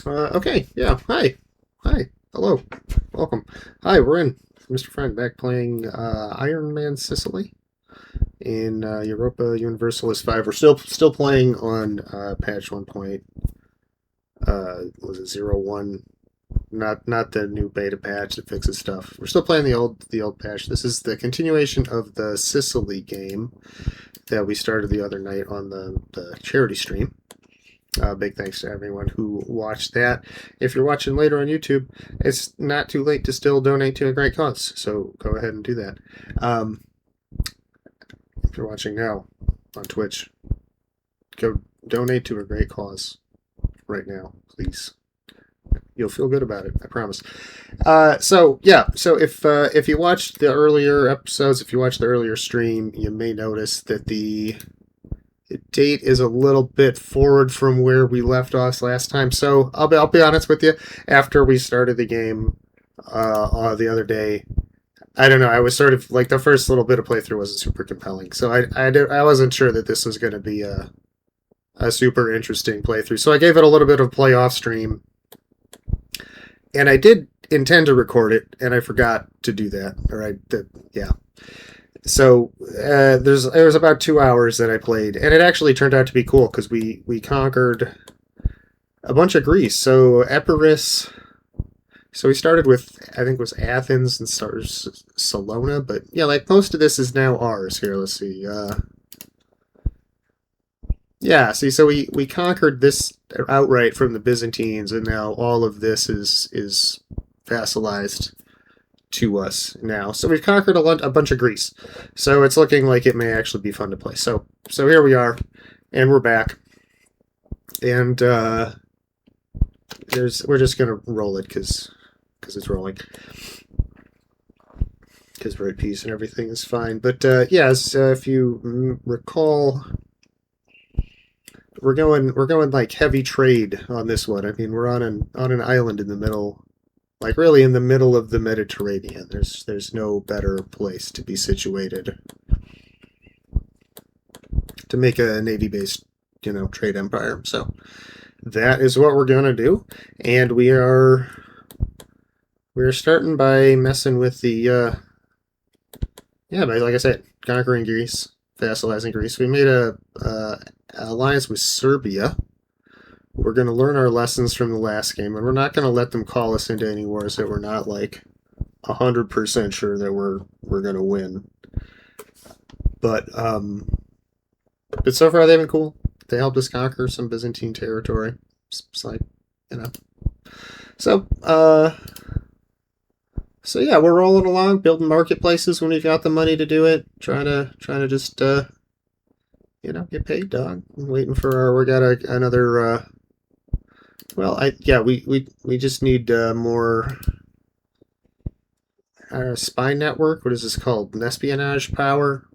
Okay, yeah. Hi. Hi. Hello. Welcome. Hi, we're in. Mr. Friend back playing Ironman Sicily in Europa Universalis 5. We're still playing on patch 1. Was it 01? Not the new beta patch that fixes stuff. We're still playing the old patch. This is the continuation of the Sicily game that we started the other night on the charity stream. Big thanks to everyone who watched that. If you're watching later on YouTube, it's not too late to still donate to a great cause, so go ahead and do that. If you're watching now on Twitch, go donate to a great cause right now, please. You'll feel good about it, I promise. So if you watched the earlier episodes, if you watched the earlier stream, you may notice that the date is a little bit forward from where we left off last time. So I'll be honest with you. After we started the game the other day, I don't know. I was sort of like the first little bit of playthrough wasn't super compelling, so I wasn't sure that this was going to be a super interesting playthrough. So I gave it a little bit of play off stream, and I did intend to record it, and I forgot to do that. Yeah. So there was about 2 hours that I played, and it actually turned out to be cool because we conquered a bunch of Greece. So Epirus. So we started with, I think it was Athens and Salona, but yeah, like most of this is now ours. Here, let's see. Yeah, see, so we conquered this outright from the Byzantines, and now all of this is vassalized to us now. So we've conquered a bunch of Greece. So it's looking like it may actually be fun to play. So here we are, and we're back. And we're just going to roll it because it's rolling. Because we're at peace and everything is fine. But if you recall, we're going like heavy trade on this one. I mean, we're on an island in the middle, like really in the middle of the Mediterranean. There's no better place to be situated to make a navy-based, trade empire. So that is what we're gonna do, and we're starting by messing with the by, like I said, conquering Greece, vassalizing Greece. We made a alliance with Serbia. We're going to learn our lessons from the last game, and we're not going to let them call us into any wars that we're not like 100% sure that we're going to win. But so far they've been cool. They helped us conquer some Byzantine territory. It's like, So yeah, we're rolling along, building marketplaces when we've got the money to do it. Trying to just get paid, dog. I'm waiting for we got another. We just need more spy network. What is this called? An espionage power.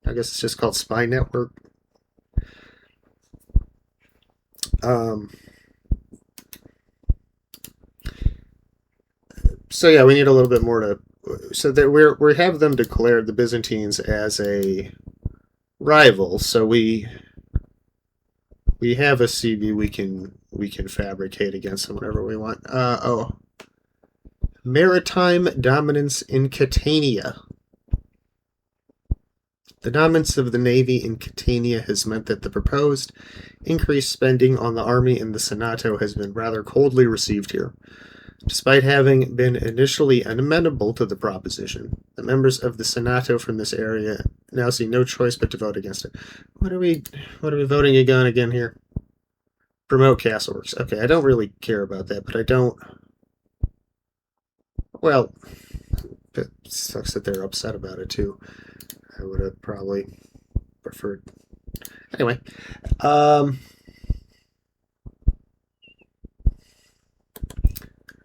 I guess it's just called spy network. So yeah, we need a little bit more to. So that we have them declared, the Byzantines, as a rival. So we have a CB we can fabricate against them whenever we want. Maritime dominance in Catania. The dominance of the Navy in Catania has meant that the proposed increased spending on the Army in the Senato has been rather coldly received here. Despite having been initially amenable to the proposition, the members of the Senato from this area now see no choice but to vote against it. What are we voting again here? Promote castleworks. Okay, I don't really care about that, but I don't. Well, it sucks that they're upset about it too. I would have probably preferred. Anyway,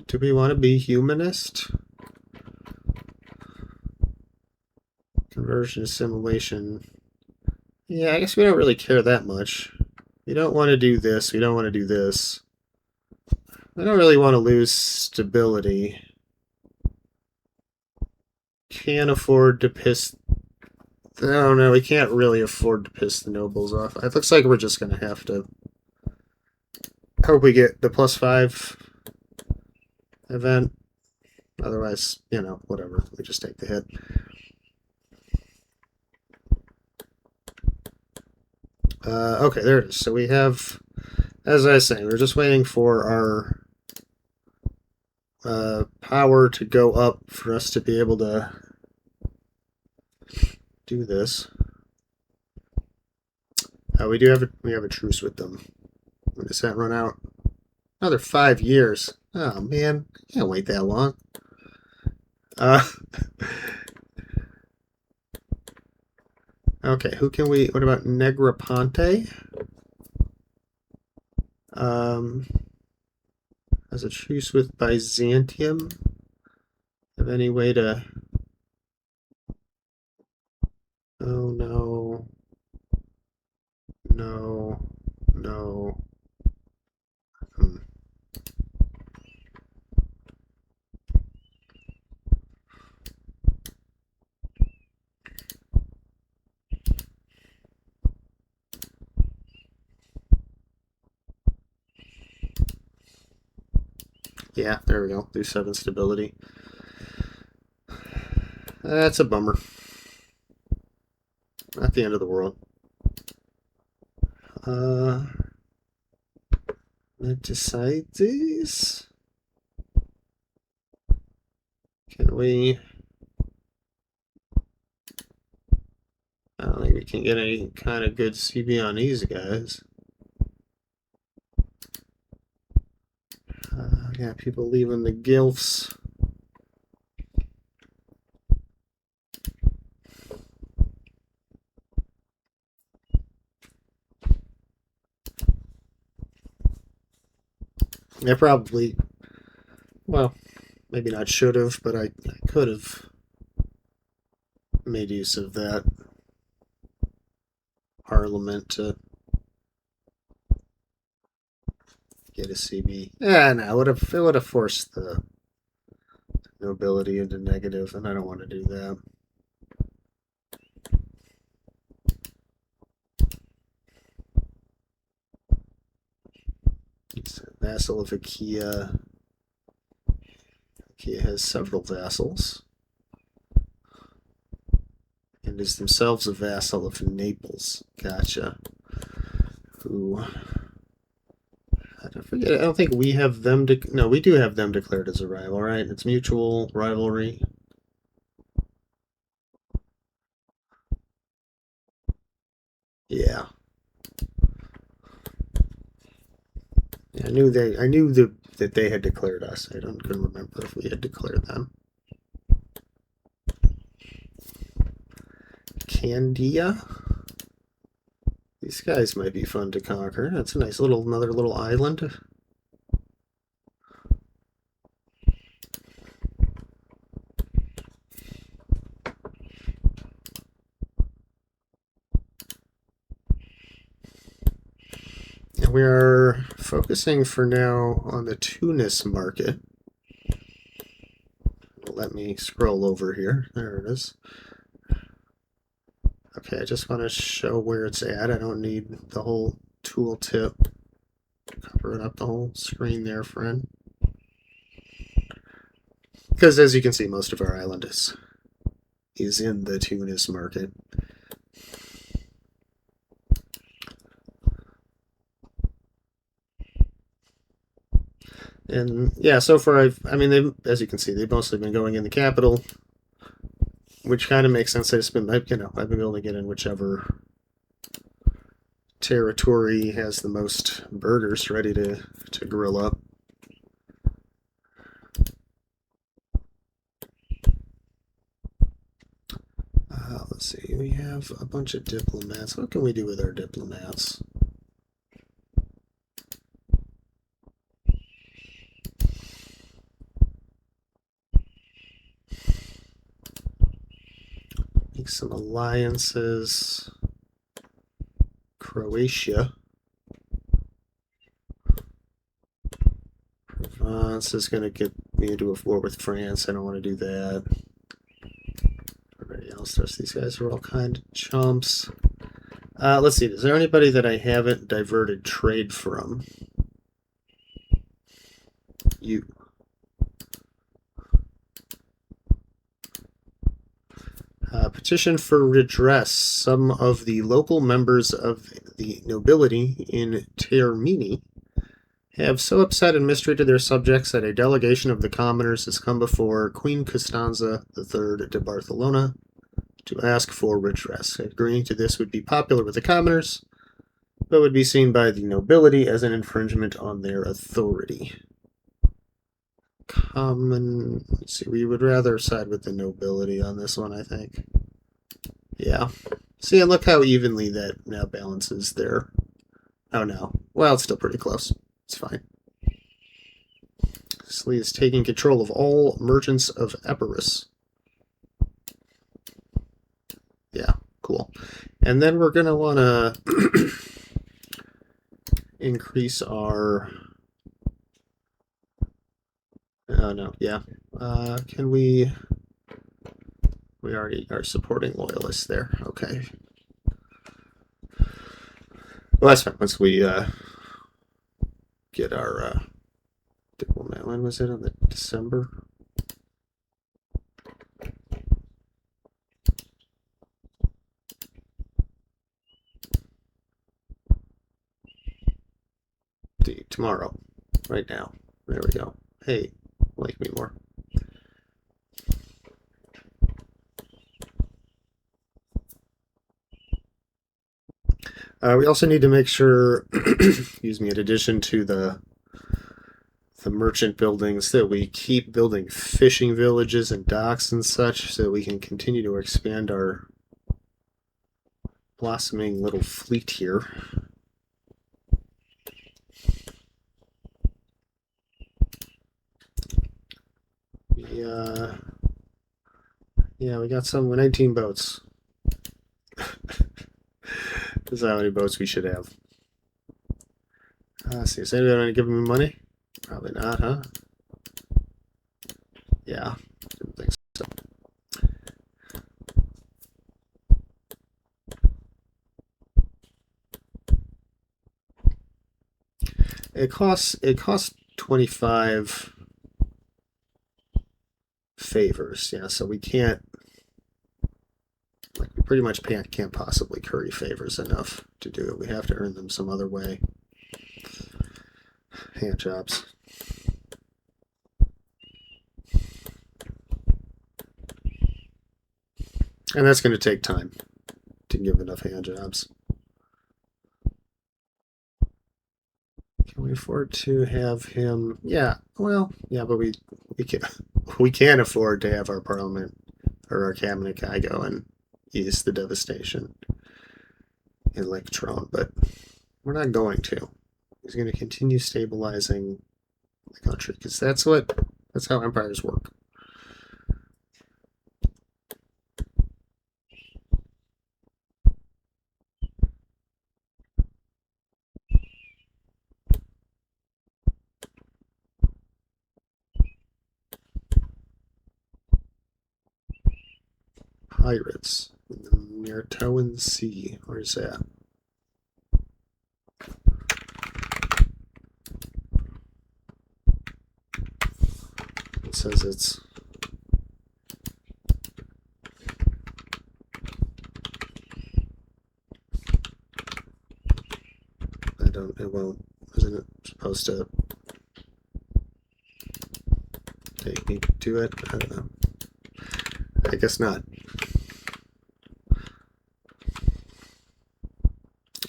do we want to be humanist? Conversion assimilation. Yeah, I guess we don't really care that much. We don't want to do this. We don't want to do this. We don't really want to lose stability. Can't afford to piss. I don't know. We can't really afford to piss the nobles off. It looks like we're just going to have to hope we get the +5 event. Otherwise, whatever. We just take the hit. Okay, there it is. So we have, as I was saying, we're just waiting for our power to go up for us to be able to do this. We have a truce with them. When does that run out? Another 5 years. Oh man, can't wait that long. Okay, who can we? What about Negroponte? Has a truce with Byzantium. Have any way to? Oh no. No. No. Hmm. Yeah, there we go. Do 7 stability. That's a bummer. Not the end of the world. Let's decide these. Can we? I don't think we can get any kind of good CB on these guys. Yeah, people leaving the gilfs. I probably, well, maybe not should have, but I could have made use of that parliament to get a CB. Yeah, no, it would have forced the nobility into negative, and I don't want to do that. He's a vassal of Achaia. Achaia has several vassals, and is themselves a vassal of Naples. Gotcha. Who? I don't think we have them. No, we do have them declared as a rival, right? It's mutual rivalry. Yeah. I knew that they had declared us. Couldn't remember if we had declared them. Candia. These guys might be fun to conquer. That's a nice another little island. And we are focusing for now on the Tunis market. Let me scroll over here. There it is. Okay, I just want to show where it's at. I don't need the whole tooltip covering up the whole screen there, friend. Because as you can see, most of our island is in the Tunis market. And yeah, so far as you can see, they've mostly been going in the capital, which kind of makes sense. I've been able to get in whichever territory has the most burghers ready to grill up. Let's see, we have a bunch of diplomats. What can we do with our diplomats? Make some alliances. Croatia. Provence is going to get me into a war with France. I don't want to do that. Everybody else, the rest of these guys are all kind of chumps. Let's see, is there anybody that I haven't diverted trade from? you. Petition for redress. Some of the local members of the nobility in Termini have so upset and mistreated their subjects that a delegation of the commoners has come before Queen Costanza III de Barcelona to ask for redress. Agreeing to this would be popular with the commoners, but would be seen by the nobility as an infringement on their authority. Let's see, we would rather side with the nobility on this one, I think. Yeah. See, and look how evenly that now balances there. Oh no. Well, it's still pretty close. It's fine. Sicily is taking control of all merchants of Epirus. Yeah, cool. And then we're going to want to increase our... Oh, no, yeah. Can we... We already are supporting loyalists there. Okay. Well, that's fine. Once we get our diplomat... When was it? On the December? Tomorrow. Right now. There we go. Hey, like me more. We also need to make sure, excuse me, in addition to the merchant buildings, that we keep building fishing villages and docks and such so that we can continue to expand our blossoming little fleet here. Yeah, we got 19 boats. This is how many boats we should have. See, is anybody going to give me money? Probably not, huh? Yeah, didn't think so. It costs 25 favors, yeah, so we can't, like, we pretty much can't possibly curry favors enough to do it. We have to earn them some other way. Hand jobs. And that's going to take time to give enough hand jobs. Can we afford to have him? Yeah, well, yeah, but we can't afford to have our parliament or our cabinet guy go and ease the devastation in Lake Trone, but we're not going to. He's going to continue stabilizing the country because that's how empires work. Pirates in the Mertoan Sea. Where's that? It says it's it won't. Isn't it supposed to take me to it? I don't know. I guess not.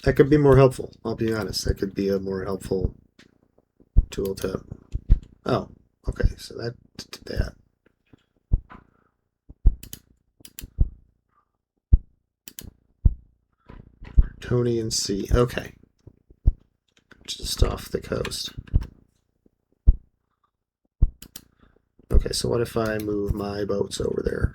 That could be more helpful. I'll be honest. That could be a more helpful tool to... Oh, okay. So that did that. Tonian Sea. Okay. Just off the coast. Okay, so what if I move my boats over there?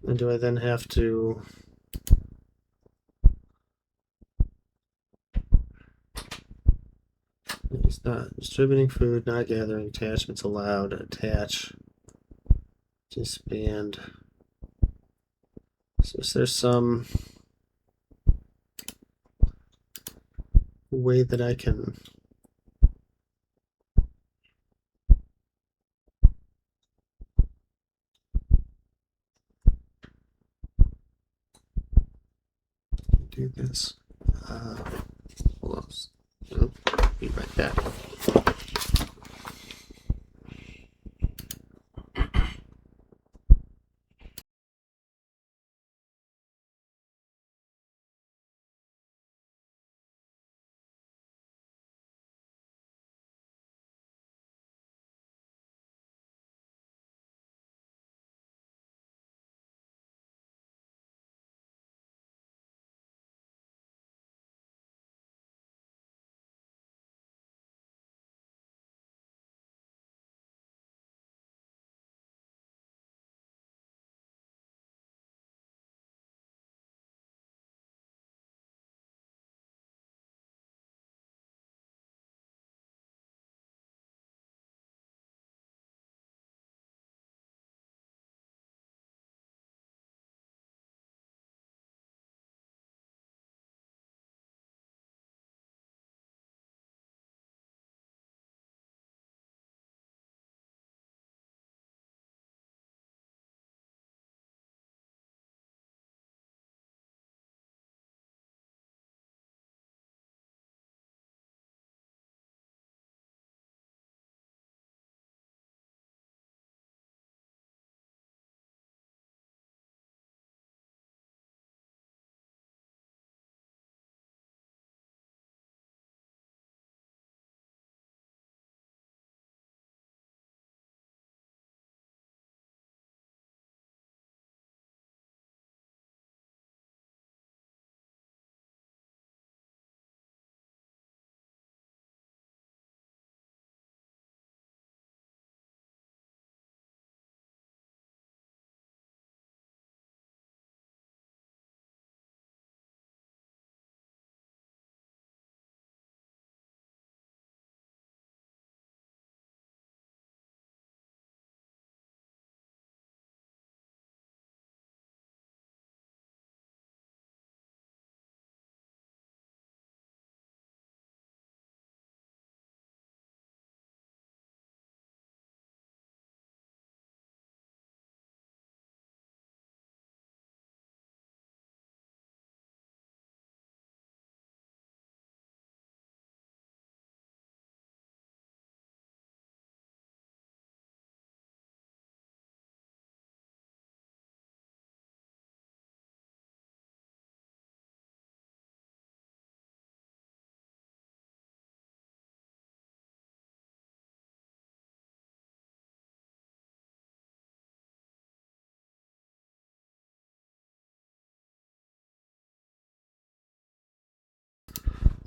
And do I then have to... It's not distributing food, not gathering attachments allowed. Attach. Disband. So is there some way that I can... do this? Hold on. Oh, be right back.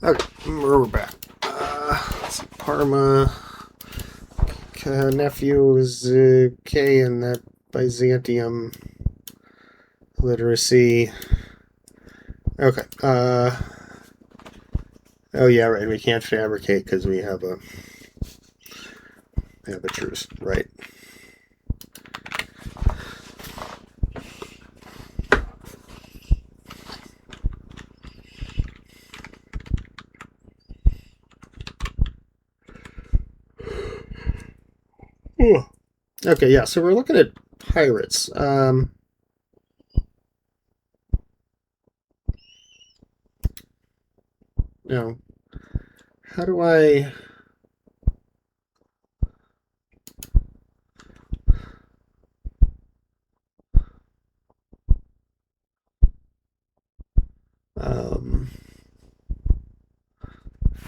Okay, we're back. Parma. Nephew is K in that Byzantium literacy. Okay. Oh yeah, right. We can't fabricate because we have a truce, right? Ooh. Okay, yeah. So we're looking at pirates. Now, how do I?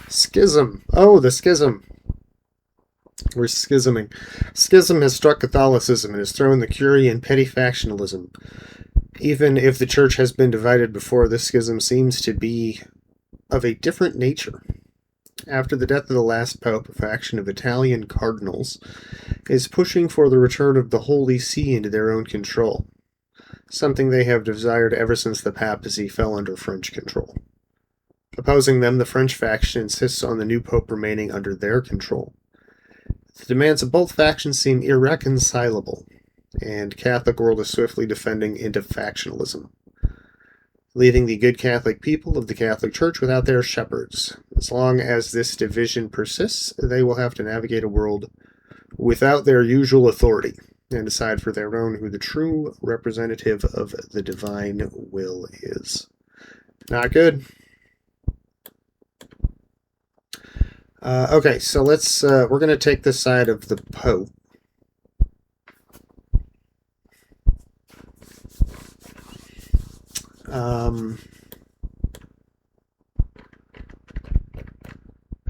Schism. Oh, the schism. We're schisming. Schism has struck Catholicism and has thrown the Curie in petty factionalism. Even if the Church has been divided before, this schism seems to be of a different nature. After the death of the last pope, a faction of Italian cardinals is pushing for the return of the Holy See into their own control. something they have desired ever since the papacy fell under French control. Opposing them, the French faction insists on the new pope remaining under their control. The demands of both factions seem irreconcilable, and Catholic world is swiftly defending into factionalism, leaving the good Catholic people of the Catholic Church without their shepherds. As long as this division persists, they will have to navigate a world without their usual authority and decide for their own who the true representative of the divine will is. Not good. Okay, so let's, we're going to take the side of the Pope.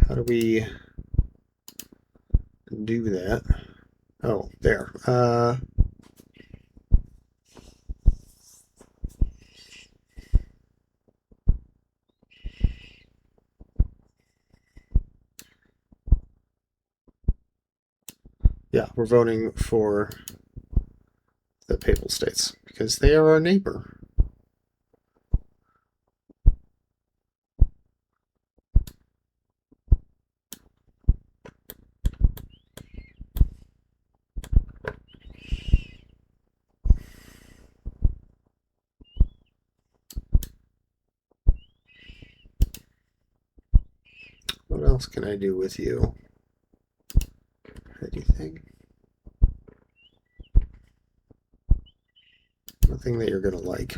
How do we do that? Oh, there. Yeah, we're voting for the Papal States because they are our neighbor. What else can I do with you? Anything? Nothing that you're going to like.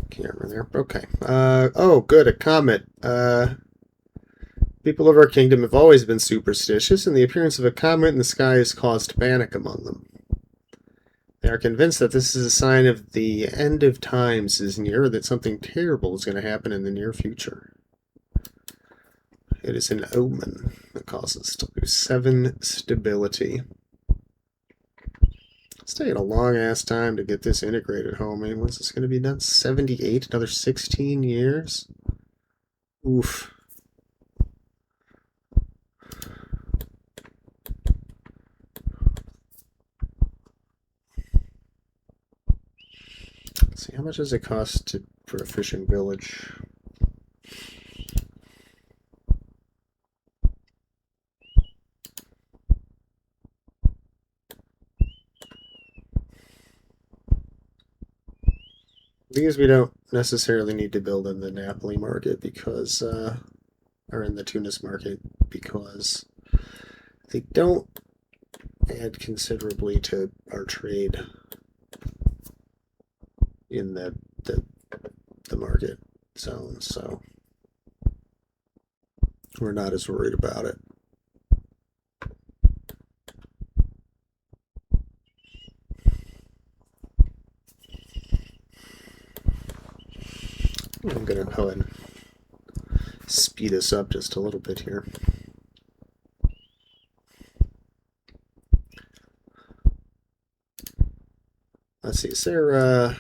Camera there. Okay. Oh, good. A comet. People of our kingdom have always been superstitious, and the appearance of a comet in the sky has caused panic among them. They are convinced that this is a sign of the end of times is near, or that something terrible is going to happen in the near future. It is an omen that causes us to lose 7 stability. It's taking a long-ass time to get this integrated home. I mean, when's this going to be done? 78? Another 16 years? Oof. Let's see, how much does it cost for a fishing village? These we don't necessarily need to build in the Napoli market because, or in the Tunis market, because they don't add considerably to our trade in the market zone, so we're not as worried about it. I'm going to go ahead and speed us up just a little bit here. Let's see, is there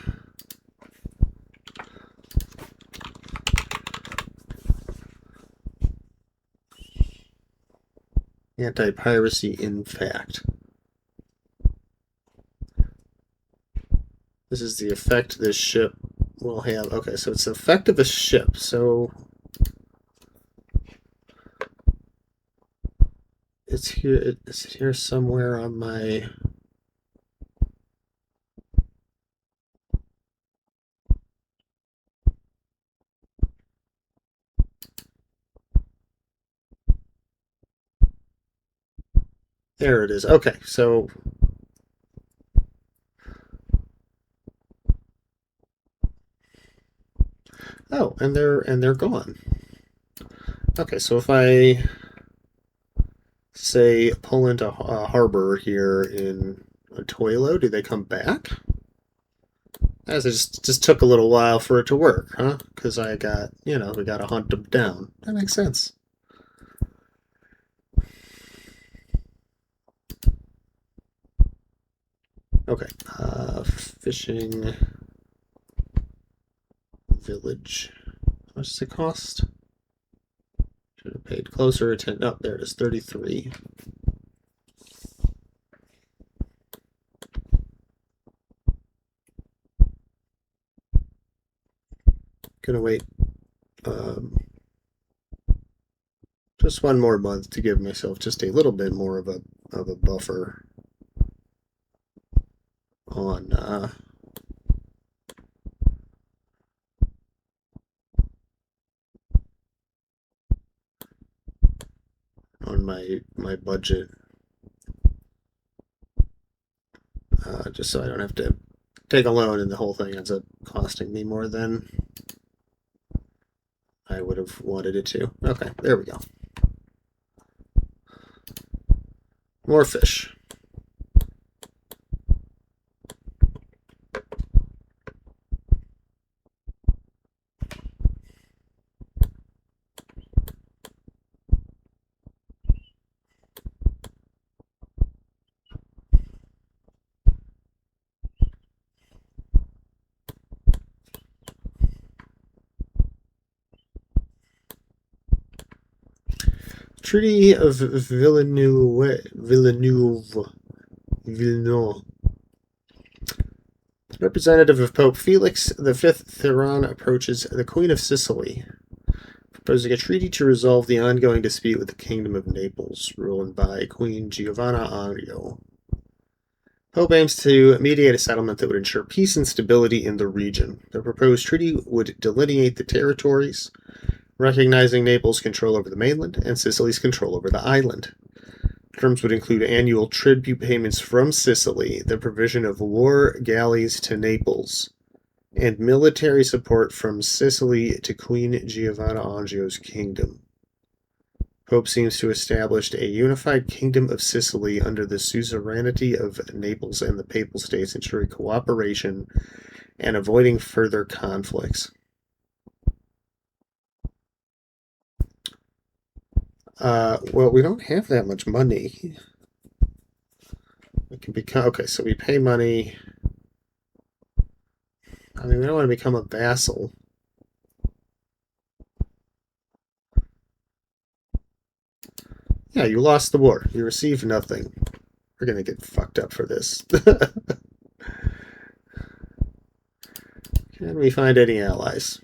anti-piracy in fact? This is the effect this ship will have. Okay, so it's the effect of a ship. So it's here. It's here somewhere on my. There it is. Okay, so. Oh, and they're gone. Okay, so if I say pull into a harbor here in Toilo, do they come back? As it just took a little while for it to work, huh? Because I got, we got to hunt them down. That makes sense. Okay. Fishing village. How much does it cost? Should have paid closer attention. Oh, there it is, 33. Gonna wait just one more month to give myself just a little bit more of a buffer on my budget, just so I don't have to take a loan and the whole thing ends up costing me more than I would have wanted it to. Okay, there we go. More fish. Treaty of Villeneuve. Representative of Pope Felix V Theron approaches the Queen of Sicily, proposing a treaty to resolve the ongoing dispute with the Kingdom of Naples, ruled by Queen Giovanna Ario. Pope aims to mediate a settlement that would ensure peace and stability in the region. The proposed treaty would delineate the territories, recognizing Naples' control over the mainland and Sicily's control over the island. Terms would include annual tribute payments from Sicily, the provision of war galleys to Naples, and military support from Sicily to Queen Giovanna Angio's kingdom. Pope seems to establish a unified kingdom of Sicily under the suzerainty of Naples and the Papal States, ensuring cooperation and avoiding further conflicts. Well, we don't have that much money. We can become okay. So we pay money. I mean, we don't want to become a vassal. Yeah, you lost the war. You received nothing. We're gonna get fucked up for this. Can we find any allies?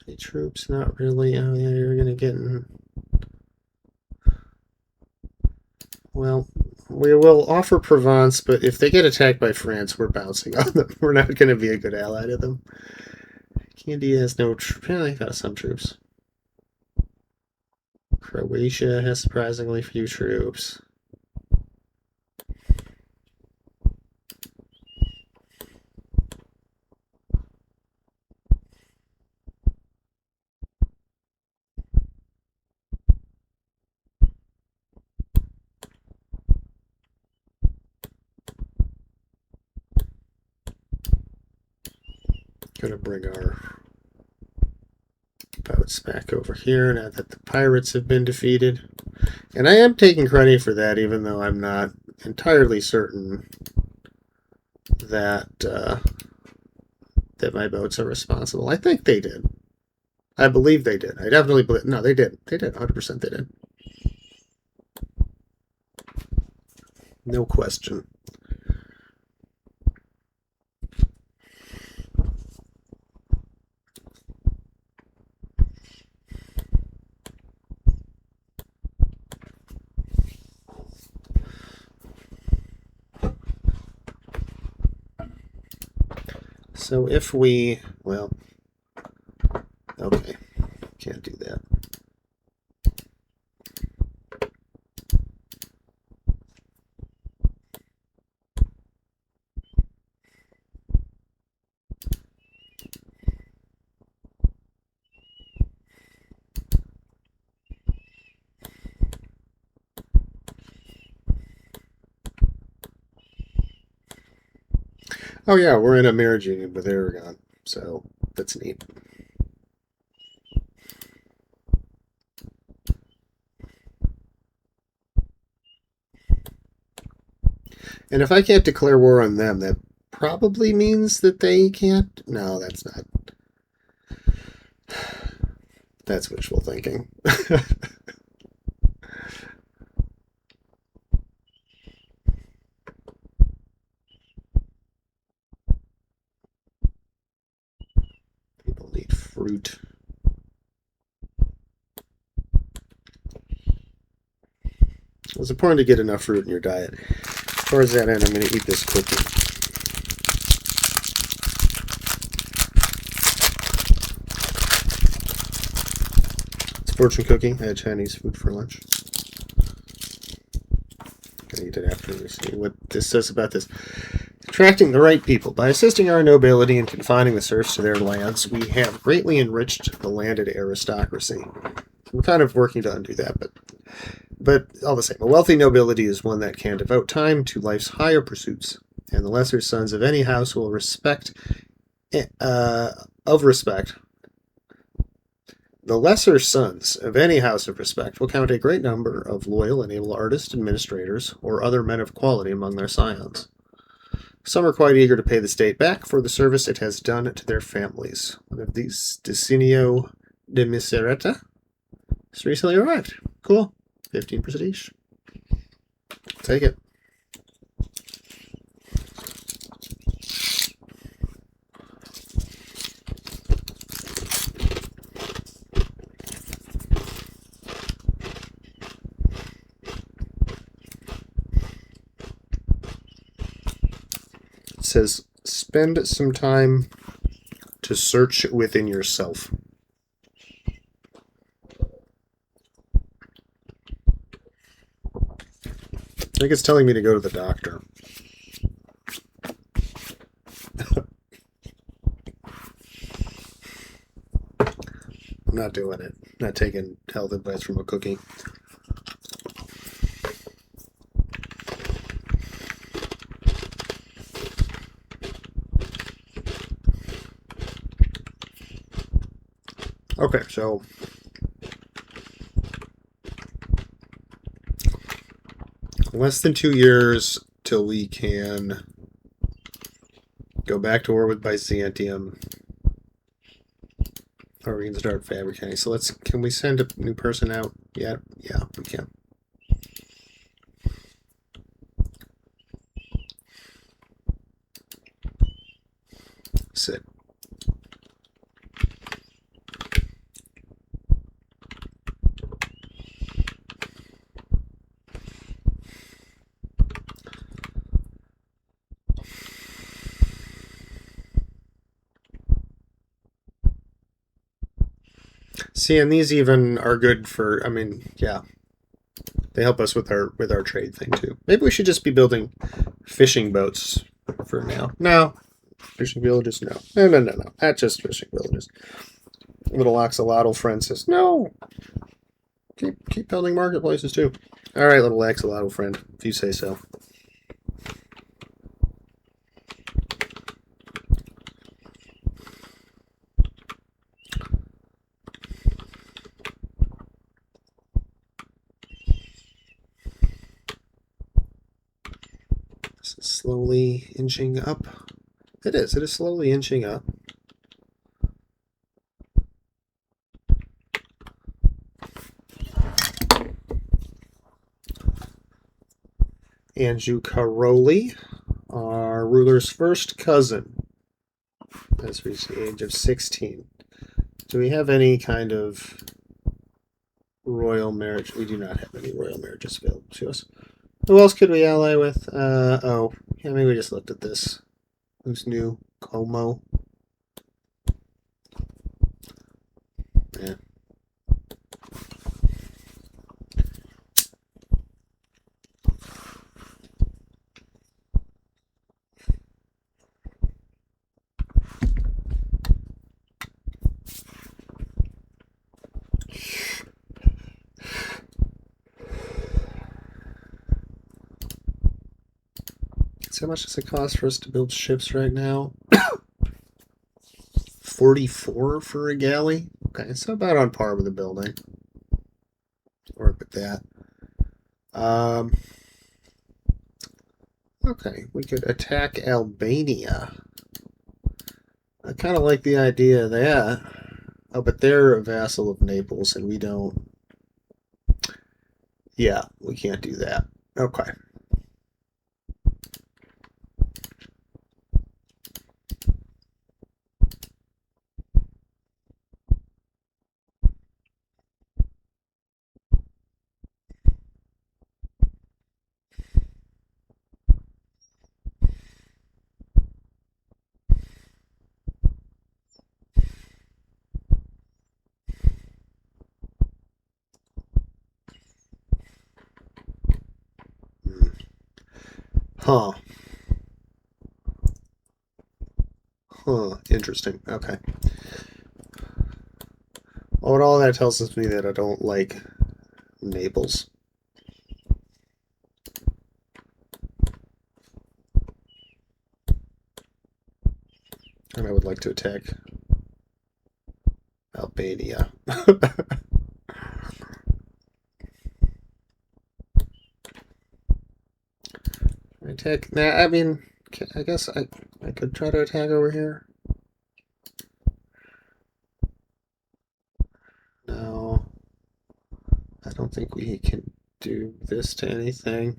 Any troops? Not really. Oh yeah, you're gonna get in. Well, we will offer Provence, but if they get attacked by France, we're bouncing on them. We're not going to be a good ally to them. Candia has no troops. Apparently, got some troops. Croatia has surprisingly few troops. Gonna bring our boats back over here now that the pirates have been defeated. And I am taking credit for that, even though I'm not entirely certain that that my boats are responsible. I think they did. I believe they did. I definitely believe. No, they did. They did. 100% they did. No question. So if we, well, okay, can't do that. Oh yeah, we're in a marriage union with Aragon, so that's neat. And if I can't declare war on them, that probably means that they can't. No, that's not. That's wishful thinking. People need fruit. It's important to get enough fruit in your diet. Towards that end, I'm going to eat this cookie. It's a fortune cookie. I had Chinese food for lunch. I'm going to eat it after we see what this says about this. Attracting the right people. By assisting our nobility and confining the serfs to their lands, we have greatly enriched the landed aristocracy. We're kind of working to undo that, but all the same, a wealthy nobility is one that can devote time to life's higher pursuits, and the lesser sons of any house will respect. The lesser sons of any house of respect will count a great number of loyal and able artists, administrators, or other men of quality among their scions. Some are quite eager to pay the state back for the service it has done to their families. One of these, Decinio de Misereta, has recently arrived. Cool. 15 prestige. Take it. It says, spend some time to search within yourself. I think it's telling me to go to the doctor. I'm not doing it. Not taking health advice from a cookie. Okay, so less than 2 years till we can go back to war with Byzantium, or we can start fabricating. So can we send a new person out yet? Yeah, we can. Sit. See, and these even are good for, I mean, yeah. They help us with our trade thing too. Maybe we should just be building fishing boats for now. No. Fishing villages? No. No. Not just fishing villages. Little axolotl friend says, no. Keep building marketplaces too. Alright, little axolotl friend, if you say so. This is slowly inching up. It is slowly inching up. Anju Karoli, our ruler's first cousin, has reached the age of 16. Do we have any kind of royal marriage? We do not have any royal marriages available to us. Who else could we ally with? Oh, yeah, maybe we just looked at this. Who's new? Como. Yeah. So how much does it cost for us to build ships right now? 44 for a galley? Okay, so about on par with the building. Work with that. Okay, we could attack Albania. I kind of like the idea of that. Oh, but they're a vassal of Naples, and we don't. Yeah, we can't do that. Okay. Hmm. Huh. Huh. Interesting. Okay. Well, what all that tells me that I don't like Naples. And I would like to attack Albania. Attack. Nah, I mean, I guess I could try to attack over here. No. I don't think we can do this to anything.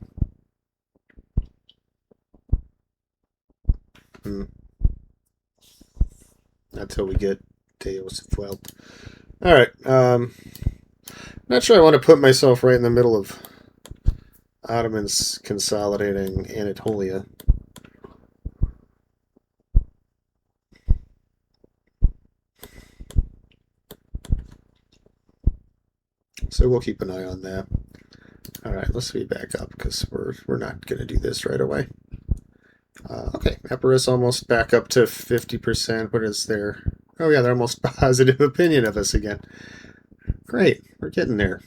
Hmm. Until we get Deus Vuelt. Alright, not sure I want to put myself right in the middle of Ottomans consolidating Anatolia. So we'll keep an eye on that. Alright, let's speed back up because we're not going to do this right away. Okay, Epirus almost back up to 50%. What is their... Oh yeah, they're almost positive opinion of us again. Great, we're getting there.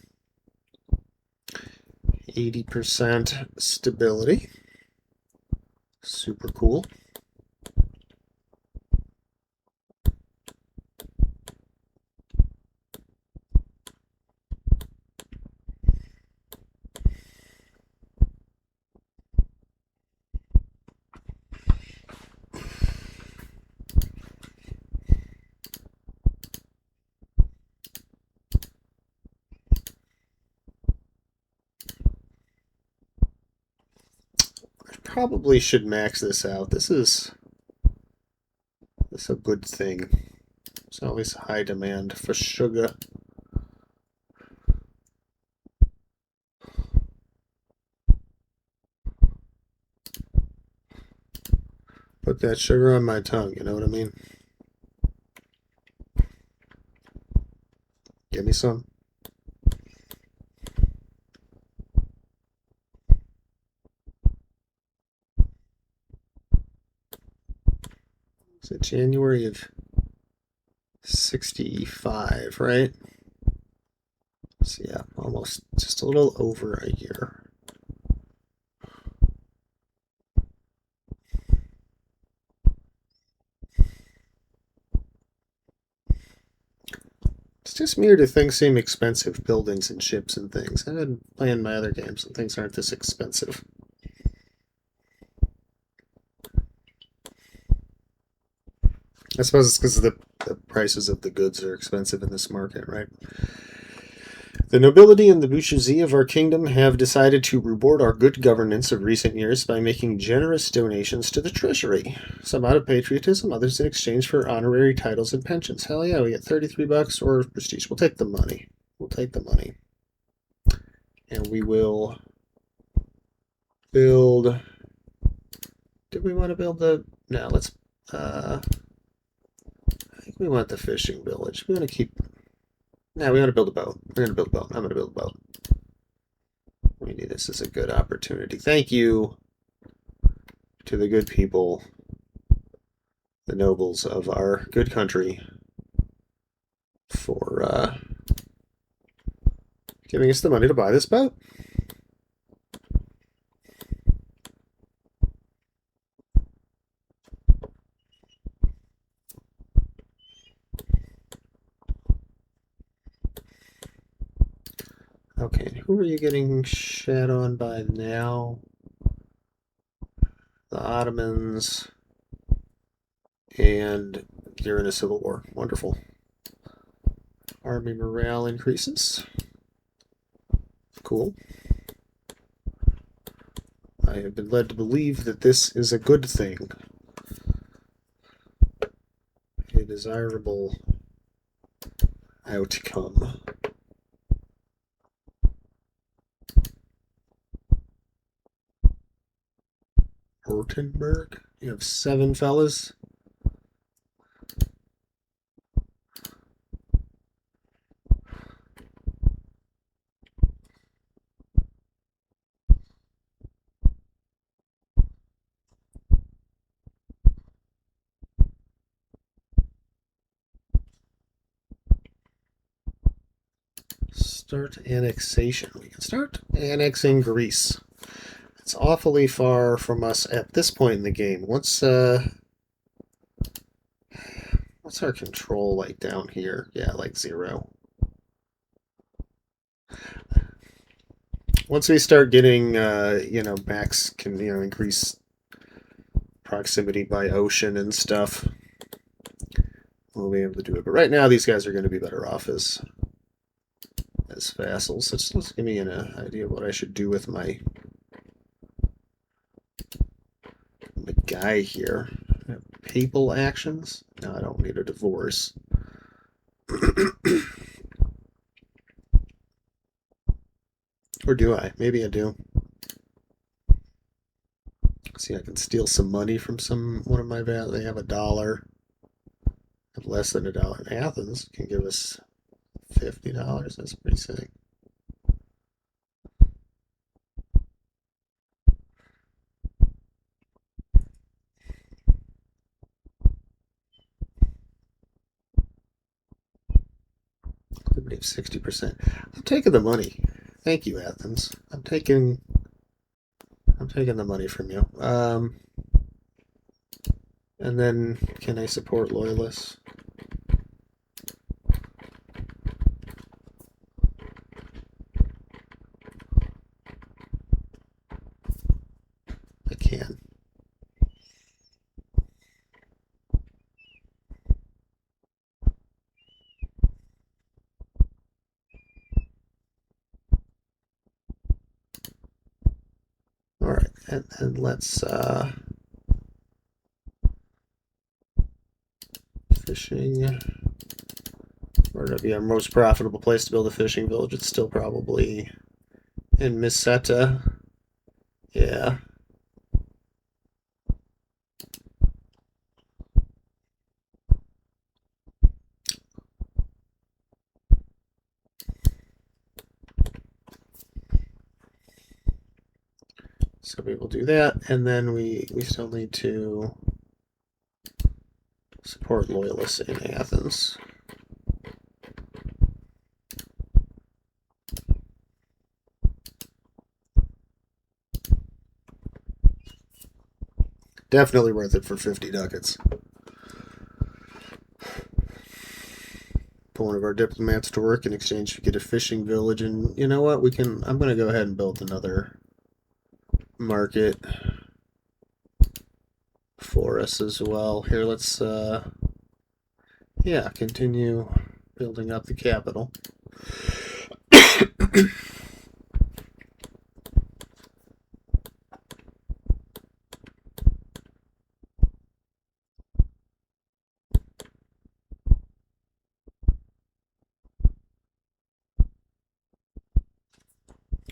80% stability. Super cool. Probably should max this out. This is a good thing. There's always high demand for sugar. Put that sugar on my tongue, you know what I mean? Give me some. Is it January of 65, right? So yeah, almost just a little over a year. It's just weird if things seem expensive, buildings and ships and things. I've been playing my other games and things aren't this expensive. I suppose it's because the prices of the goods are expensive in this market, right? The nobility and the bourgeoisie of our kingdom have decided to reward our good governance of recent years by making generous donations to the treasury. Some out of patriotism, others in exchange for honorary titles and pensions. Hell yeah, we get 33 bucks or prestige. We'll take the money. We'll take the money. And we will build... Did we want to build the... No, let's... I think we want the fishing village. We want to keep... No, we want to build a boat. We're going to build a boat. I'm going to build a boat. We need this as a good opportunity. Thank you to the good people, the nobles of our good country, for giving us the money to buy this boat. Okay, who are you getting shat on by now? The Ottomans, and you're in a civil war. Wonderful. Army morale increases. Cool. I have been led to believe that this is a good thing. A desirable outcome. Württemberg? You have 7 fellas? Start annexation. We can start annexing Greece. It's awfully far from us at this point in the game. What's our control like down here? Yeah, like 0. Once we start getting, max can, increase proximity by ocean and stuff, we'll be able to do it. But right now, these guys are going to be better off as vassals. Let's give me an idea of what I should do with my guy here. Papal actions? No, I don't need a divorce. Or do I? Maybe I do. See, I can steal some money from one of my vassals. They have $1. Have less than $1. Athens can give us $50. That's pretty sick. Liberty of 60%. I'm taking the money. Thank you, Athens. I'm taking the money from you. And then can I support loyalists? I can. All right, and let's fishing. Where would be our most profitable place to build a fishing village? It's still probably in Miseta. Yeah. So we will do that, and then we still need to support loyalists in Athens. Definitely worth it for 50 ducats. Put one of our diplomats to work in exchange to get a fishing village, and you know what? I'm going to go ahead and build another market for us as well. Here, let's continue building up the capital.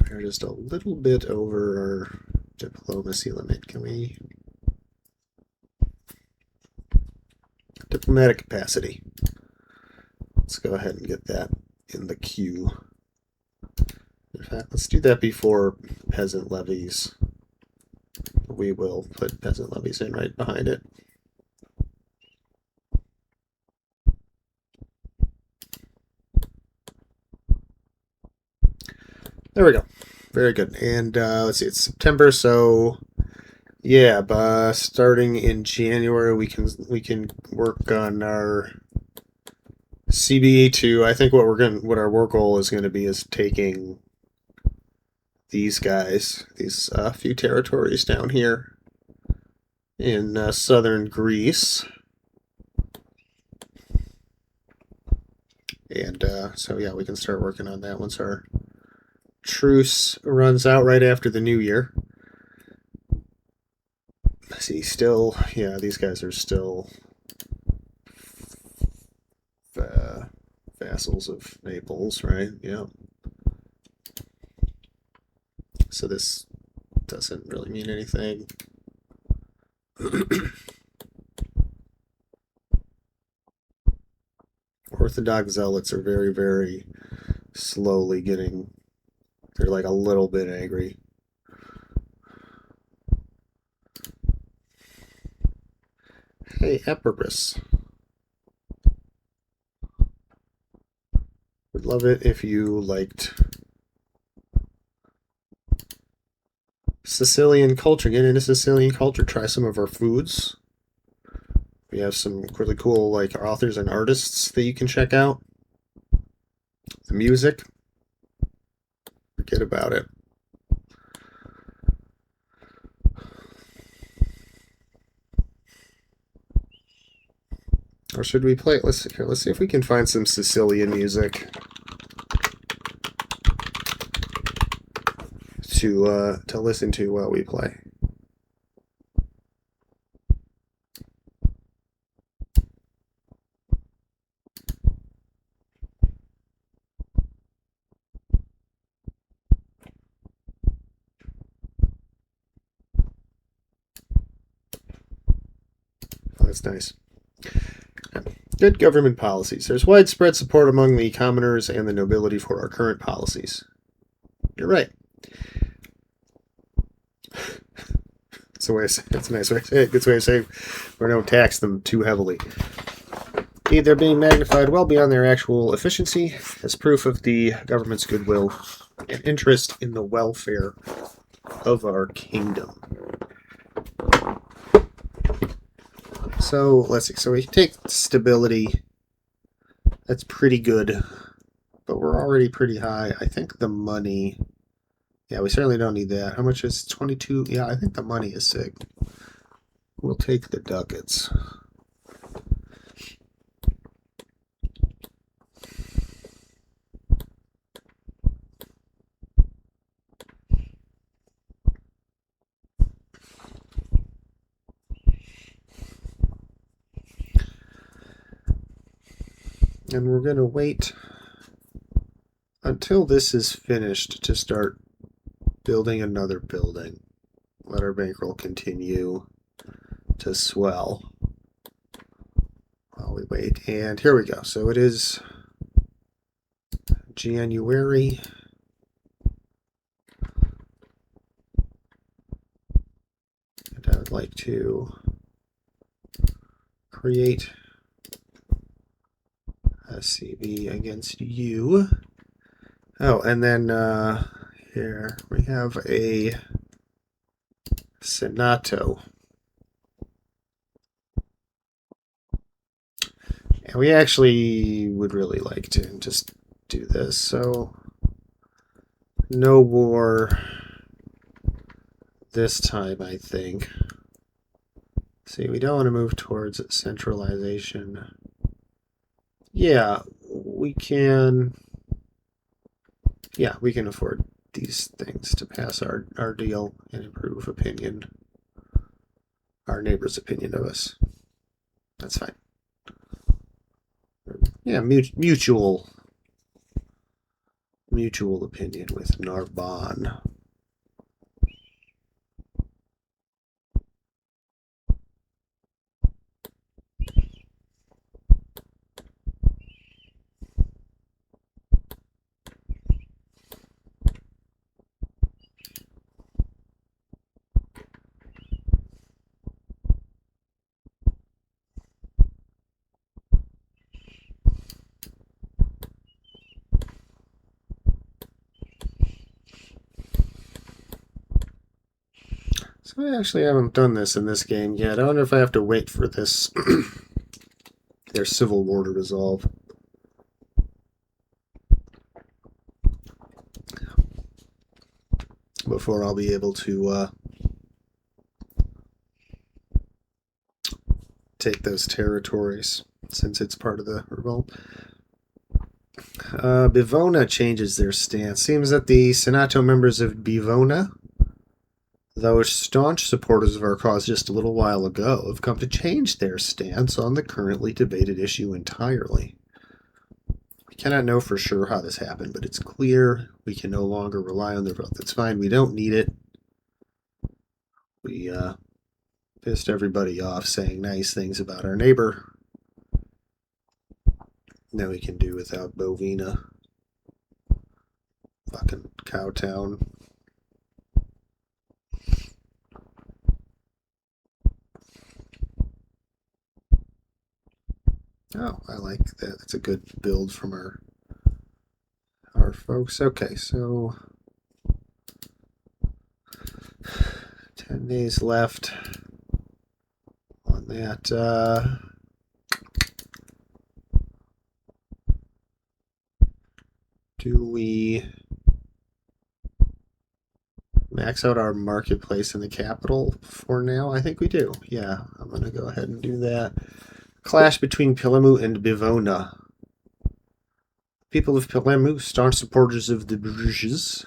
We're just a little bit over our diplomacy limit. Can we? Diplomatic capacity. Let's go ahead and get that in the queue. In fact, let's do that before peasant levies. We will put peasant levies in right behind it. There we go. Very good. And let's see, it's September, so yeah, starting in January, we can work on our CBE2. I think what our work goal is going to be is taking these guys, these few territories down here in southern Greece. And so, yeah, we can start working on that once our truce runs out right after the new year. See, still, yeah, these guys are still vassals of Naples, right? Yeah. So this doesn't really mean anything. Orthodox zealots are very, very slowly getting, they're like a little bit angry. Hey, Epibrus. Would love it if you liked Sicilian culture. Get into Sicilian culture. Try some of our foods. We have some really cool like authors and artists that you can check out. The music. Forget about it. Or should we play? Let's see if we can find some Sicilian music to listen to while we play. Oh, that's nice. Good government policies. There's widespread support among the commoners and the nobility for our current policies. You're right. That's a nice way to say it. Good way to say we don't tax them too heavily. They're being magnified well beyond their actual efficiency as proof of the government's goodwill and interest in the welfare of our kingdom. So let's see. So we take stability. That's pretty good, but we're already pretty high. I think the money. Yeah, we certainly don't need that. How much is 22? Yeah, I think the money is sick. We'll take the ducats. And we're going to wait until this is finished to start building another building. Let our bankroll continue to swell while we wait. And here we go. So it is January. And I would like to create a CB against you. Oh, and then here we have a Senato. And we actually would really like to just do this. So no war this time, I think. See, we don't want to move towards centralization. Yeah, we can. Yeah, we can afford these things to pass our deal and improve our neighbor's opinion of us. That's fine. Yeah, mutual opinion with Narbonne. So I actually haven't done this in this game yet. I wonder if I have to wait for this their civil war to resolve. before I'll be able to take those territories, since it's part of the revolt. Bivona changes their stance. Seems that the Senato members of Bivona, though staunch supporters of our cause just a little while ago, have come to change their stance on the currently debated issue entirely. We cannot know for sure how this happened, but it's clear we can no longer rely on their vote. That's fine. We don't need it. We pissed everybody off saying nice things about our neighbor. Now we can do without Bovina. Fucking Cowtown. Oh, I like that. That's a good build from our folks. Okay, so 10 days left on that. Do we max out our marketplace in the capital for now? I think we do. Yeah, I'm going to go ahead and do that. Clash between Pilemu and Bivona. People of Pilemu, staunch supporters of the Bruges,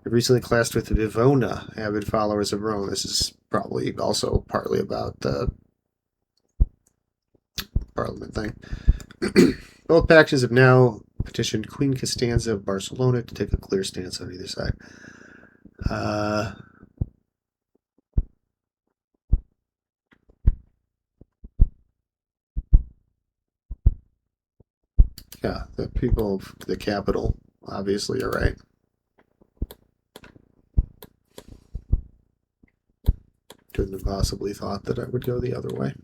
have recently clashed with the Bivona, avid followers of Rome. This is probably also partly about the Parliament thing. Both factions have now petitioned Queen Costanza of Barcelona to take a clear stance on either side. Yeah, the people of the capital obviously are right. Couldn't have possibly thought that I would go the other way.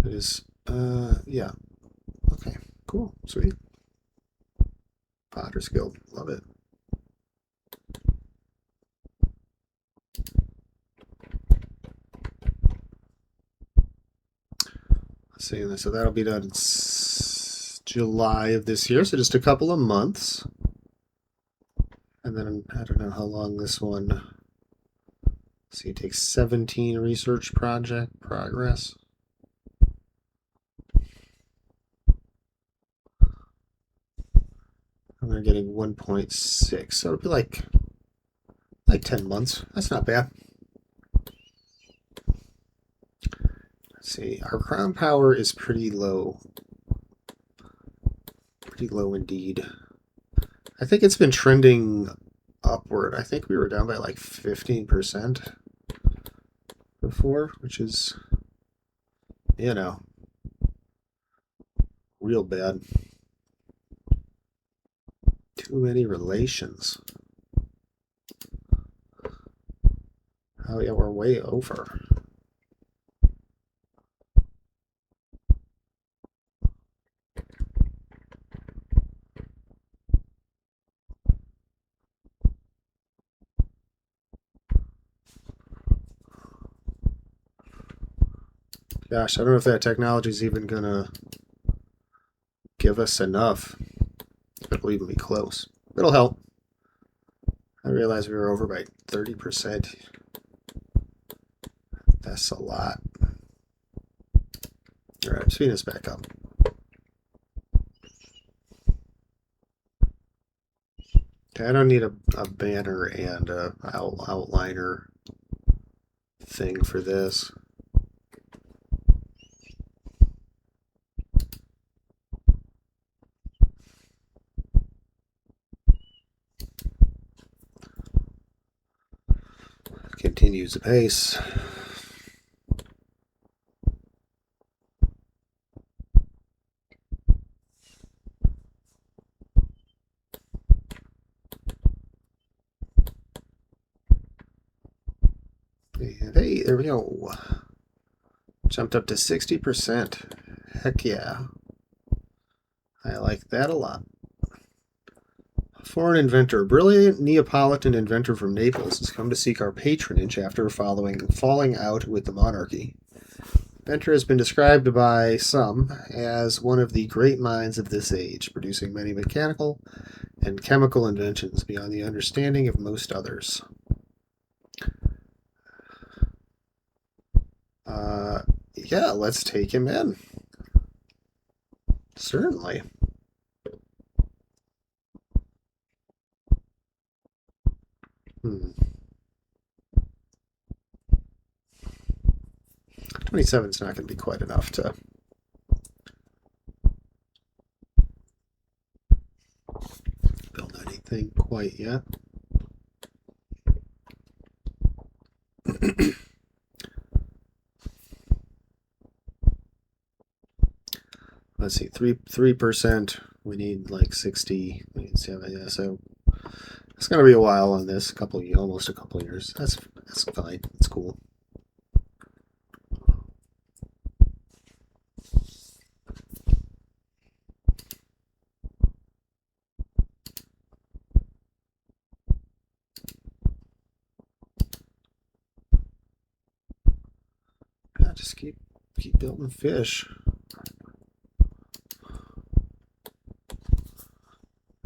It is, yeah. Okay, cool, sweet. Potter's Guild, love it. Let's see, so that'll be done in July of this year, so just a couple of months. And then I don't know how long this one. See, it takes 17 research project progress. And we're getting 1.6, so it'll be like 10 months. That's not bad. Let's see, our crown power is pretty low. Pretty low indeed. I think it's been trending upward. I think we were down by like 15% before, which is, you know, real bad. Too many relations. Oh yeah, we're way over. Gosh, I don't know if that technology is even gonna give us enough. It'll even be close. It'll help. I realized we were over by 30%. That's a lot. Alright, speeding us back up. Okay, I don't need a banner and a outliner thing for this. Continues apace. And hey, there we go. Jumped up to 60%. Heck yeah. I like that a lot. Foreign inventor, a brilliant Neapolitan inventor from Naples, has come to seek our patronage after falling out with the monarchy. Venter has been described by some as one of the great minds of this age, producing many mechanical and chemical inventions beyond the understanding of most others. Yeah, let's take him in. Certainly. Hmm. 27 is not going to be quite enough to build anything quite yet. Let's see, 3%. We need like 60. We need 7. Yeah, so it's going to be a while on this. Almost a couple years. That's fine. It's cool. Yeah, just keep building fish.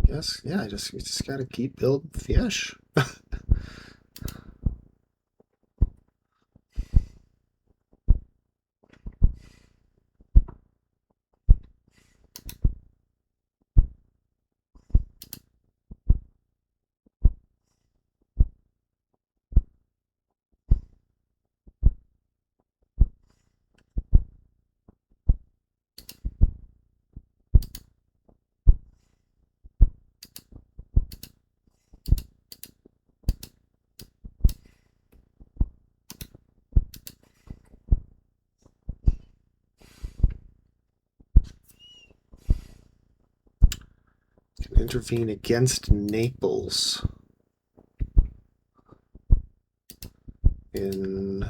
I guess, yeah, you just gotta keep building fish. Can intervene against Naples in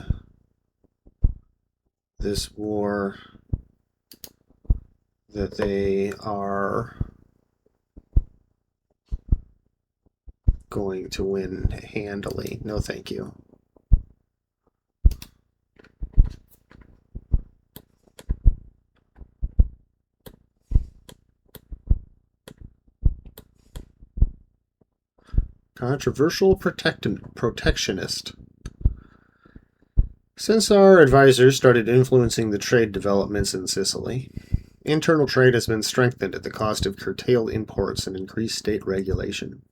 this war that they are going to win handily. No, thank you. Controversial protectionist. Since our advisors started influencing the trade developments in Sicily, internal trade has been strengthened at the cost of curtailed imports and increased state regulation.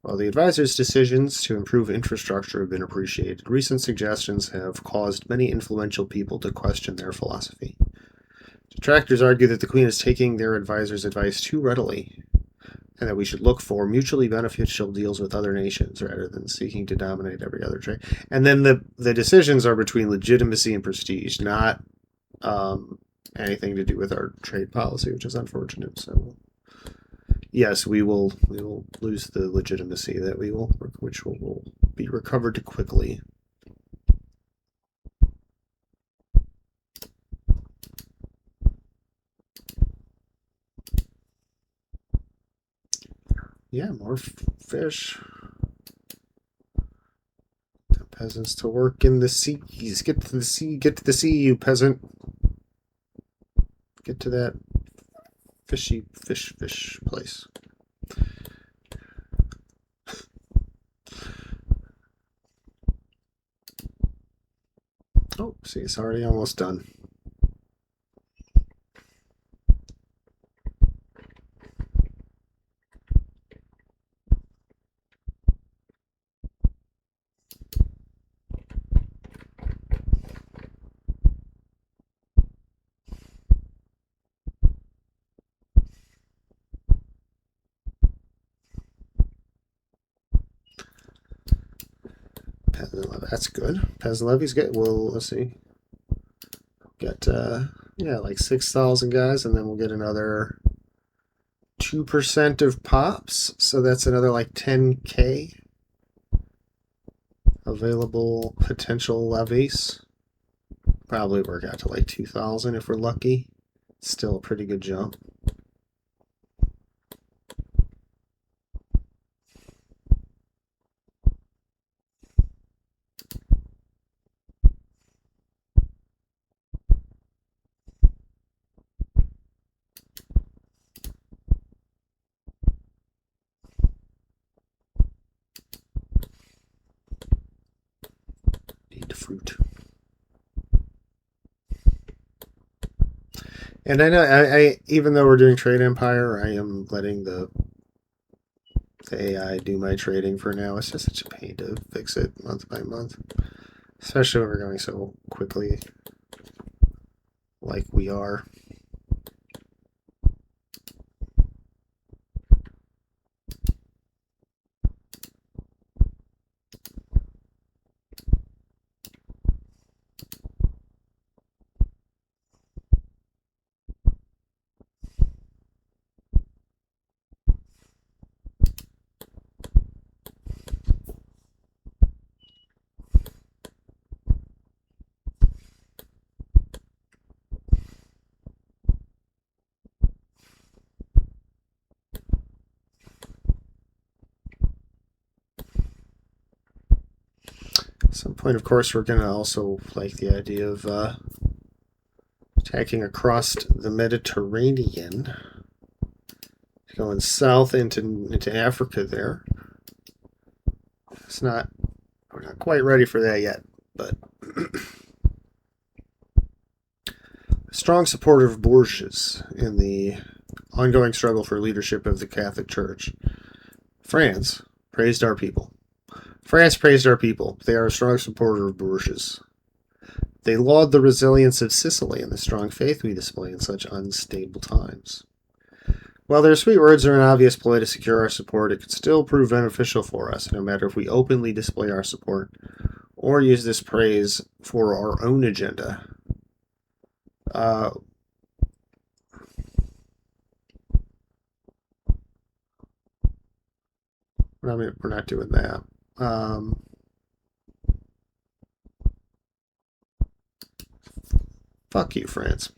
While the advisors' decisions to improve infrastructure have been appreciated, recent suggestions have caused many influential people to question their philosophy. Detractors argue that the Queen is taking their advisors' advice too readily, and that we should look for mutually beneficial deals with other nations rather than seeking to dominate every other trade. And then the decisions are between legitimacy and prestige, not anything to do with our trade policy, which is unfortunate. So yes, we will lose the legitimacy which will be recovered quickly. Yeah, more fish. The peasants to work in the seas. Get to the sea. Get to the sea, you peasant. Get to that fish place. Oh, see, it's already almost done. That's good. Peasant levies get. Well, let's see. Get yeah, like 6,000 guys, and then we'll get another 2% of pops. So that's another like 10K available potential levies. Probably work out to like 2,000 if we're lucky. Still a pretty good jump. fruit. And I know, I even though we're doing Trade Empire, I am letting the AI do my trading for now. It's just such a pain to fix it month by month, especially when we're going so quickly like we are. At some point, of course, we're going to also like the idea of attacking across the Mediterranean, going south into Africa there. We're not quite ready for that yet, but a strong supporter of Bourges in the ongoing struggle for leadership of the Catholic Church. France praised our people. France praised our people. They are a strong supporter of Bourges. They laud the resilience of Sicily and the strong faith we display in such unstable times. While their sweet words are an obvious ploy to secure our support, it could still prove beneficial for us, no matter if we openly display our support or use this praise for our own agenda. We're not doing that. Fuck you, France.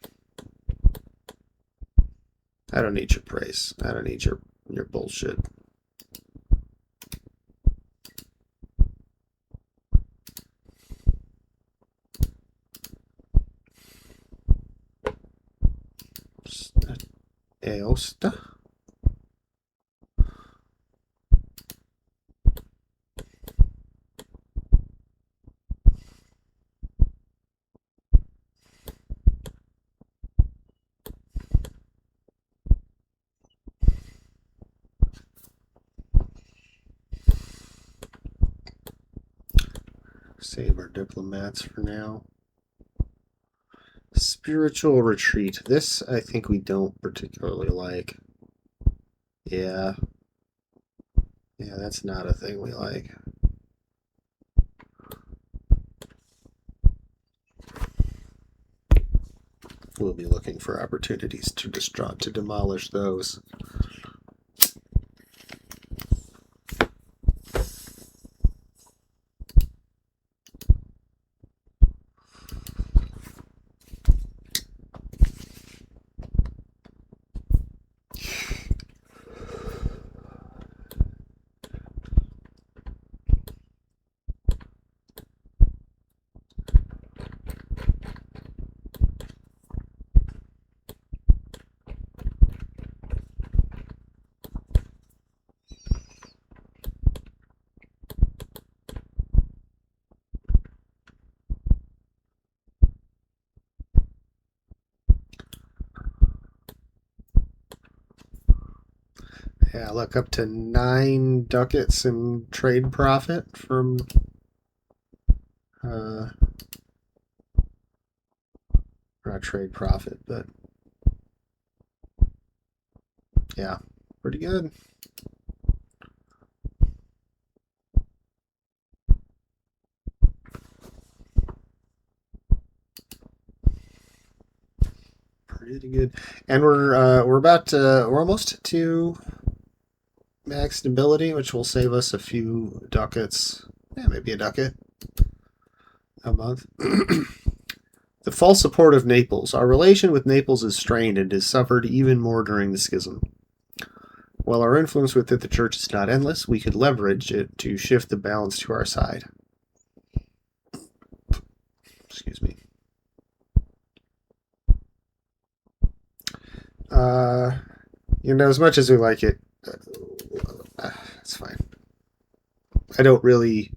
I don't need your praise. I don't need your bullshit. Aosta. Save our diplomats for now. Spiritual retreat. This I think we don't particularly like. Yeah. Yeah, that's not a thing we like. We'll be looking for opportunities to demolish those. Yeah, look, up to 9 ducats in trade profit from not trade profit, but yeah, pretty good. Pretty good. And we're almost to max stability, which will save us a few ducats. Yeah, maybe a ducat a month. The false support of Naples. Our relation with Naples is strained and has suffered even more during the schism. While our influence within the church is not endless, we could leverage it to shift the balance to our side. Excuse me. As much as we like it, it's fine. I don't really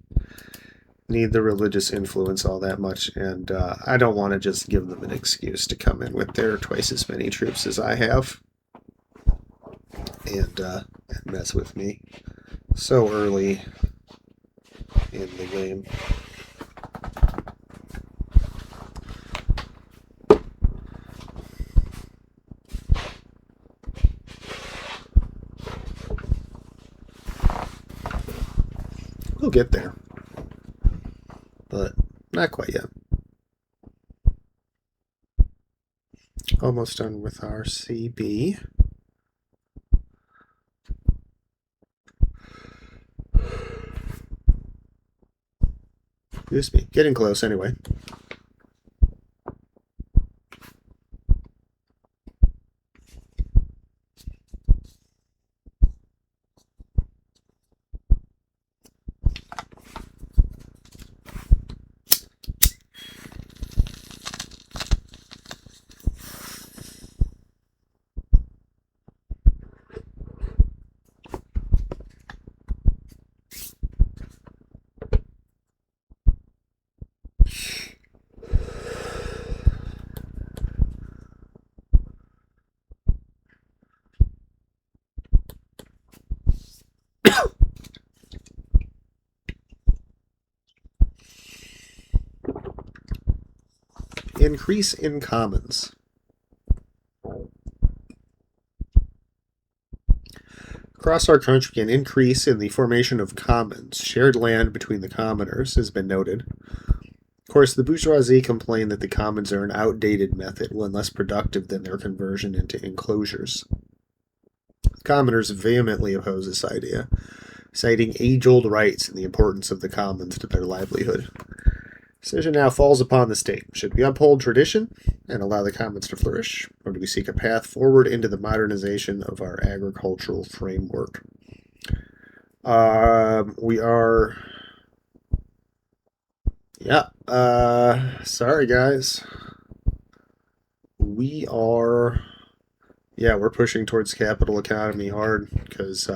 need the religious influence all that much, and I don't want to just give them an excuse to come in with their twice as many troops as I have and mess with me so early in the game. We'll get there, but not quite yet. Almost done with our CB. Excuse me. Getting close anyway. Increase in commons. Across our country, an increase in the formation of commons, shared land between the commoners, has been noted. Of course, the bourgeoisie complain that the commons are an outdated method, one less productive than their conversion into enclosures. The commoners vehemently oppose this idea, citing age-old rights and the importance of the commons to their livelihood. Decision now falls upon the state. Should we uphold tradition and allow the commons to flourish, or do we seek a path forward into the modernization of our agricultural framework? We are... Yeah, sorry guys. We are... Yeah, we're pushing towards capital economy hard, because,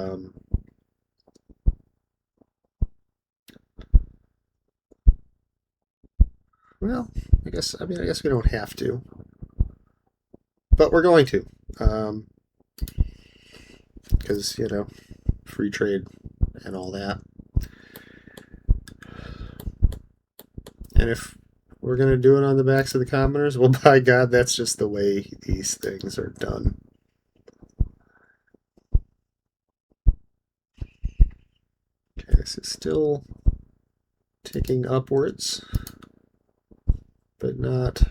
well, I guess we don't have to. But we're going to. Because, free trade and all that. And if we're going to do it on the backs of the commoners, well, by God, that's just the way these things are done. Okay, this is still ticking upwards, but not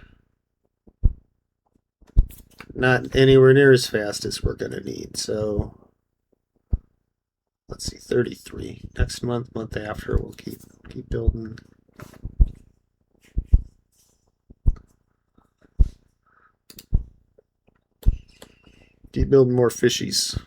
anywhere near as fast as we're going to need. So let's see, 33. Next month after, we'll keep building. Keep building more fishies.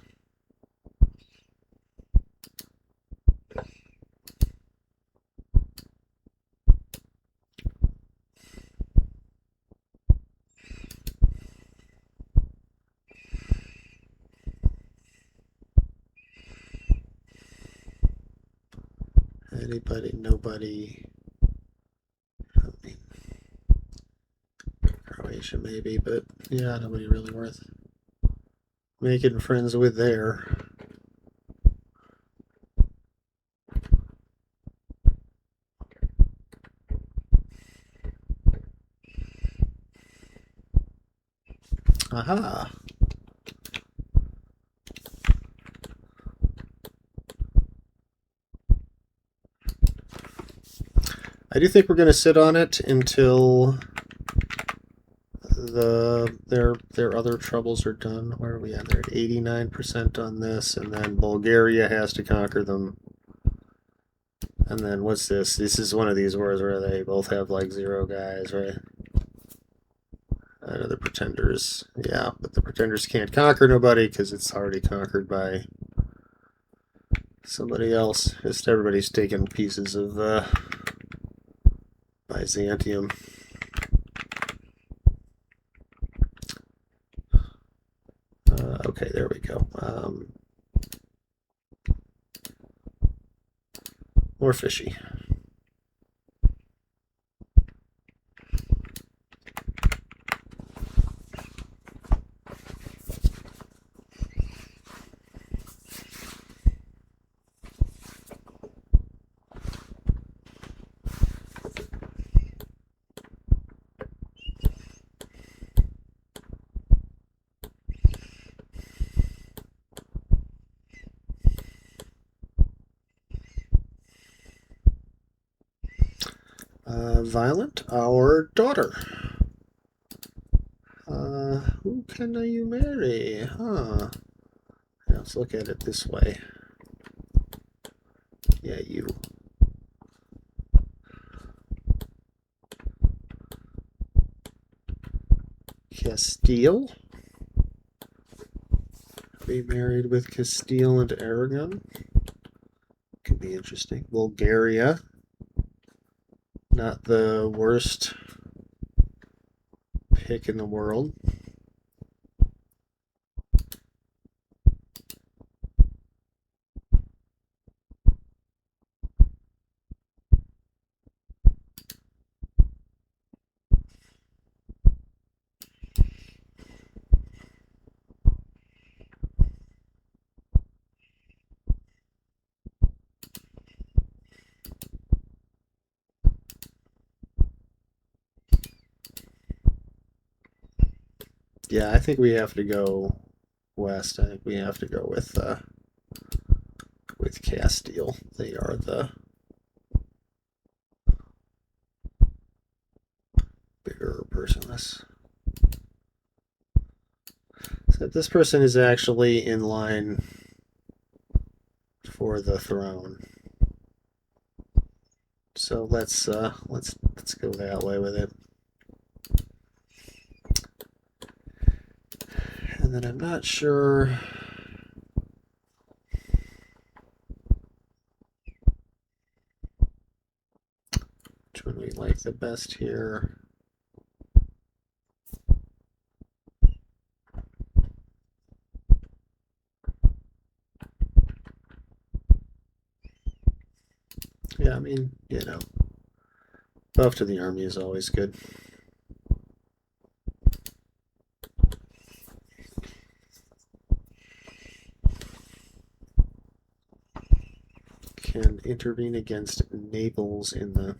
Anybody, nobody. I mean, Croatia maybe, but yeah, nobody really worth making friends with there. Aha. I do think we're going to sit on it until their other troubles are done. Where are we at? They're at 89% on this, and then Bulgaria has to conquer them. And then what's this? This is one of these wars where they both have like 0 guys, right? I know the pretenders. Yeah, but the pretenders can't conquer nobody because it's already conquered by somebody else. Just everybody's taking pieces of Byzantium. Okay, there we go. More fishy. Violent, our daughter. Who can you marry? Huh. Let's look at it this way. Yeah, you. Castile. Be married with Castile and Aragon. Could be interesting. Bulgaria. Not the worst pick in the world. Yeah, I think we have to go west. I think we have to go with Castile. They are the bigger personas. So this person is actually in line for the throne. So let's go that way with it. And then I'm not sure which one we like the best here. Yeah, I mean, buff to the army is always good. Can intervene against Naples in the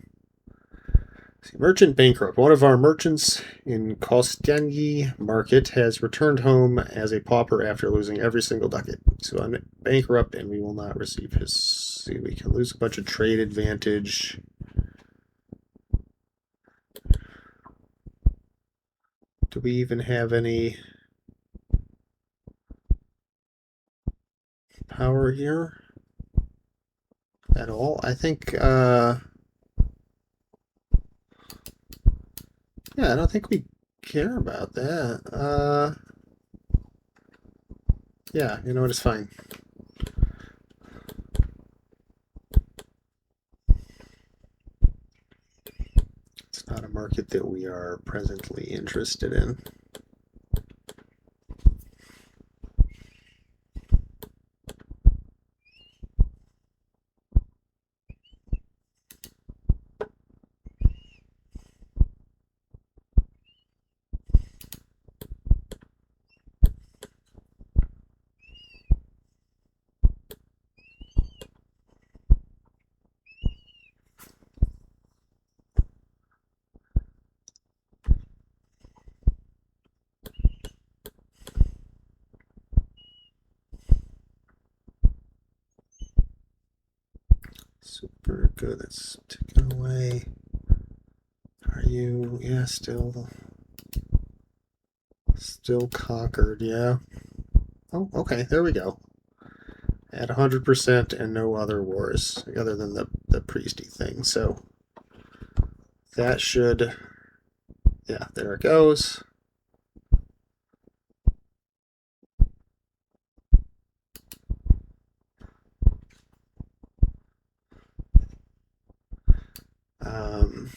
merchant bankrupt. One of our merchants in Kostani market has returned home as a pauper after losing every single ducat. So I'm bankrupt and we will not receive his. See, we can lose a bunch of trade advantage. Do we even have any power here at all? I think, yeah, I don't think we care about that. Yeah, you know what, it's fine. It's not a market that we are presently interested in. Super good. That's taken away. Are you? Yeah, still conquered. Yeah. Oh, okay. There we go. At 100% and no other wars other than the priesty thing. So that should. Yeah, there it goes. Um,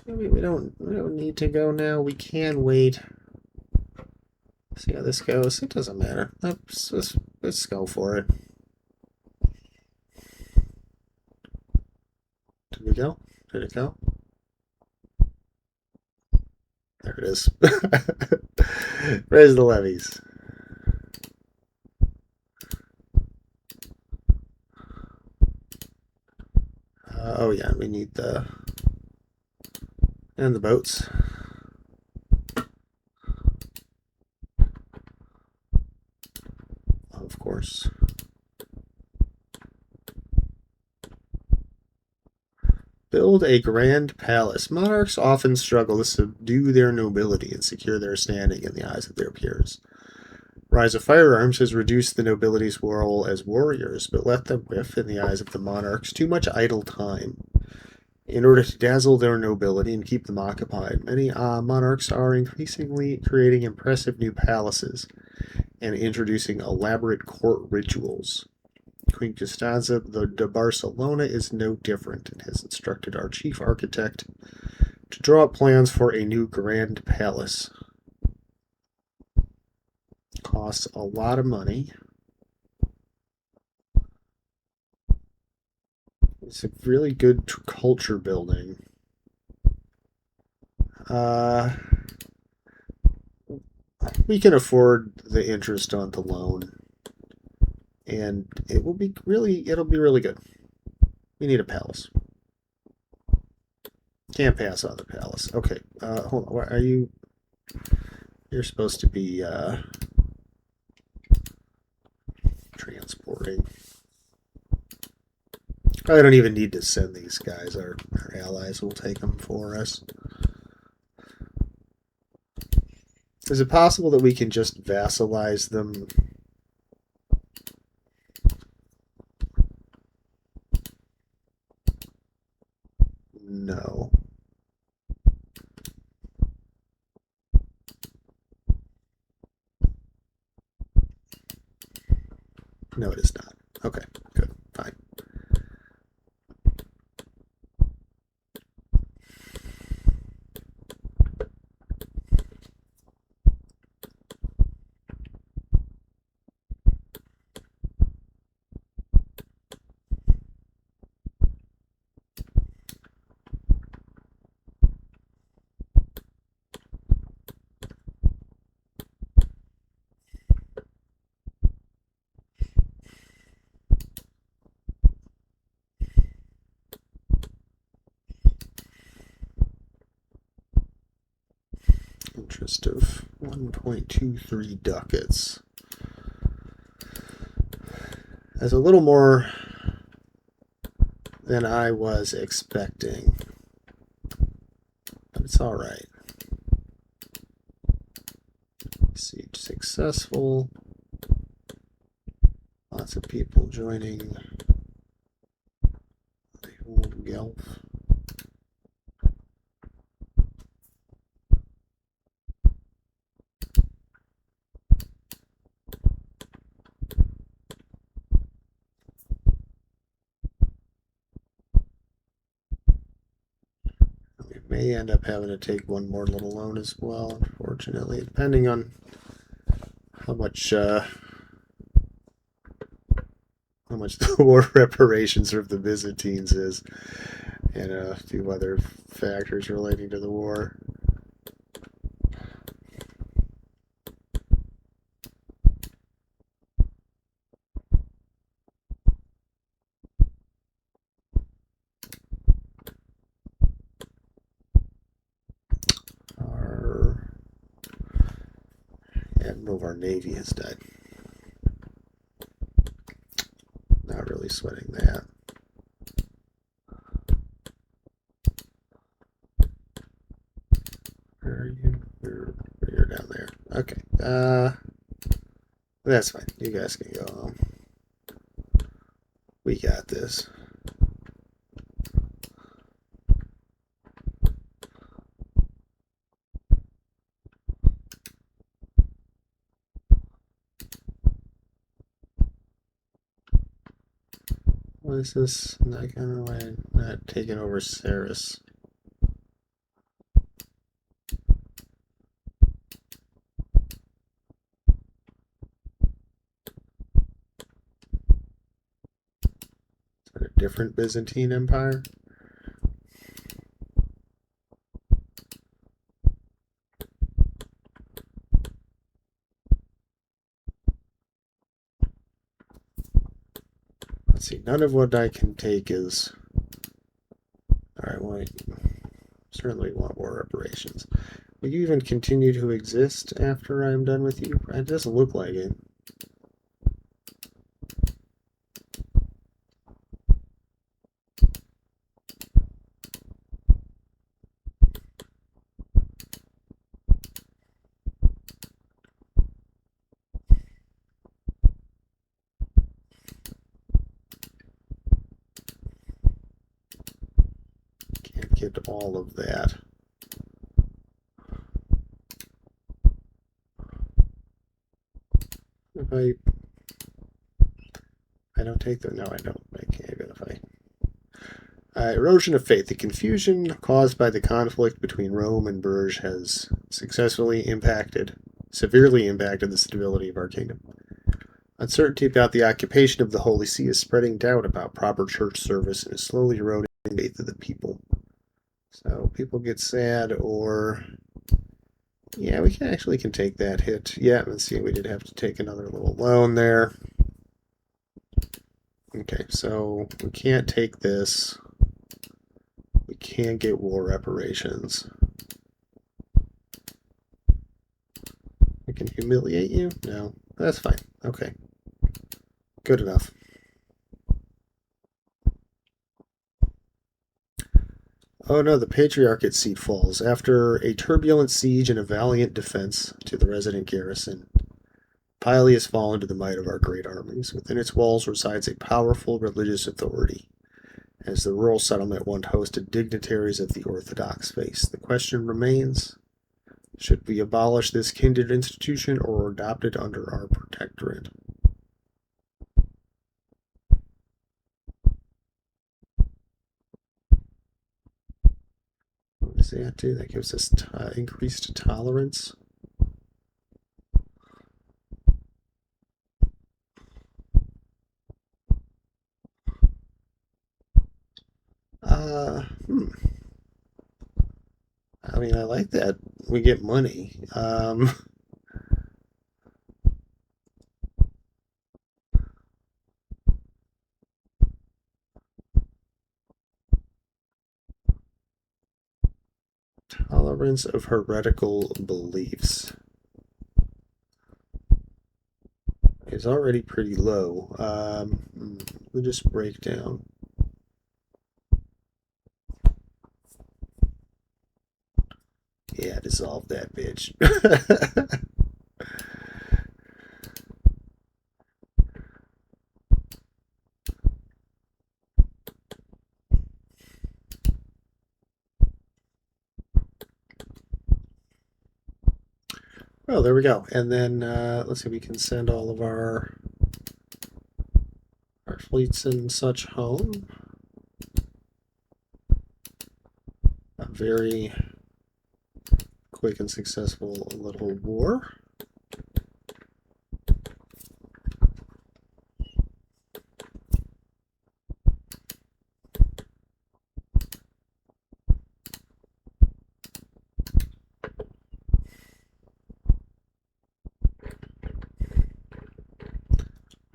Maybe we don't need to go now. We can wait. See how this goes. It doesn't matter. Let's go for it. Did we go? Did it go? There it is. Raise the levies. Oh yeah, we need the boats. Of course. Build a grand palace. Monarchs often struggle to subdue their nobility and secure their standing in the eyes of their peers. Rise of Firearms has reduced the nobility's role as warriors, but let them whiff, in the eyes of the monarchs, too much idle time. In order to dazzle their nobility and keep them occupied, many monarchs are increasingly creating impressive new palaces and introducing elaborate court rituals. Queen Costanza de Barcelona is no different and has instructed our chief architect to draw up plans for a new grand palace. Costs a lot of money. It's a really good culture building. We can afford the interest on the loan, and it'll be really good. We need a palace. Can't pass on the palace. Okay, hold on. What are you? You're supposed to be transporting. I don't even need to send these guys. Our allies will take them for us. Is it possible that we can just vassalize them? No. No, it is not. Okay, good. Fine. Interest of 1.23 ducats. That's a little more than I was expecting, but it's all right. Siege successful. Lots of people joining the old Gulf. We may end up having to take one more little loan as well, unfortunately, depending on how much the war reparations of the Byzantines is, and a few other factors relating to the war. Our admiral of our navy has died. Not really sweating that. Where are you? You're down there. Okay. That's fine. You guys can go home. We got this. What is this? Not taking over Saris. Is that a different Byzantine Empire? Let's see. None of what I can take is Alright, well, I certainly want war reparations. Will you even continue to exist after I'm done with you? It doesn't look like it. Can't get all of that. If I don't take them, no, I don't. I can't even if I. Erosion of faith. The confusion caused by the conflict between Rome and Bourges has severely impacted the stability of our kingdom. Uncertainty about the occupation of the Holy See is spreading doubt about proper church service and is slowly eroding the faith of the people. So people get sad, or yeah, we can take that hit. Yeah, let's see, we did have to take another little loan there. Okay, so we can't take this. We can get war reparations. We can humiliate you? No, that's fine. Okay, good enough. Oh no, the Patriarchate seat falls. After a turbulent siege and a valiant defense to the resident garrison, Pili has fallen to the might of our great armies. Within its walls resides a powerful religious authority, as the rural settlement once hosted dignitaries of the Orthodox faith. The question remains, should we abolish this kindred institution or adopt it under our protectorate? What does that do? That gives us increased tolerance. I mean, I like that. We get money. Tolerance of heretical beliefs is already pretty low. We'll just break down. Yeah, dissolve that bitch. Oh, there we go. And then let's see, we can send all of our fleets and such home. A very quick and successful little war.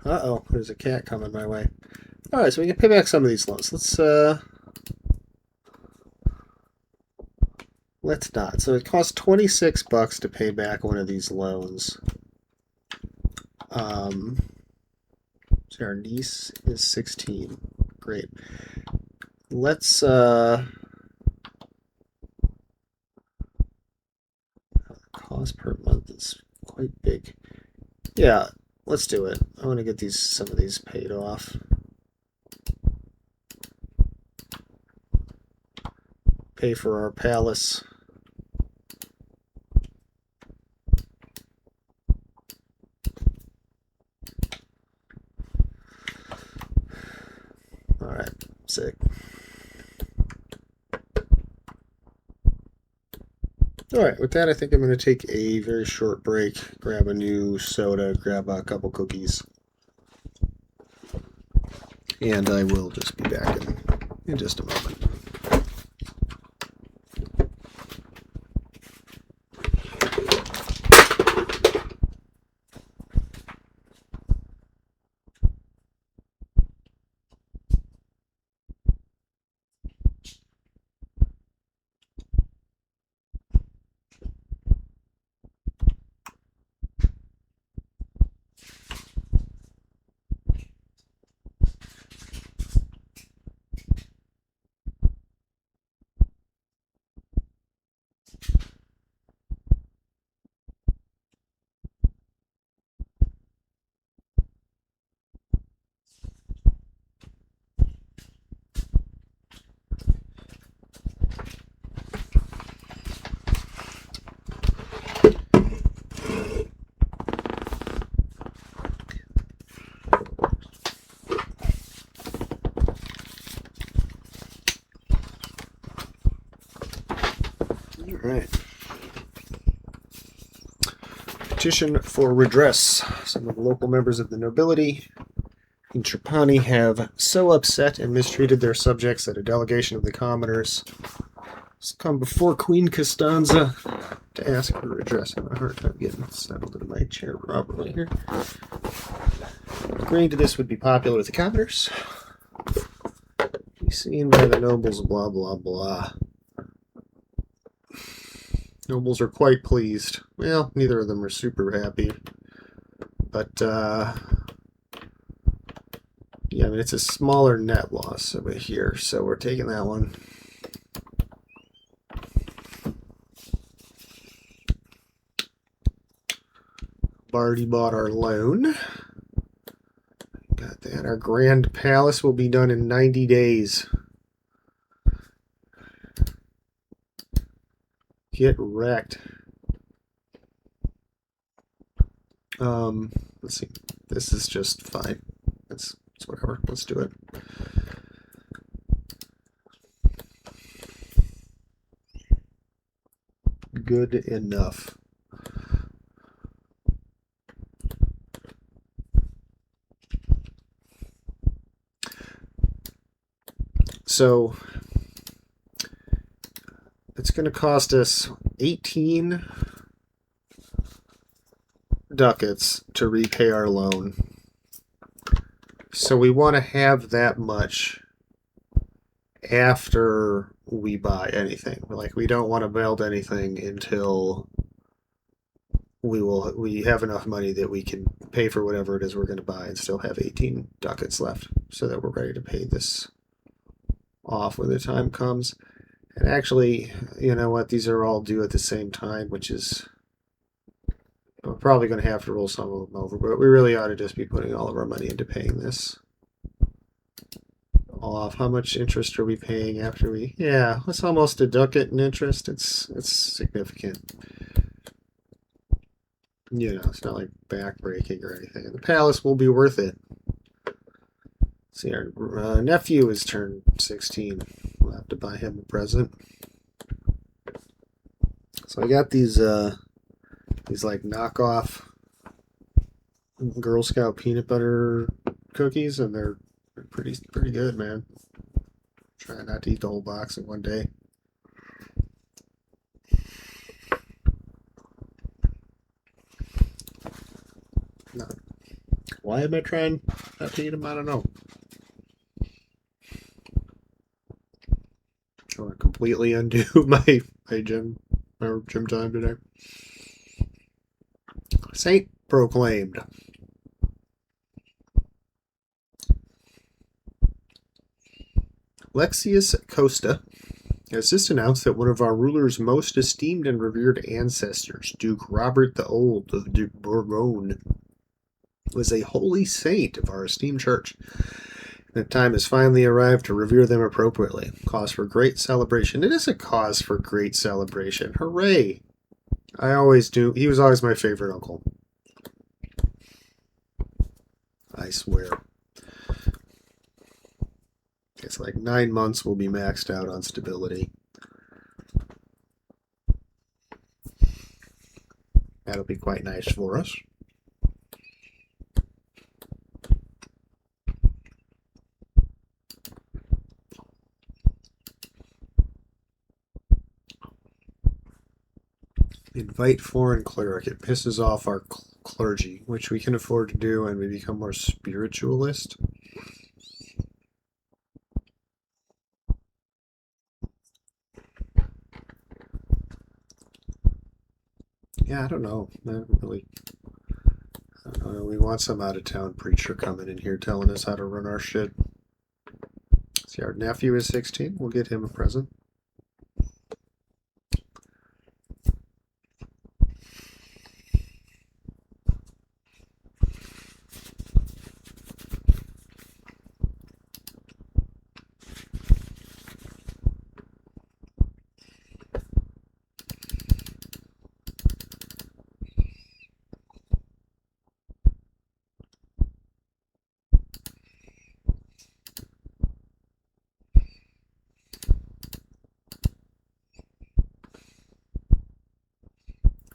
Uh-oh, there's a cat coming my way. Alright, so we can pay back some of these loans. Let's not. So it costs $26 to pay back one of these loans. So our niece is 16. Great. Let's cost per month is quite big. Yeah, let's do it. I want to get some of these paid off. Pay for our palace. Alright, sick. Alright, with that I think I'm going to take a very short break, grab a new soda, grab a couple cookies, and I will just be back in just a moment. All right. Petition for redress. Some of the local members of the nobility in Trapani have so upset and mistreated their subjects that a delegation of the commoners has come before Queen Costanza to ask for redress. I have a hard time getting settled in my chair properly here. Agreeing to this would be popular with the commoners. Be seen by the nobles, blah, blah, blah. Nobles are quite pleased. Well, neither of them are super happy. But, yeah, I mean, it's a smaller net loss over here, so we're taking that one. Already bought our loan. Got that. Our Grand Palace will be done in 90 days. Get wrecked. Let's see. This is just fine. It's whatever. Let's do it. Good enough. So it's going to cost us 18 ducats to repay our loan. So we want to have that much after we buy anything. Like, we don't want to build anything until we have enough money that we can pay for whatever it is we're going to buy and still have 18 ducats left so that we're ready to pay this off when the time comes. And actually, you know what, these are all due at the same time, which is, we're probably going to have to roll some of them over, but we really ought to just be putting all of our money into paying this off. How much interest are we paying after we? Yeah, it's almost a ducat in interest. It's significant. You know, it's not like backbreaking or anything. And the palace will be worth it. See, our nephew has turned 16. We'll have to buy him a present. So I got these like knockoff Girl Scout peanut butter cookies, and they're pretty good, man. Try not to eat the whole box in one day. No. Why am I trying not to eat them? I don't know. I want to completely undo my gym time today. Saint proclaimed. Lexius Costa has just announced that one of our ruler's most esteemed and revered ancestors, Duke Robert the Old of Duke Bourgogne, was a holy saint of our esteemed church. The time has finally arrived to revere them appropriately. Cause for great celebration. It is a cause for great celebration. Hooray! I always do. He was always my favorite uncle. I swear. It's like 9 months we'll be maxed out on stability. That'll be quite nice for us. Invite foreign cleric. It pisses off our clergy, which we can afford to do, and we become more spiritualist. Yeah, I don't know. I don't know. We want some out-of-town preacher coming in here telling us how to run our shit. See, our nephew is 16. We'll get him a present.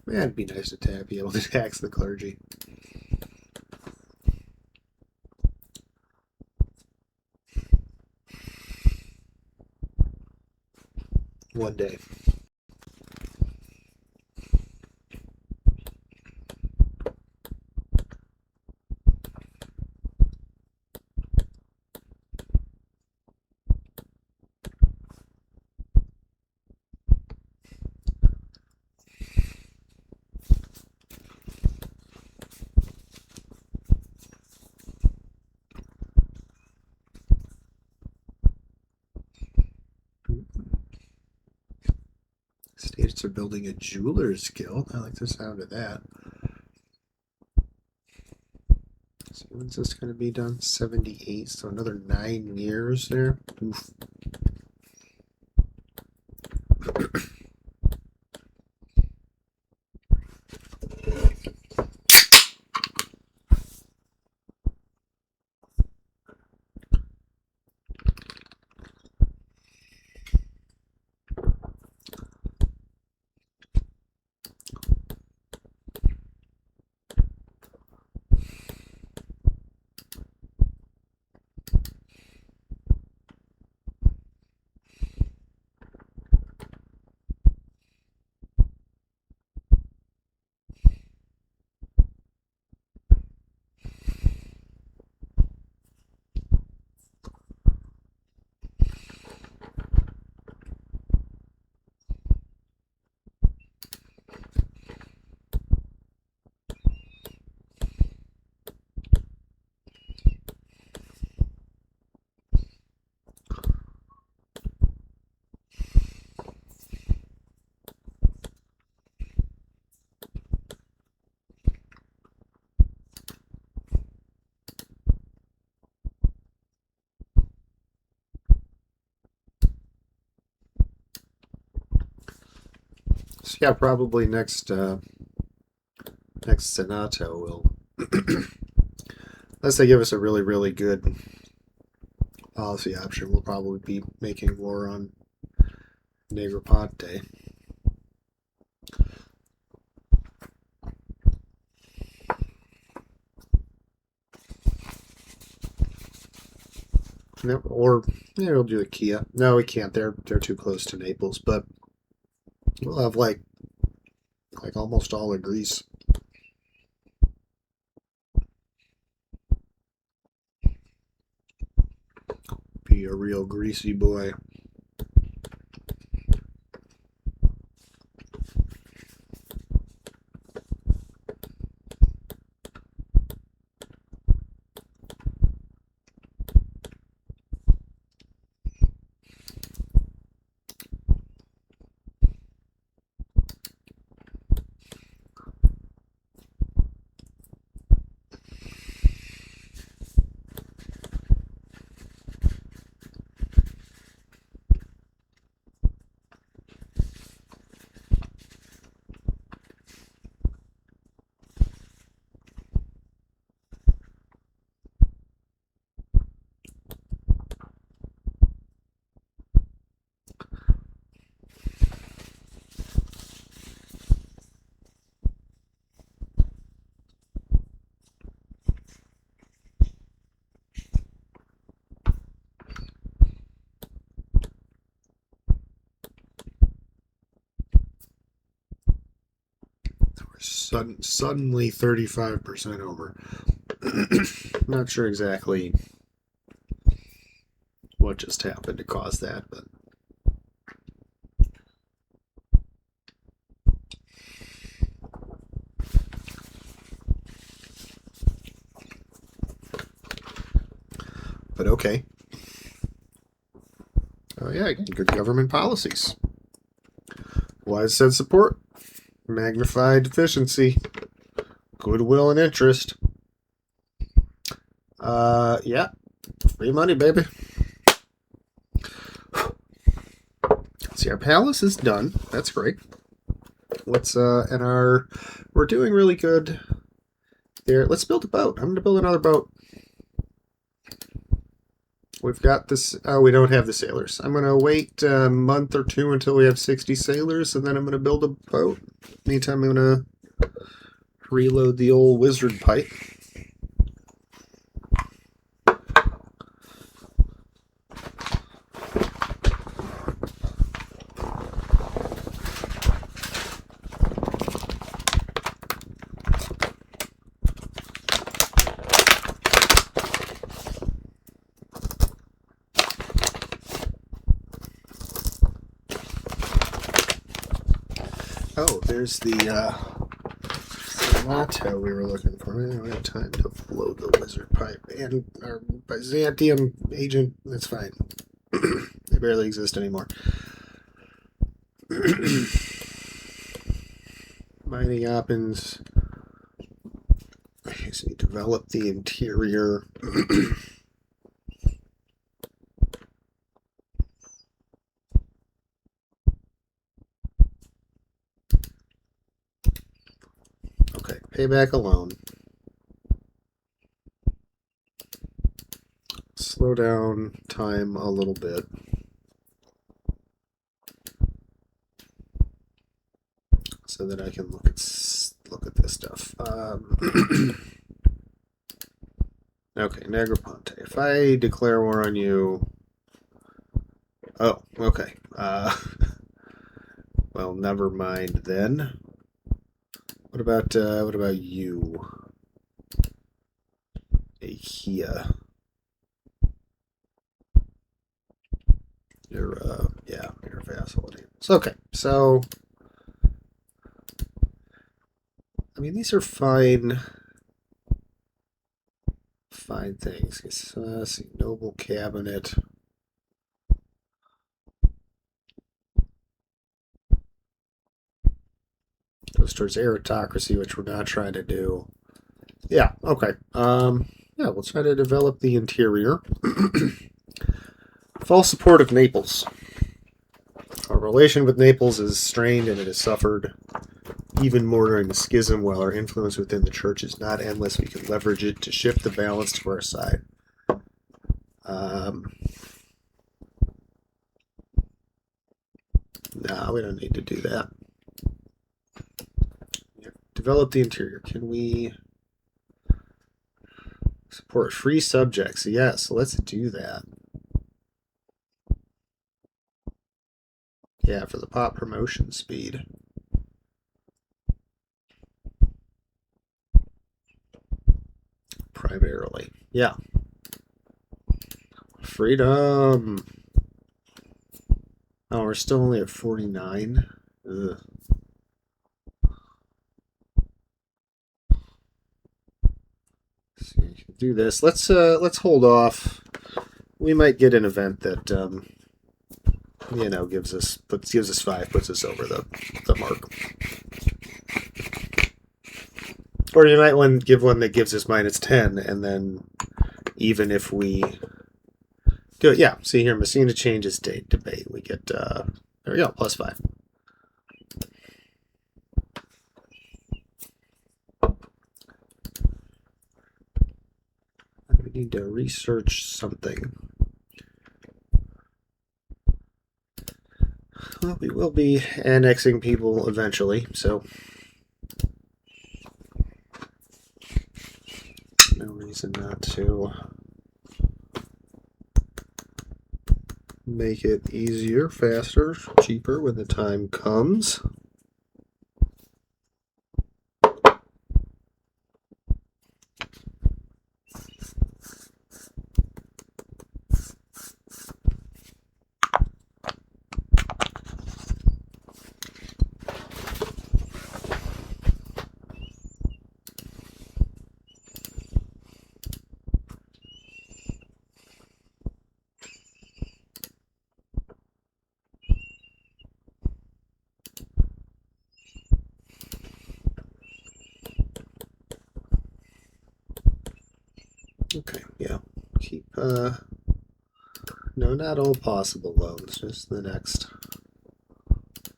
Man, it'd be nice to be able to tax the clergy. One day. States are building a jeweler's guild. I like the sound of that. So when's this going to be done? 78, so another 9 years there. Oof. So yeah, probably next Senato will, unless they give us a really, really good policy option, we'll probably be making war on Negroponte. Or we'll do a Kia. No, we can't. They're too close to Naples, but we'll have like almost all of Greece. Be a real greasy boy. Suddenly 35% over. Not sure exactly what just happened to cause that, but okay. Oh yeah, good government policies. Widespread support, magnified efficiency, goodwill and interest. Yeah, free money, baby. See, our palace is done. That's great. We're doing really good there. Let's build a boat. I'm going to build another boat. we've got this. Oh, we don't have the sailors. I'm going to wait a month or two until we have 60 sailors, and then I'm going to build a boat. Meantime, I'm going to reload the old wizard pipe. Oh, there's the motto we were looking for. I don't have time to load the wizard pipe. And our Byzantium agent, that's fine. They barely exist anymore. Mining opens. So you develop the interior. Okay, payback alone. Slow down time a little bit. So that I can look at this stuff. Okay, Negroponte. If I declare war on you, oh, okay. Well, never mind then. What about you, Achaea? Your vassality. So, okay, so I mean these are fine things. It's noble cabinet. Goes towards aristocracy, which we're not trying to do. Yeah, okay. Yeah, we'll try to develop the interior. Full support of Naples. Our relation with Naples is strained and it has suffered even more during the schism. While our influence within the church is not endless, we can leverage it to shift the balance to our side. No, we don't need to do that. Develop the interior. Can we support free subjects? Yes, let's do that. Yeah, for the pop promotion speed. Primarily. Yeah. Freedom. Oh, we're still only at 49. Ugh. So you can do this. Let's hold off. We might get an event that gives us 5, puts us over the mark. Or you might give one that gives us -10, and then even if we do it, yeah. See here, Messina changes date debate. We get there we go, +5. We need to research something. Well, we will be annexing people eventually, so no reason not to make it easier, faster, cheaper when the time comes. Okay, yeah. Keep, no, not all possible loans, just the next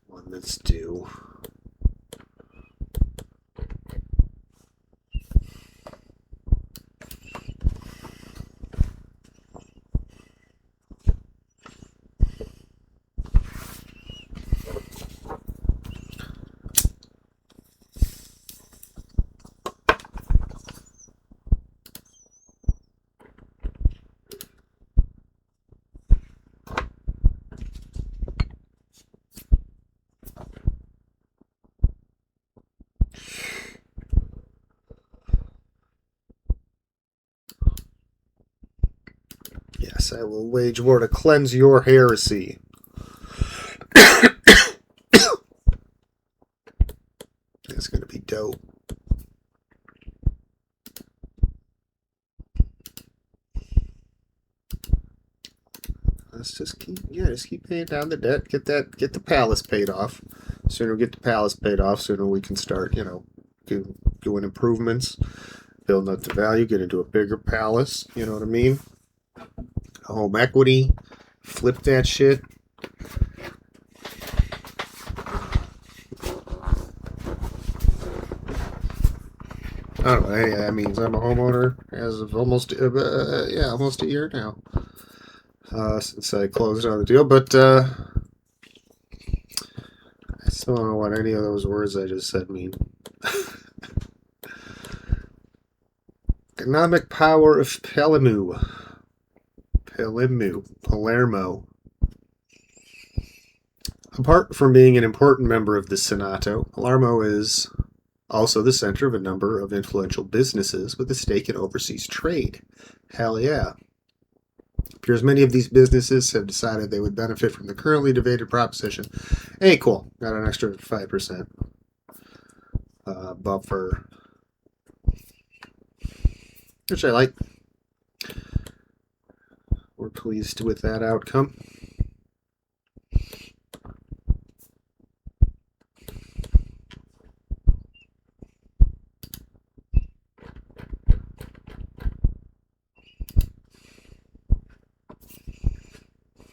one that's due. Yes, I will wage war to cleanse your heresy. It's going to be dope. Let's just keep paying down the debt. Get the palace paid off. Sooner we get the palace paid off, sooner we can start, doing improvements, building up the value, get into a bigger palace. You know what I mean? Home equity, flip that shit. I don't know. That means I'm a homeowner as of almost a year now since I closed on the deal. But I still don't know what any of those words I just said mean. Economic power of Palermo. Apart from being an important member of the Senato, Palermo is also the center of a number of influential businesses with a stake in overseas trade. Hell yeah. It appears many of these businesses have decided they would benefit from the currently debated proposition. Hey, cool. Got an extra 5% buffer, which I like. We're pleased with that outcome.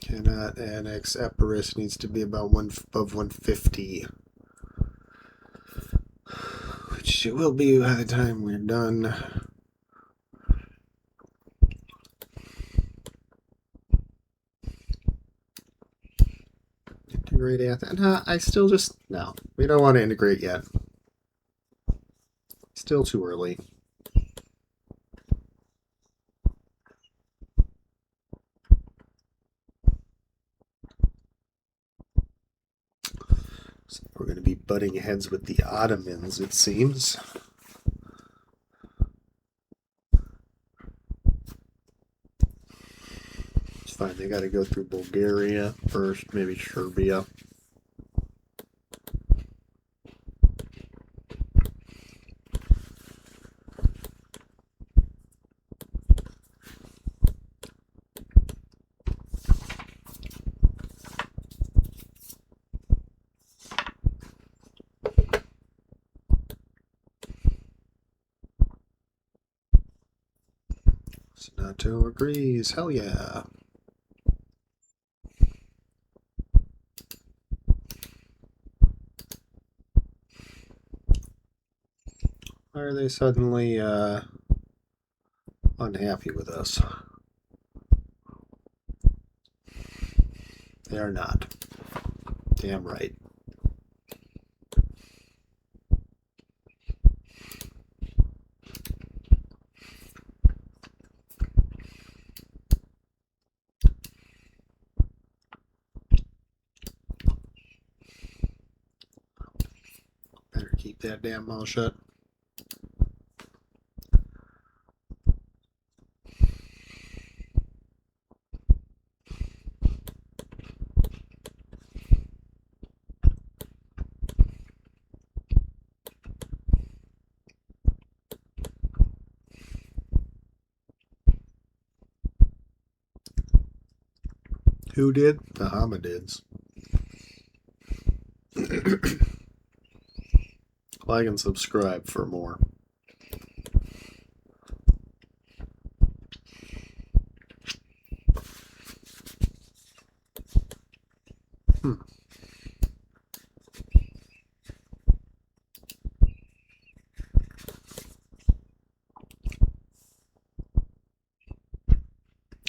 Cannot annex Epirus, needs to be about above 150. Which it will be by the time we're done. Integrate Athens. I still just... No, we don't want to integrate yet. Still too early. So we're going to be butting heads with the Ottomans, it seems. It's fine, they got to go through Bulgaria first, maybe Serbia. Senato agrees. Hell yeah. Why are they suddenly unhappy with us? They are not. Damn right. Better keep that damn mouth shut. Who did? The Hamadids. Like and subscribe for more.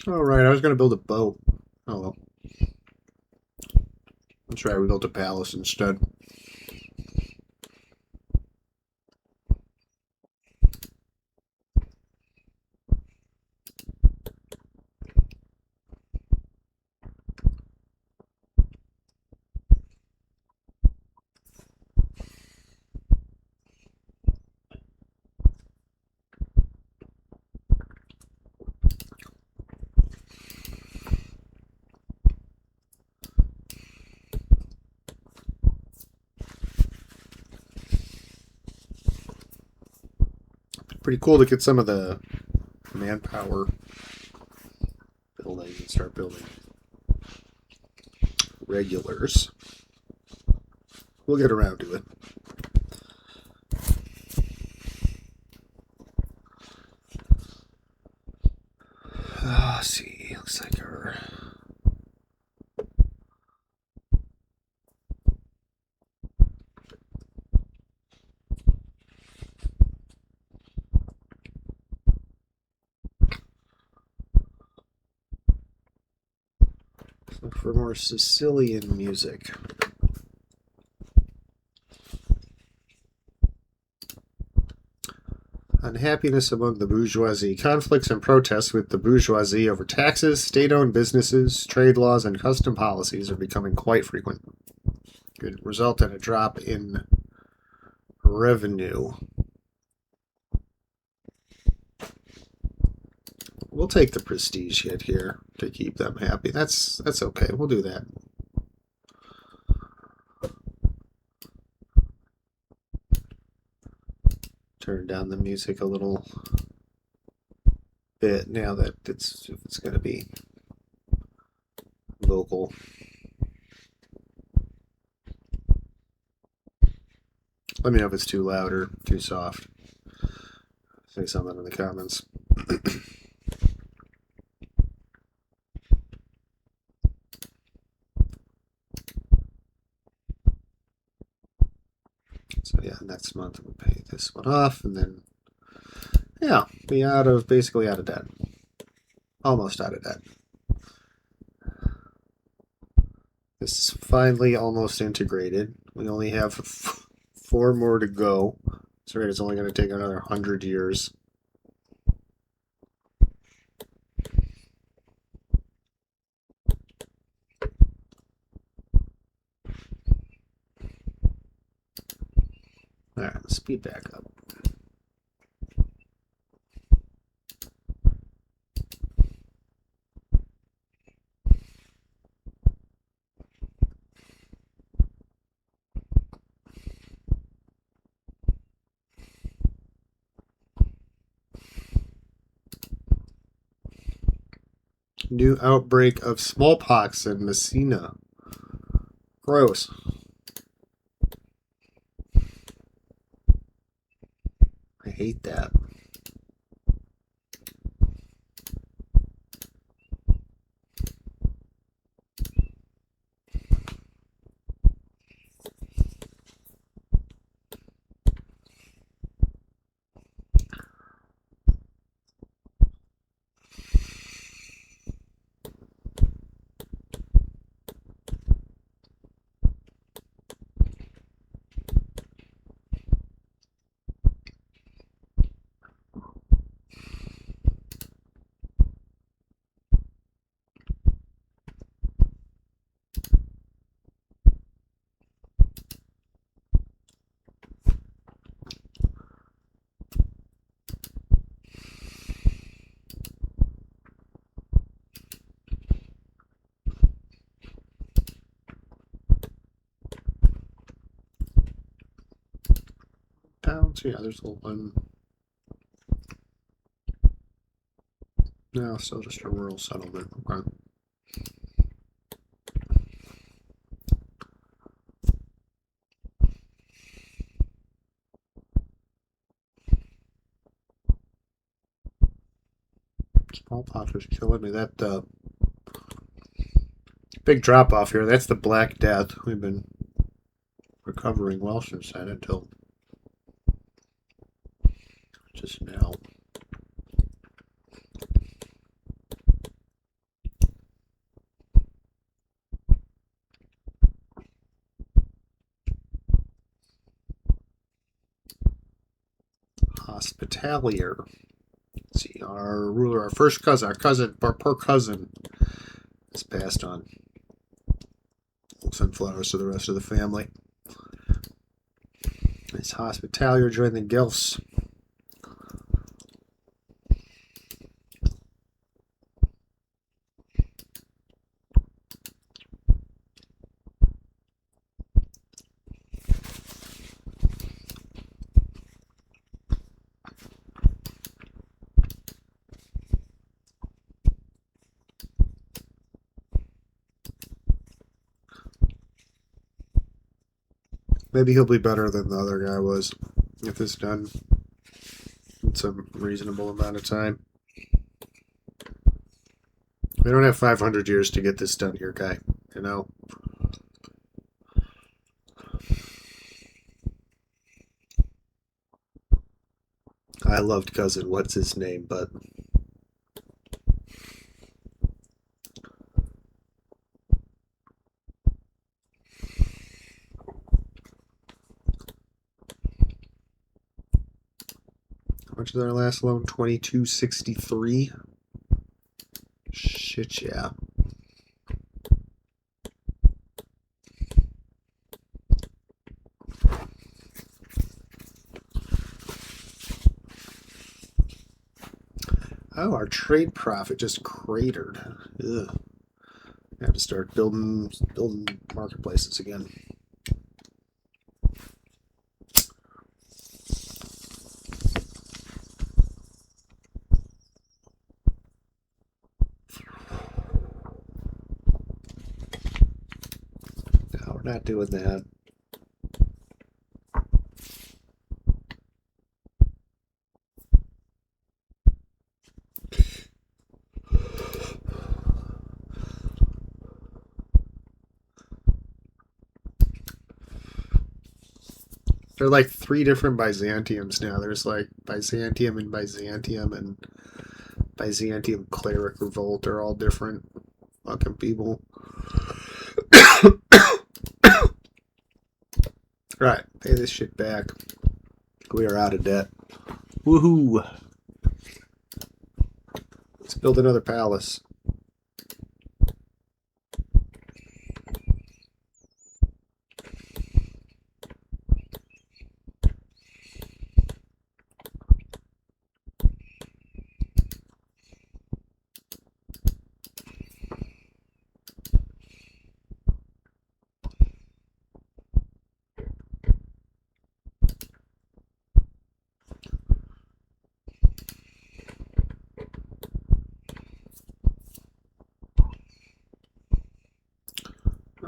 Alright, I was going to build a boat. Oh well. That's right, we built a palace instead. Pretty cool to get some of the manpower building and start building regulars. We'll get around to it. Let's see. Looks like our look for more Sicilian music. Unhappiness among the bourgeoisie. Conflicts and protests with the bourgeoisie over taxes, state-owned businesses, trade laws, and custom policies are becoming quite frequent. Could result in a drop in revenue. We'll take the prestige hit here to keep them happy. That's okay. We'll do that. Turn down the music a little bit now that it's going to be vocal. Let me know if it's too loud or too soft. Say something in the comments. So yeah, next month we'll pay this one off, and then yeah, be basically out of debt. Almost out of debt. This is finally almost integrated. We only have 4 more to go. So it's only going to take another 100 years. All right, let's speed back up. New outbreak of smallpox in Messina. Gross. I hate that. Pounds, yeah, there's a one. No, still just a rural settlement. Okay. Smallpox is killing me. That big drop off here. That's the Black Death. We've been recovering well since then until just now. Hospitalier. Let's see, our ruler, our first cousin, our poor cousin has passed on. We'll send flowers to the rest of the family. This Hospitalier joined the Guelphs. Maybe he'll be better than the other guy was if it's done in some reasonable amount of time. We don't have 500 years to get this done here, guy. You know? I loved Cousin What's His Name, but... How much is our last loan? 2263. Shit, yeah. Oh, our trade profit just cratered. Ugh. I have to start building marketplaces again. No, we're not doing that. There are like 3 different Byzantiums now. There's like Byzantium and Byzantium Cleric Revolt. They're all different fucking people. Right, pay this shit back. We are out of debt. Woohoo! Let's build another palace.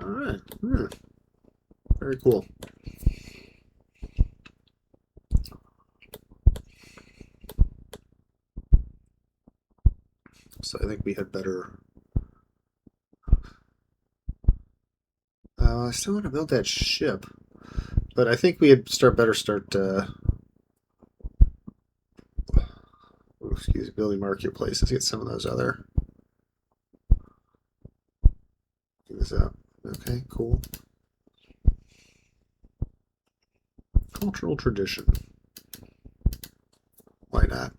Alright. Very cool. So I think we had better... I still want to build that ship. But I think we had better start building marketplaces. Get some of those other things up. Okay, cool. Cultural tradition. Why not?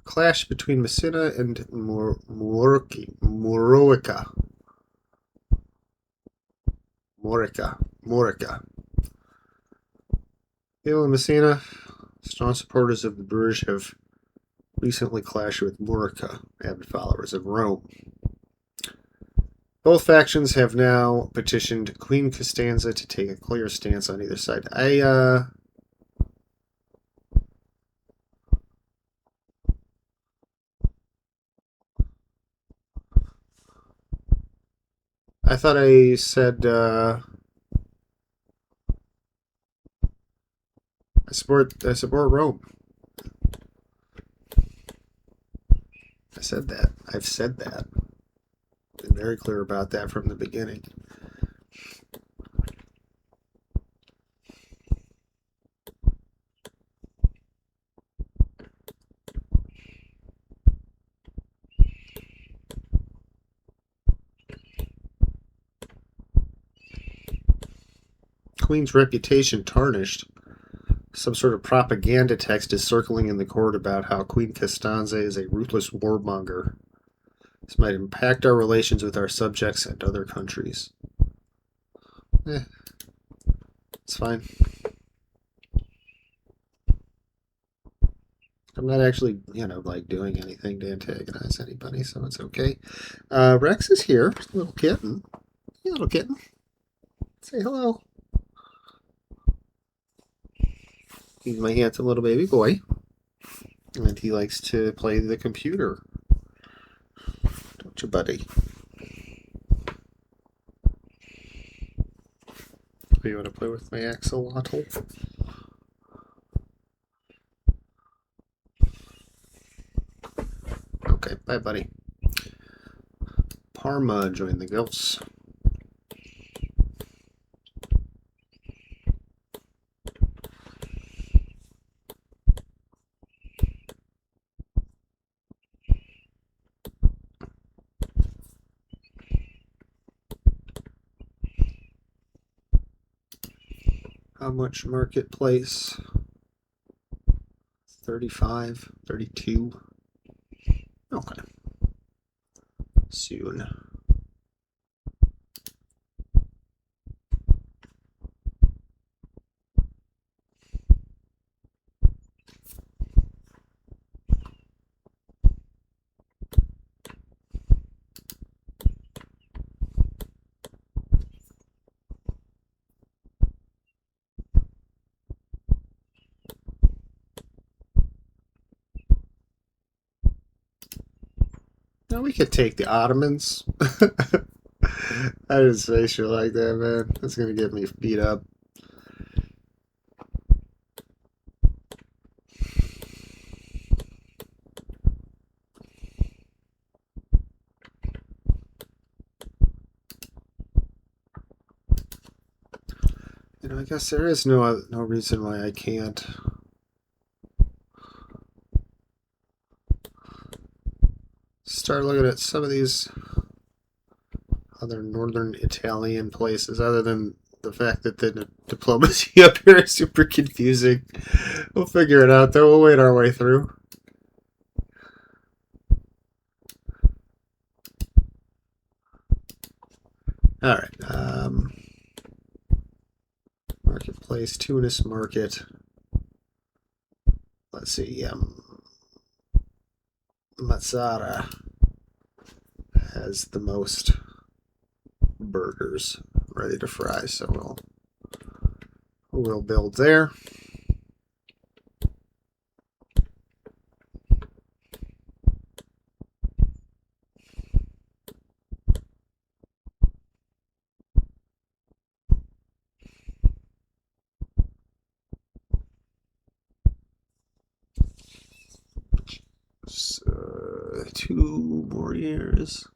Clash between Messina and Morica. People in Messina, strong supporters of the Bruges, have recently clashed with Morica, avid followers of Rome. Both factions have now petitioned Queen Costanza to take a clear stance on either side. I thought I said I support Rome. I said that. I've said that. Been very clear about that from the beginning. Queen's reputation tarnished. Some sort of propaganda text is circling in the court about how Queen Costanza is a ruthless warmonger. This might impact our relations with our subjects and other countries. It's fine. I'm not actually, like doing anything to antagonize anybody, so it's okay. Rex is here. Little kitten. Hey, little kitten. Say hello. He's my handsome little baby boy. And he likes to play the computer. Don't you, buddy? Do you want to play with my axolotl? Okay, bye, buddy. Parma joined the ghosts. How much marketplace? 35, 32. Okay. Soon. Now we could take the Ottomans. I didn't say shit like that, man. That's gonna get me beat up. I guess there is no reason why I can't. Start looking at some of these other northern Italian places, other than the fact that the diplomacy up here is super confusing. We'll figure it out, though. We'll wait our way through. All right. Marketplace, Tunis Market. Let's see. Mazzara has the most burgers ready to fry, so we'll build there. So, 2 more years.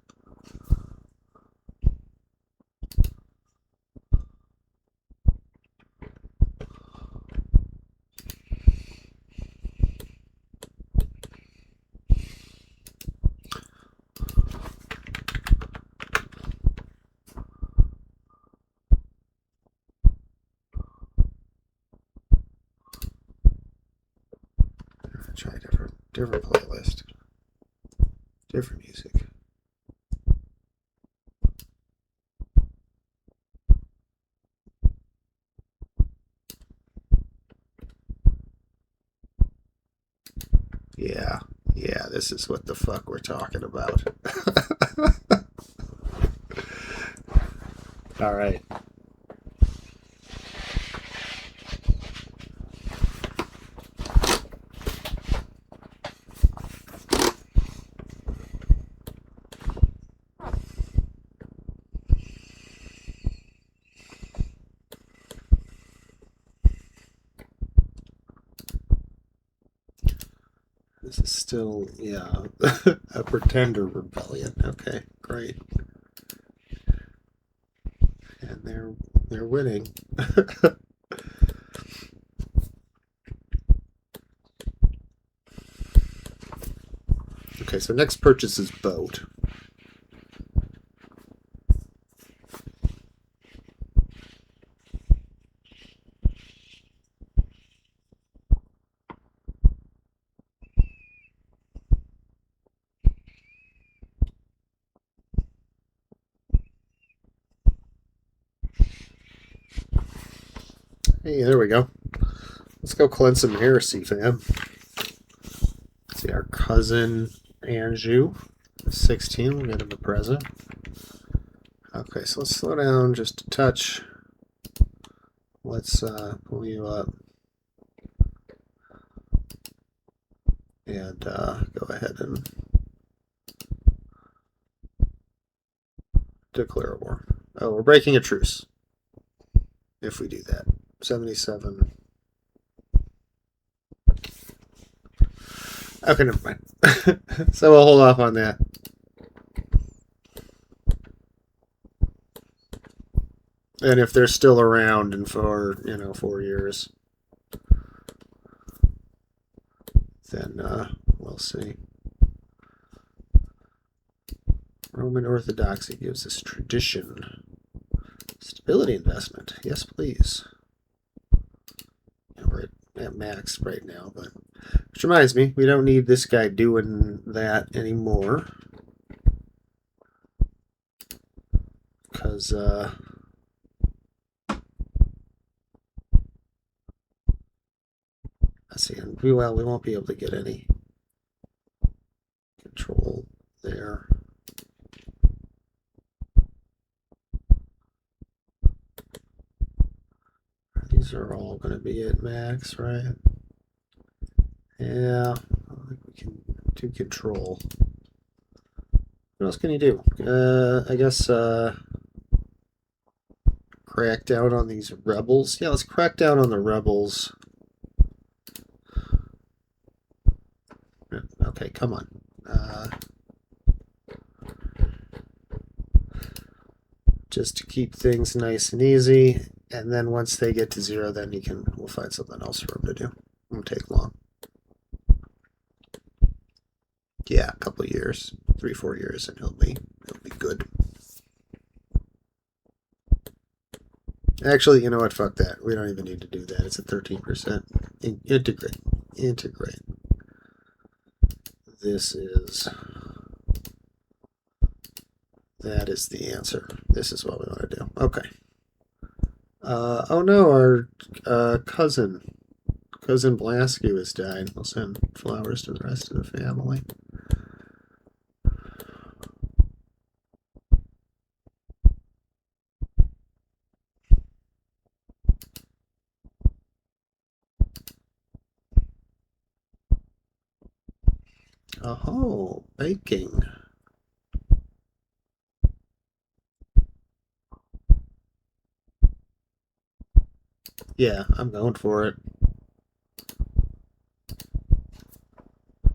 Try a different playlist. Different music. Yeah, this is what the fuck we're talking about. All right. This is still, yeah, a pretender rebellion. Okay, great. And they're winning. Okay, so next purchase is boat. Hey, there we go. Let's go cleanse some heresy, fam. cousin Anjou, 16. We'll get him a present. Okay, so let's slow down just a touch. Let's pull you up and go ahead and declare war. Oh, we're breaking a truce if we do that. 77. Okay, never mind. So we'll hold off on that. And if they're still around in 4 years, then we'll see. Roman Orthodoxy gives us tradition. Stability investment. Yes, please. We're at max right now, but which reminds me, we don't need this guy doing that anymore. Because let's see, we won't be able to get any control there. These are all going to be at max, right? Yeah, I think we can do control. What else can you do? I guess crack down on these rebels. Yeah, let's crack down on the rebels. Okay, come on. Just to keep things nice and easy, and then once they get to 0, then we'll find something else for him to do. It won't take long. Yeah, a couple of years, 3-4 years, and he'll be good. Actually, you know what? Fuck that. We don't even need to do that. It's at 13%. Integrate. That is the answer. This is what we want to do. Okay. Oh no, our cousin Blasky has died. We'll send flowers to the rest of the family. Oh, baking. Yeah, I'm going for it.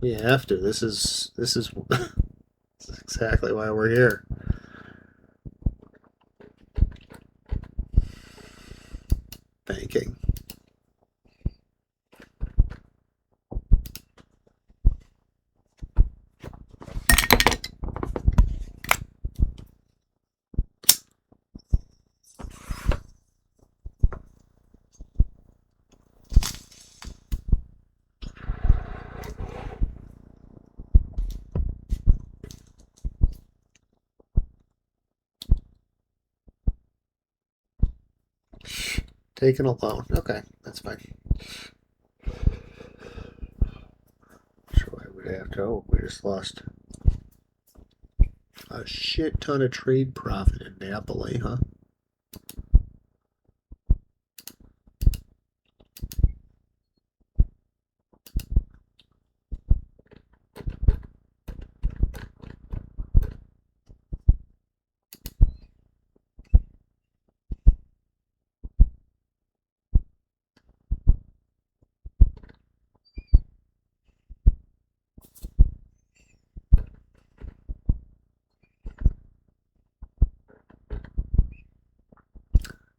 We have to. This is exactly why we're here. Banking. Taking a loan. Okay, that's fine. Sure, I would have to. Oh, we just lost a shit ton of trade profit in Napoli, huh?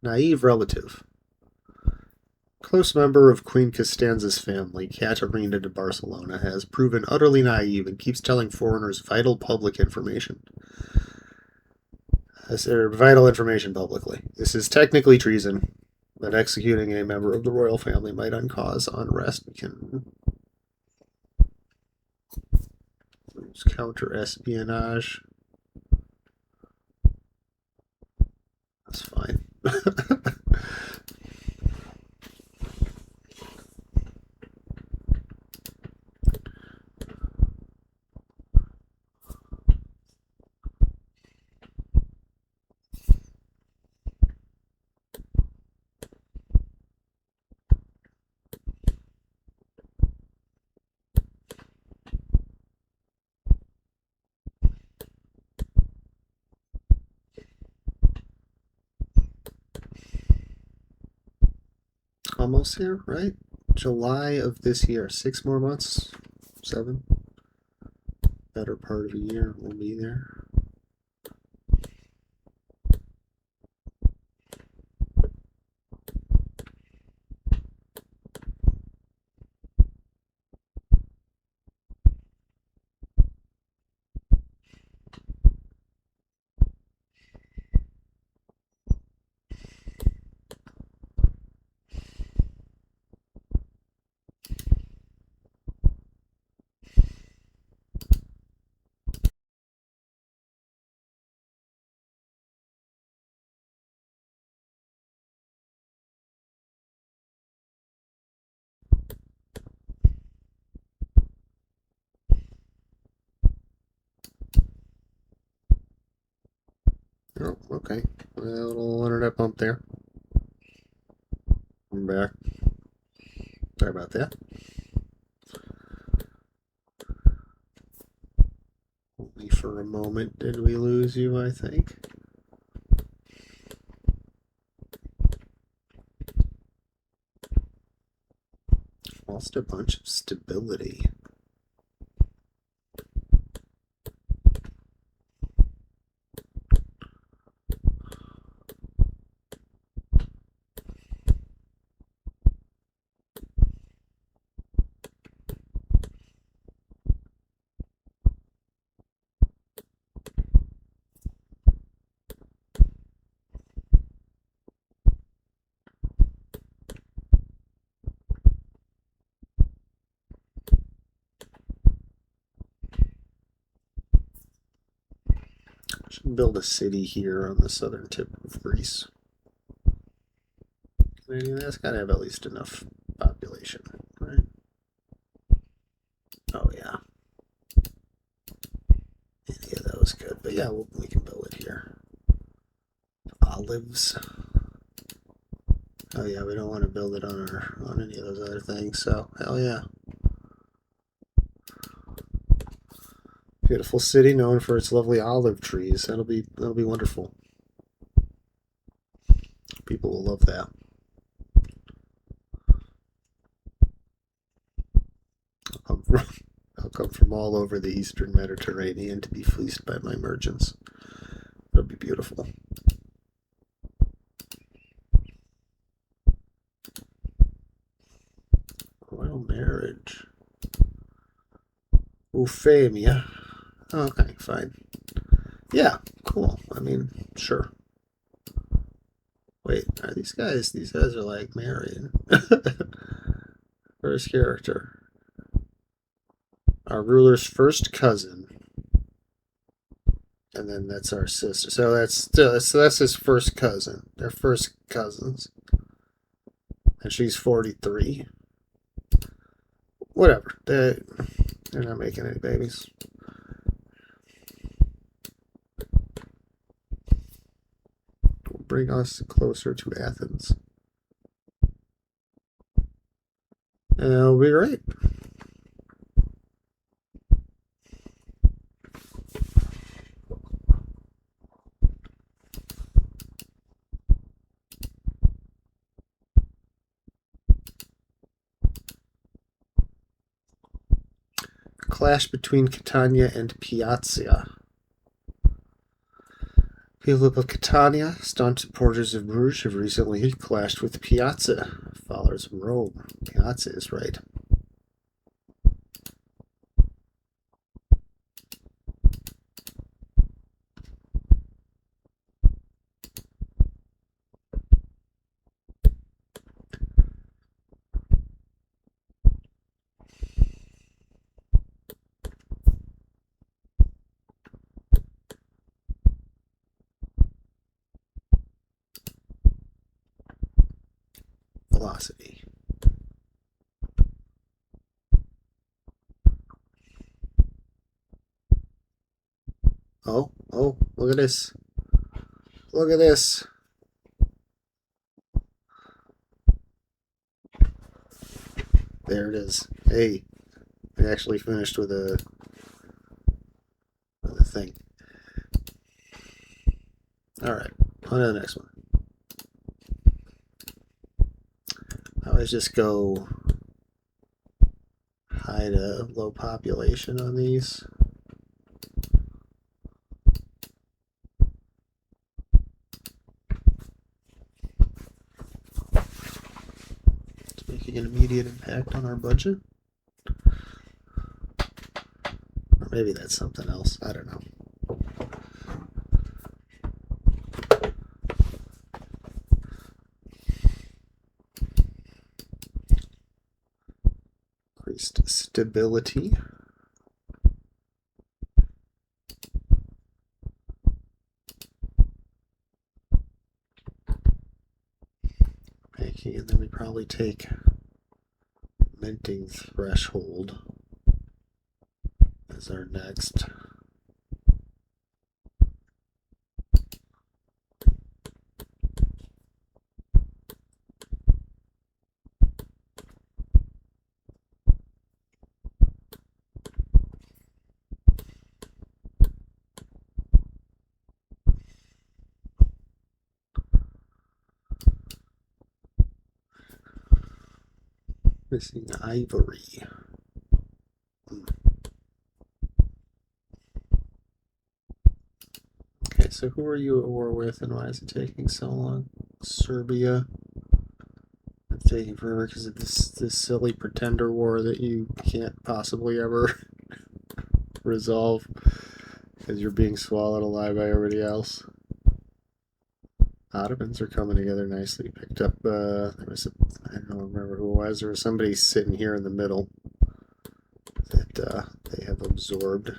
Naive relative. Close member of Queen Costanza's family, Caterina de Barcelona, has proven utterly naive and keeps telling foreigners vital public information. Vital information publicly. This is technically treason, but executing a member of the royal family might uncause unrest. We can use counter-espionage. That's fine. almost here, right? July of this year. 6 more months. 7. Better part of a year. We'll be there. Oh, okay. A little internet bump there. I'm back. Sorry about that. Only for a moment did we lose you, I think. Lost a bunch of stability. Should build a city here on the southern tip of Greece. I mean, that's got to have at least enough population, right? Oh, yeah. Any of those good. But yeah, we can build it here. Olives. Oh, yeah, we don't want to build it on any of those other things, so hell yeah. Beautiful city known for its lovely olive trees. That'll be wonderful. People will love that. I'll come from all over the eastern Mediterranean to be fleeced by my merchants. It'll be beautiful. Royal marriage. Euphemia. Okay, fine. Yeah, cool. I mean, sure. Wait, are these guys? These guys are like married. First character. Our ruler's first cousin. And then that's our sister. So that's his first cousin. They're first cousins. And she's 43. Whatever. They're not making any babies. Will bring us closer to Athens. And it'll be great. Clash between Catania and Piazza. People of Catania, staunch supporters of Bruges, have recently clashed with Piazza, followers of Rome. Piazza is right. Velocity. Oh, look at this. Look at this. There it is. Hey, I actually finished with a thing. Alright, on to the next one. always just go high to low population on these. It's making an immediate impact on our budget. Or maybe that's something else. I don't know. Increased stability. Okay, and then we probably take minting threshold as our next. Missing ivory. Okay, so who are you at war with and why is it taking so long? Serbia. It's taking forever because of this silly pretender war that you can't possibly ever resolve because you're being swallowed alive by everybody else. Ottomans are coming together nicely. Picked up, there was I don't remember who it was. There was somebody sitting here in the middle that they have absorbed.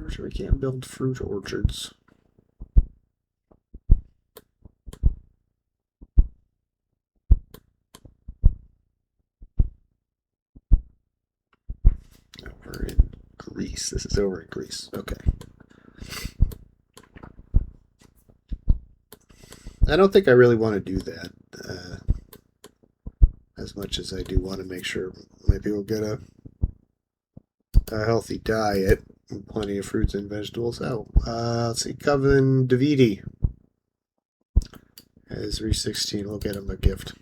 Sure, we can't build fruit orchards. Over in Greece. This is over in Greece. Okay. I don't think I really want to do that as much as I do want to make sure my people get a healthy diet and plenty of fruits and vegetables. Oh, let's see. Coven Davidi has reached 16. We'll get him a gift.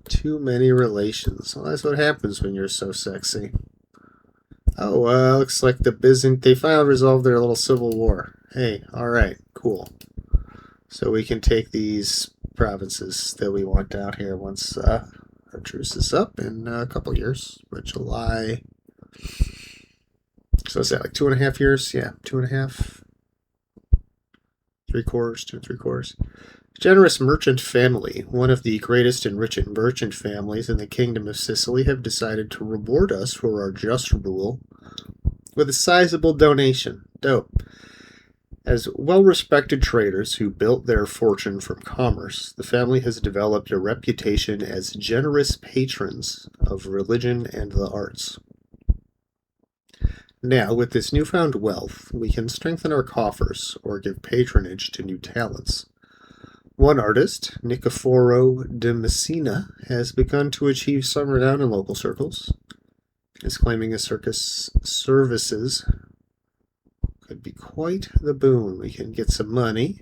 Too many relations. Well, that's what happens when you're so sexy. Oh, looks like the Byzantines, they finally resolved their little civil war. Hey, alright, cool. So we can take these provinces that we want down here once our truce is up in a couple years. But July. So what's that, like 2.5 years? Yeah, 2.5. 3/4, 2 3/4. Generous merchant family, one of the greatest and richest merchant families in the kingdom of Sicily, have decided to reward us for our just rule with a sizable donation. Dope. As well-respected traders who built their fortune from commerce, the family has developed a reputation as generous patrons of religion and the arts. Now, with this newfound wealth, we can strengthen our coffers or give patronage to new talents. One artist, Nicoforo de Messina, has begun to achieve some renown in local circles. Is claiming his circus services could be quite the boon. We can get some money.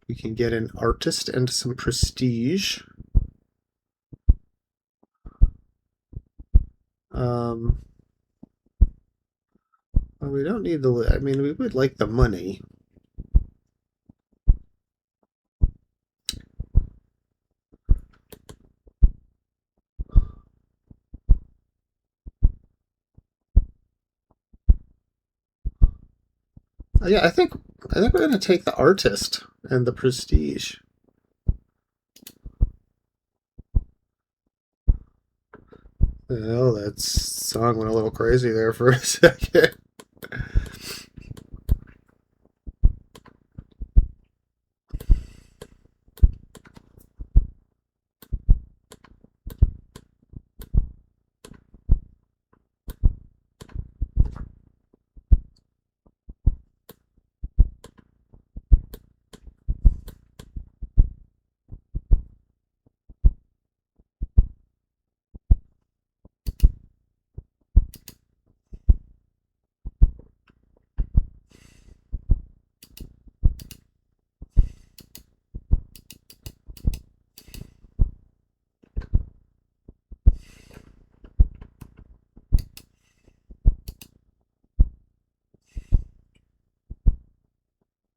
We can get an artist and some prestige. Well, we don't need the... I mean, we would like the money. Yeah, I think we're gonna take the artist and the prestige. Well, that song went a little crazy there for a second.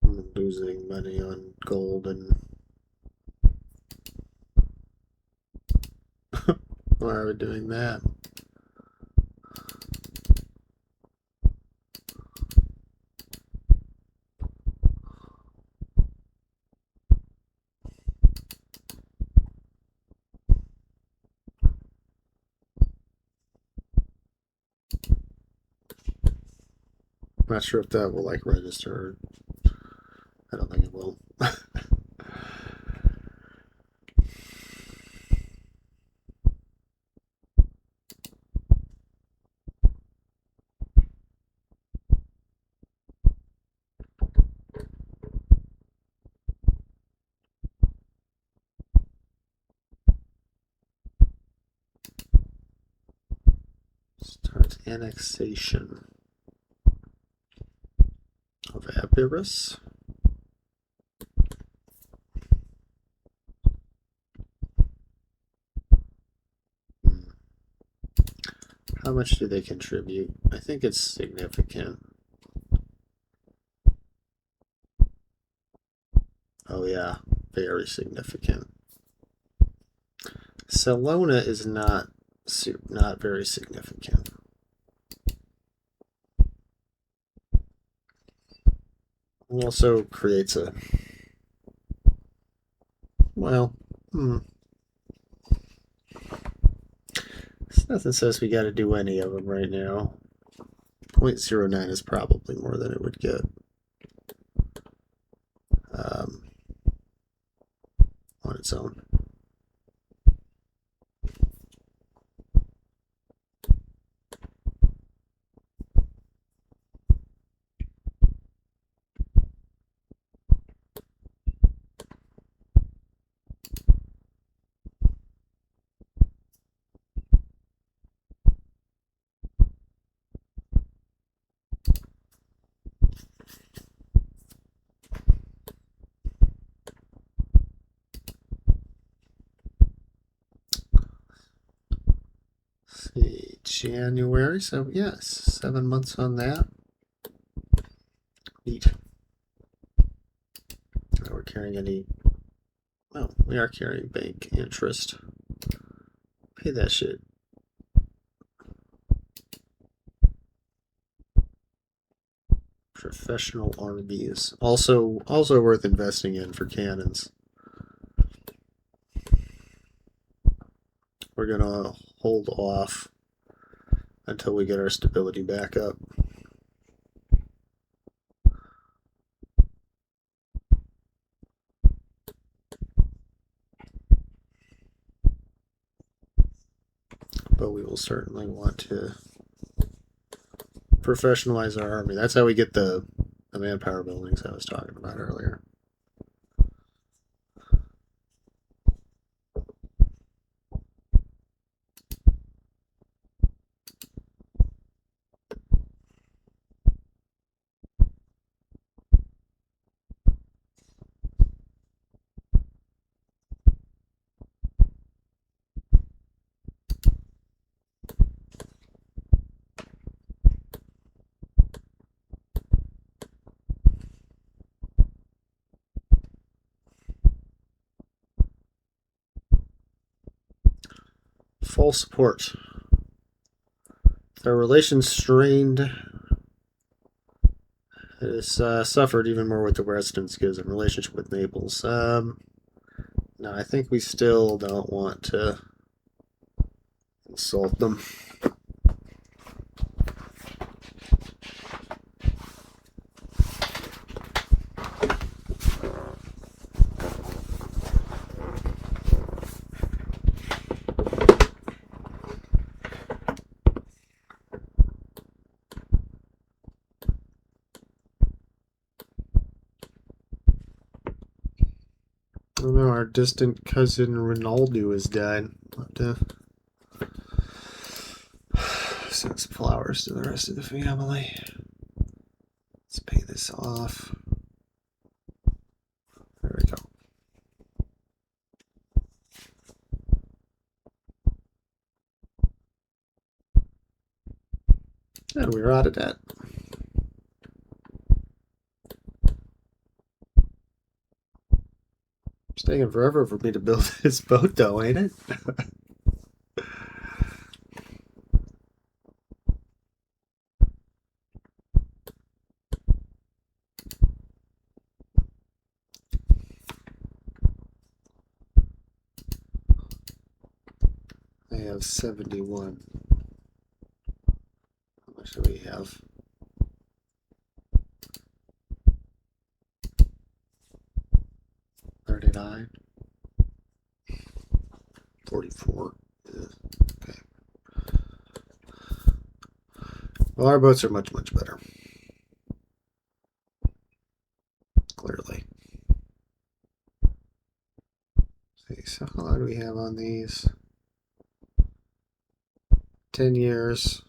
I'm losing money on gold and why are we doing that? I'm not sure if that will like register. I don't think it will. Start annexation of Epirus. How much do they contribute? I think it's significant. Oh yeah, very significant. Salona is not very significant. It also creates a well. Nothing says we got to do any of them right now. 0.09 is probably more than it would get on its own. See, January, so yes, 7 months on that. Neat. Are we carrying any? Oh, we are carrying bank interest. Pay that shit. Professional RVs. Also worth investing in for cannons. We're gonna hold off until we get our stability back up. But we will certainly want to professionalize our army. That's how we get the manpower buildings I was talking about earlier. Full support. With our relations strained It has suffered even more with the Western Schism relationship with Naples. No, I think we still don't want to insult them. Oh no, our distant cousin Ronaldo has died. We'll have to send some flowers to the rest of the family. Let's pay this off. There we go. And we're out of debt. It's taking forever for me to build this boat, though, ain't it? I have 71. How much do we have? 39. 44. Okay. Well, our boats are much, much better. Clearly. See, so how long do we have on these? 10 years.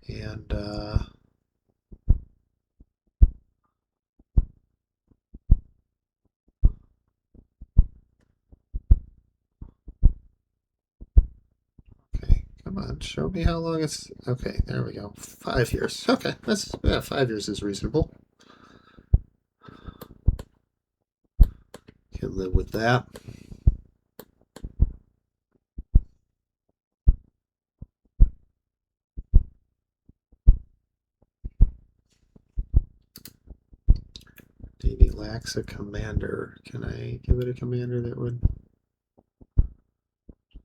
And, okay, come on, show me how long it's, okay, there we go, 5 years. Okay, that's, yeah, 5 years is reasonable. Can live with that. Navy lacks a commander. Can I give it a commander that would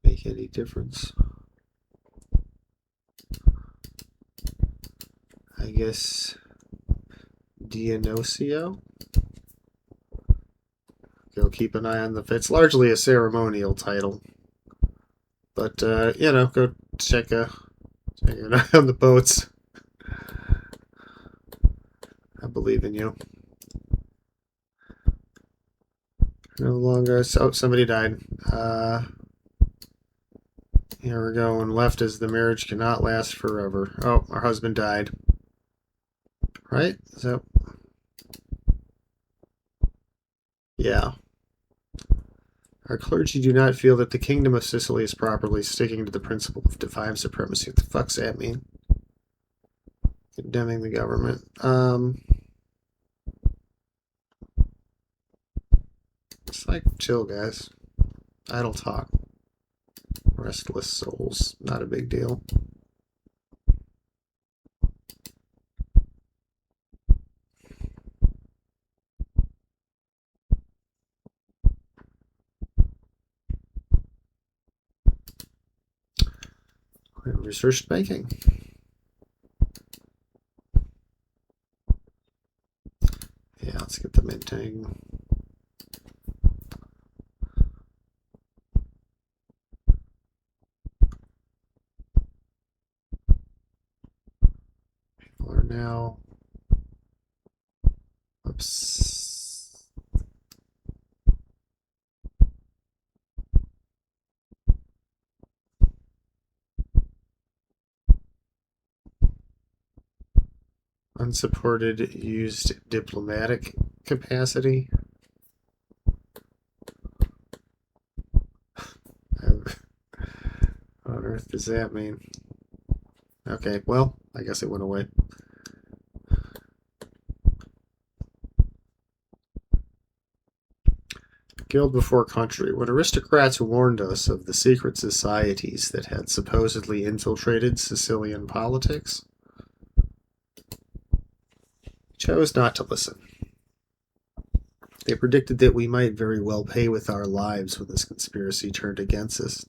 make any difference? I guess Dionysio. Go keep an eye on the. It's largely a ceremonial title, but you know, go check an eye on the boats. I believe in you. No longer. So somebody died. Here we go. And left as the marriage cannot last forever. Oh, our husband died. Right? So. Yeah. Our clergy do not feel that the kingdom of Sicily is properly sticking to the principle of divine supremacy. What the fuck's that mean? Condemning the government. It's like, chill, guys. Idle talk. Restless souls. Not a big deal. Research banking. Yeah, let's get the minting. People are now. Oops. Unsupported used diplomatic capacity. What on earth does that mean? Okay, well, I guess it went away. Guild before country. When aristocrats warned us of the secret societies that had supposedly infiltrated Sicilian politics, we chose not to listen. They predicted that we might very well pay with our lives when this conspiracy turned against us.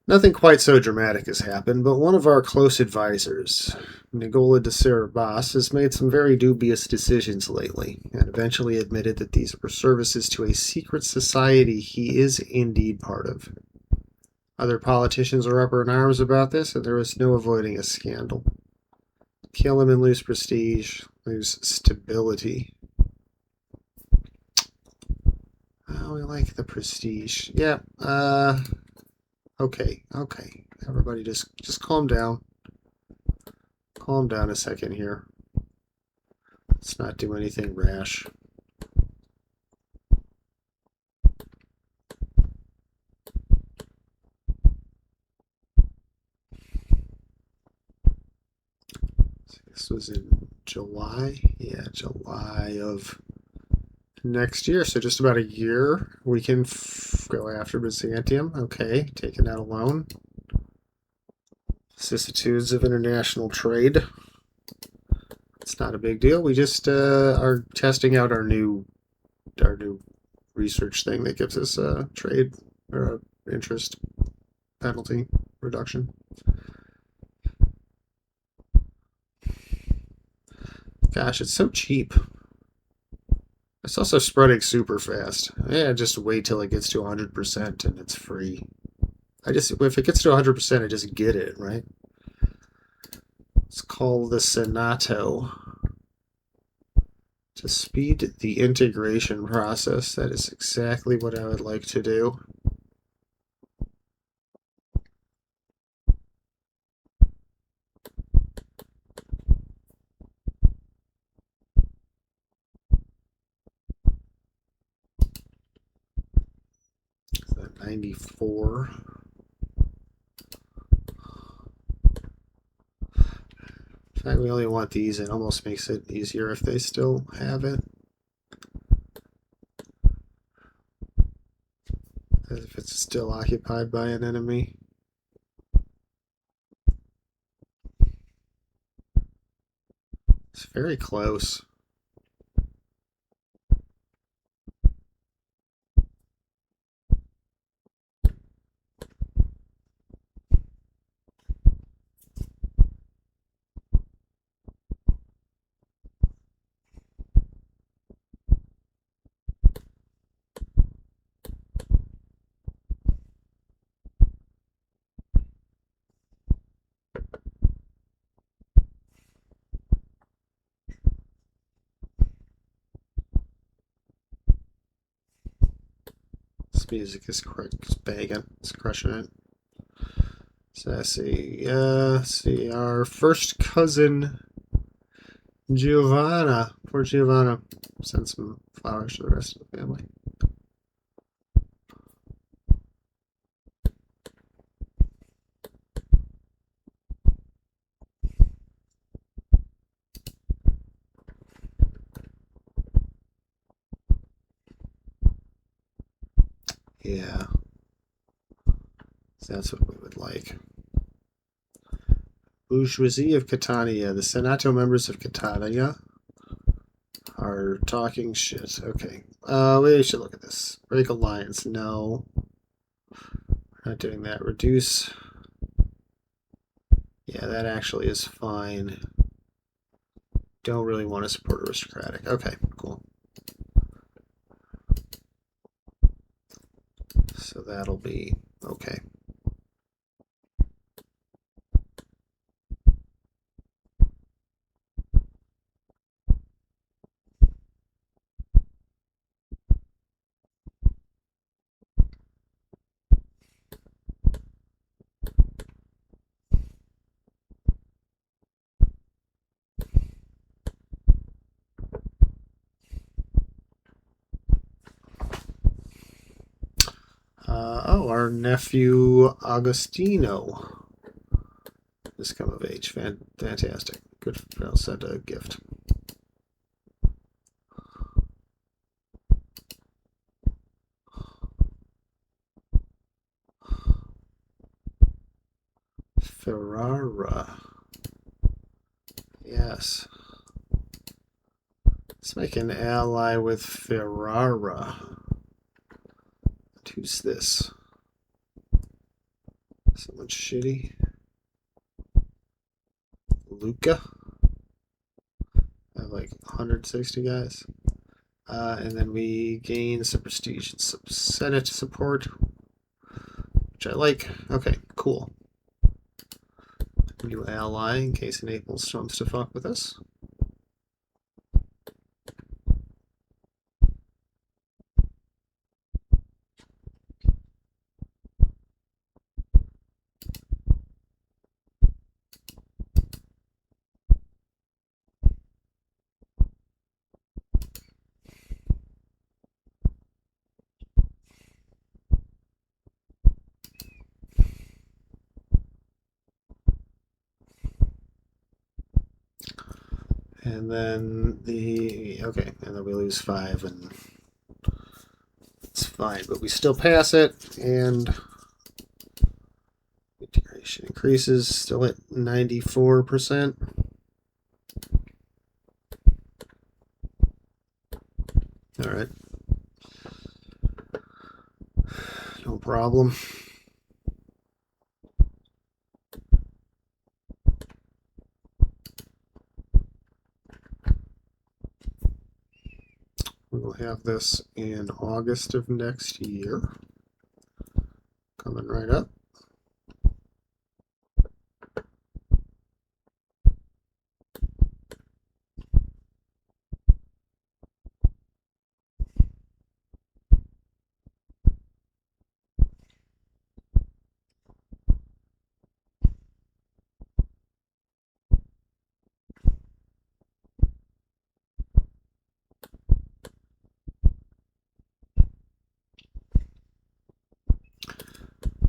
Nothing quite so dramatic has happened, but one of our close advisors, Nicola de Cerabas, has made some very dubious decisions lately, and eventually admitted that these were services to a secret society he is indeed part of. Other politicians are up in arms about this, and there is no avoiding a scandal. Kill him and lose prestige, lose stability. Oh, we like the prestige. Yeah, okay. Everybody just calm down. Calm down a second here. Let's not do anything rash. This was in July. Yeah, July of next year. So just about a year. We can go after Byzantium. Okay, taking that alone. Vicissitudes of international trade. It's not a big deal. We just are testing out our new research thing that gives us trade or interest penalty reduction. Gosh, it's so cheap. It's also spreading super fast. Yeah, just wait till it gets to 100% and it's free. If it gets to 100%, I just get it, right? Let's call the Senato to speed the integration process. That is exactly what I would like to do. So 94. In fact, we only want these. It almost makes it easier if they still have it. As if it's still occupied by an enemy. It's very close. This music is banging. It's crushing it. So let's see, our first cousin, Giovanna. Poor Giovanna. Send some flowers to the rest of the family. Yeah. So that's what we would like. Bourgeoisie of Catania. The Senato members of Catania are talking shit. Okay. We should look at this. Break alliance. No. We're not doing that. Reduce. Yeah, that actually is fine. Don't really want to support aristocratic. Okay, cool. So that'll be okay. Our nephew Agostino has come of age. Fantastic. Good. I'll send a gift. Ferrara. Yes. Let's make an ally with Ferrara. Who's this? Someone shitty. Luca. I have like 160 guys. And then we gain some prestige and some Senate support, which I like. Okay, cool. New ally in case Naples wants to fuck with us. And then and then we lose 5, and it's fine, but we still pass it, and integration increases, still at 94%. All right, no problem. We will have this in August of next year. Coming right up.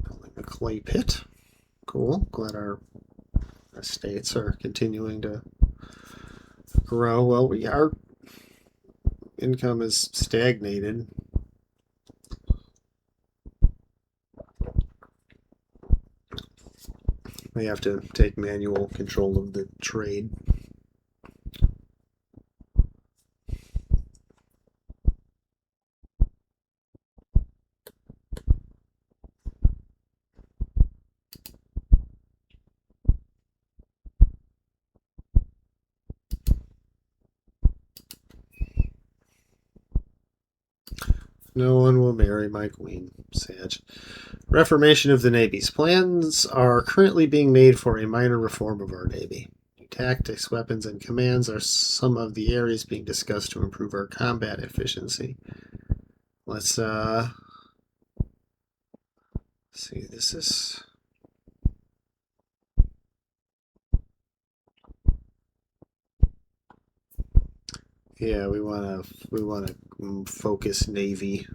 Building a clay pit. Cool. Glad our estates are continuing to grow. Well, our income is stagnated. We have to take manual control of the trade. No one will marry my queen. Sad. Reformation of the navies. Plans are currently being made for a minor reform of our navy. New tactics, weapons, and commands are some of the areas being discussed to improve our combat efficiency. Let's see. This is. Yeah, we wanna focus navy.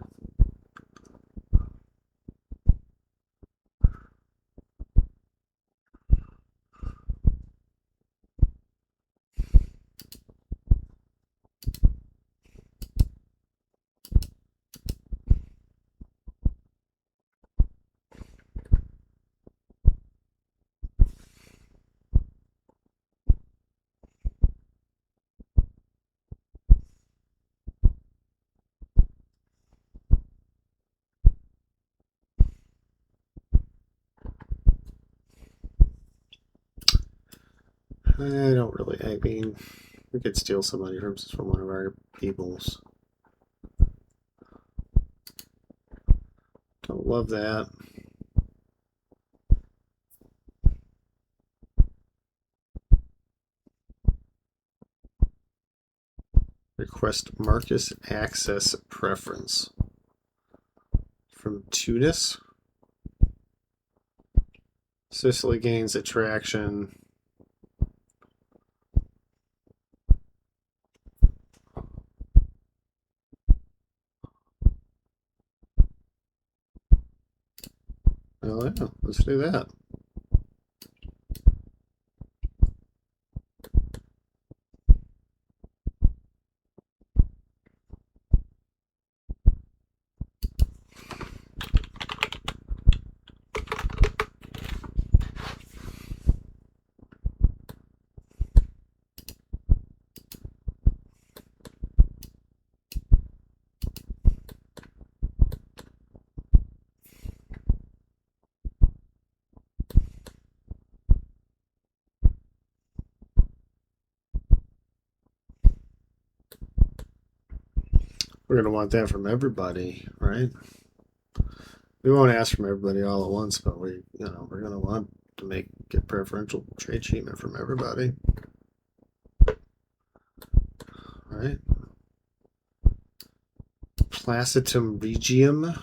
I don't really. I mean, we could steal some money from one of our peoples. Don't love that. Request Marcus access preference from Tunis. Sicily gains attraction. Oh yeah, let's do that. We're going to want that from everybody, right? We won't ask from everybody all at once, but we're going to want to get preferential trade treatment from everybody, right? Placitum regium.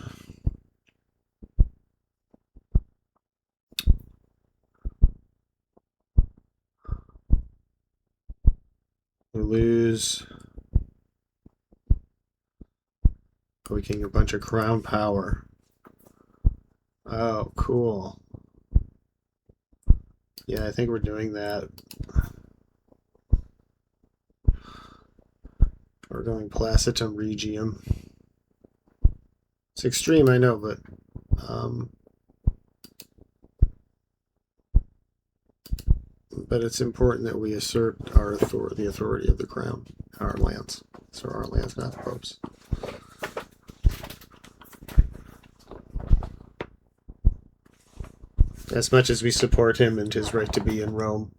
We lose. We can get a bunch of crown power. Oh, cool. Yeah, I think we're doing that. We're going Placitum regium. It's extreme, I know, but it's important that we assert the authority of the crown, our lands. So our lands, not the Pope's. As much as we support him and his right to be in Rome.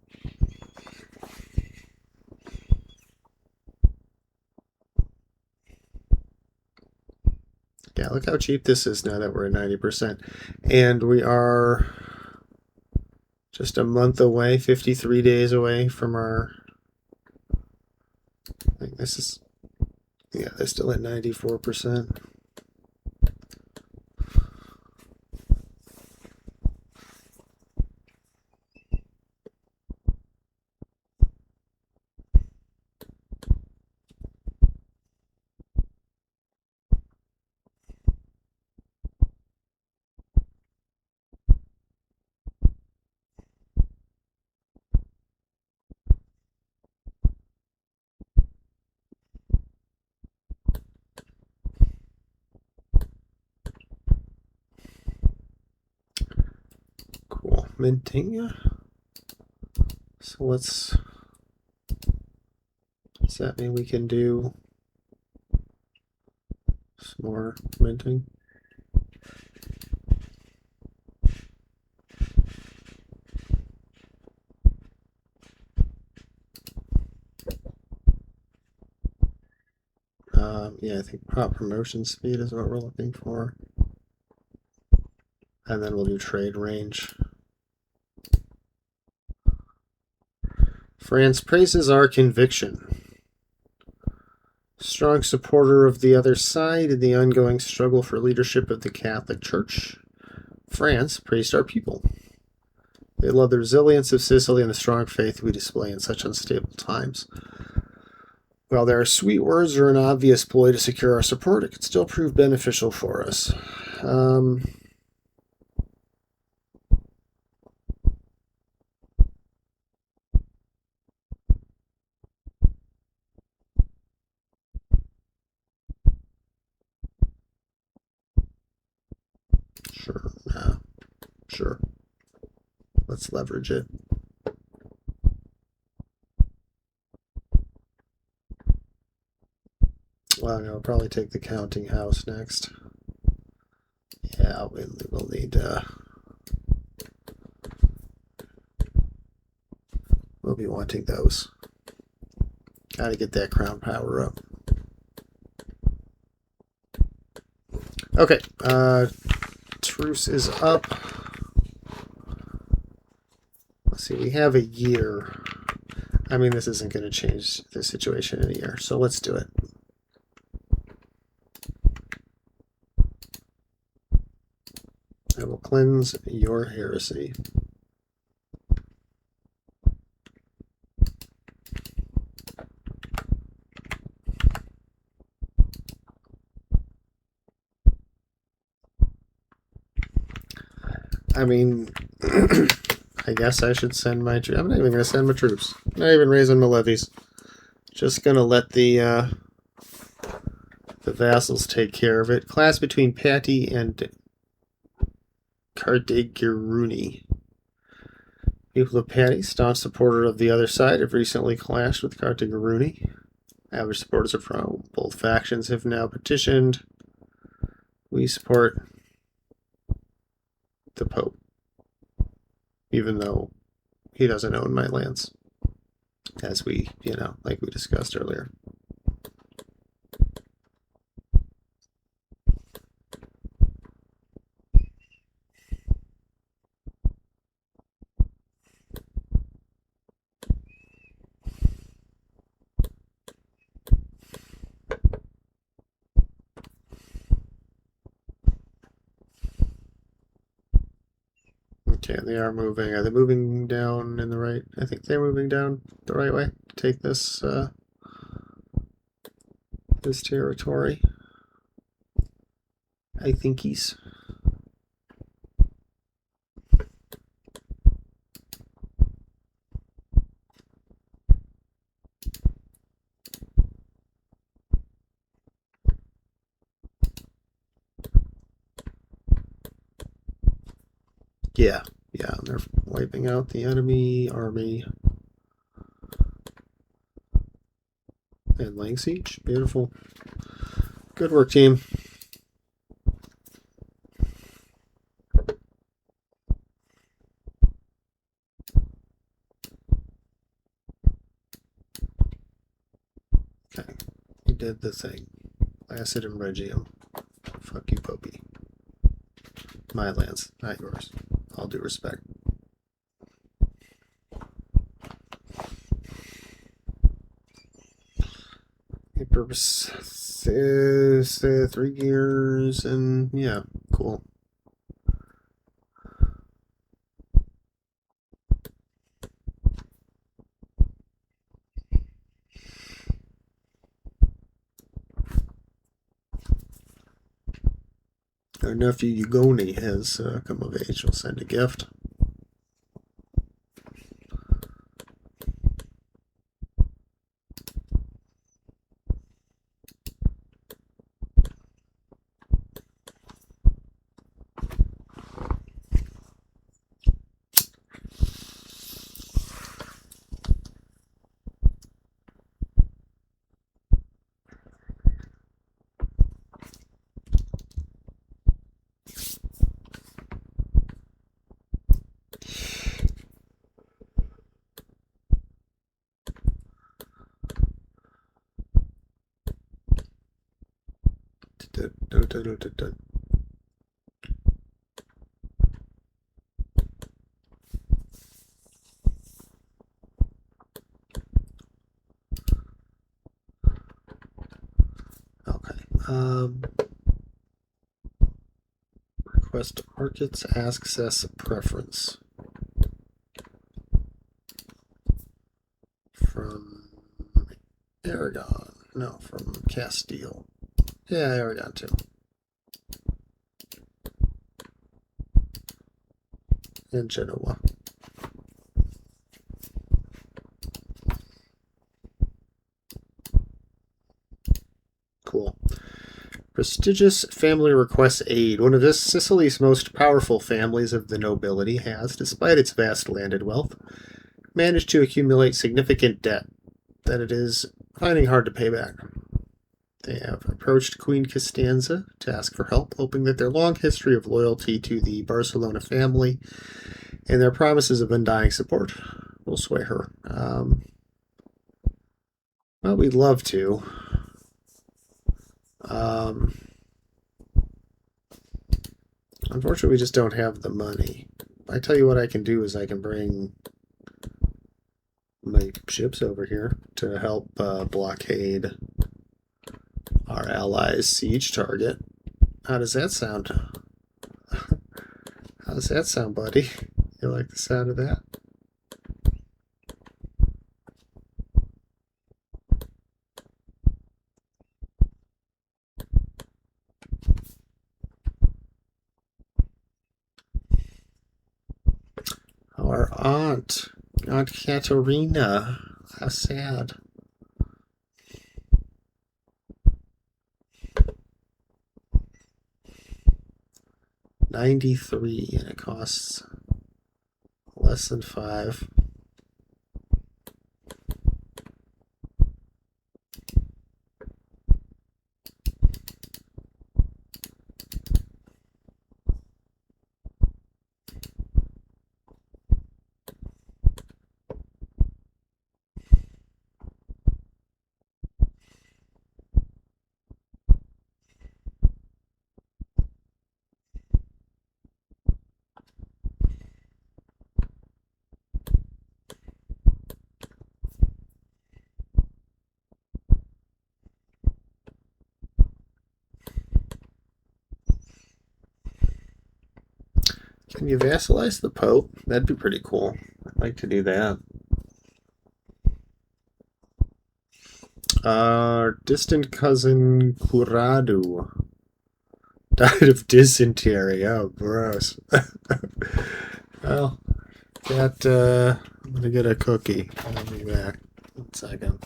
Yeah, look how cheap this is now that we're at 90%. And we are just a month away, 53 days away from our... I think this is... Yeah, they're still at 94%. Cool. Minting. So let's... Does that mean we can do some more minting? Yeah, I think prop promotion speed is what we're looking for. And then we'll do trade range. France praises our conviction. Strong supporter of the other side in the ongoing struggle for leadership of the Catholic Church. France praised our people. They love the resilience of Sicily and the strong faith we display in such unstable times. While there are sweet words or an obvious ploy to secure our support, it could still prove beneficial for us. Sure. Sure. Let's leverage it. Well, no, we'll probably take the counting house next. Yeah, we'll need... we'll be wanting those. Gotta get that crown power up. Okay, truce is up. Let's see, we have a year. I mean, this isn't going to change the situation in a year, so let's do it. I will cleanse your heresy. I mean, I guess I should send my troops. I'm not even going to send my troops. I'm not even raising my levies. Just going to let the vassals take care of it. Clash between Patti and Cardigeruni. People of Patti, staunch supporter of the other side, have recently clashed with Cardigeruni. Average supporters of Rome. Both factions have now petitioned. We support the Pope, even though he doesn't own my lands, as we, like we discussed earlier. Okay, they are moving. Are they moving down in the right? I think they're moving down the right way to take this this territory. I think he's. Yeah, yeah, they're wiping out the enemy army and laying siege. Beautiful. Good work, team. Okay, you did the thing. Acid and Regium. Fuck you, Popey. My lands, not yours. All due respect. Purpose 3 gears and yeah, cool. Our nephew Ugoni has come of age. We'll send a gift. Okay. Request markets access preference from Aragon. No, from Castile. Yeah, Aragon too. And Genoa. Cool. Prestigious family requests aid. One of Sicily's most powerful families of the nobility has, despite its vast landed wealth, managed to accumulate significant debt that it is finding hard to pay back. They have approached Queen Costanza to ask for help, hoping that their long history of loyalty to the Barcelona family and their promises of undying support will sway her. Well, we'd love to. Unfortunately, we just don't have the money. I tell you what I can do is I can bring my ships over here to help blockade our allies' siege target. How does that sound? How does that sound, buddy? You like the sound of that? Our Aunt Katerina. How sad. $93, and it costs less than 5. Can you vassalize the Pope? That'd be pretty cool. I'd like to do that. Our distant cousin Kuradu died of dysentery. Oh, gross. Well, I'm gonna get a cookie. I'll be back. 1 second.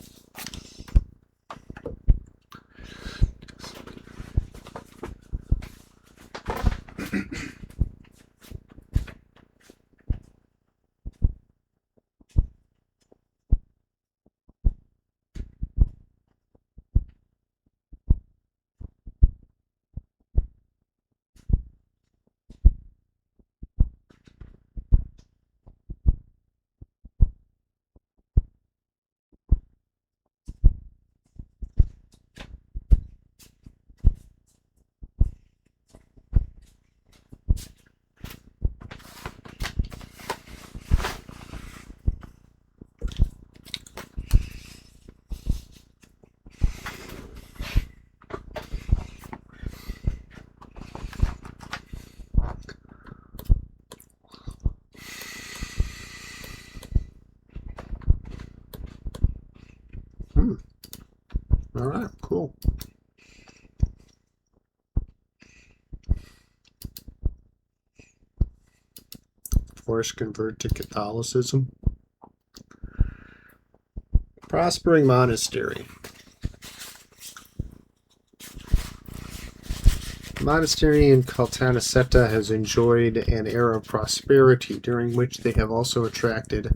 All right, cool. Forced convert to Catholicism. Prospering monastery. The monastery in Caltanissetta has enjoyed an era of prosperity during which they have also attracted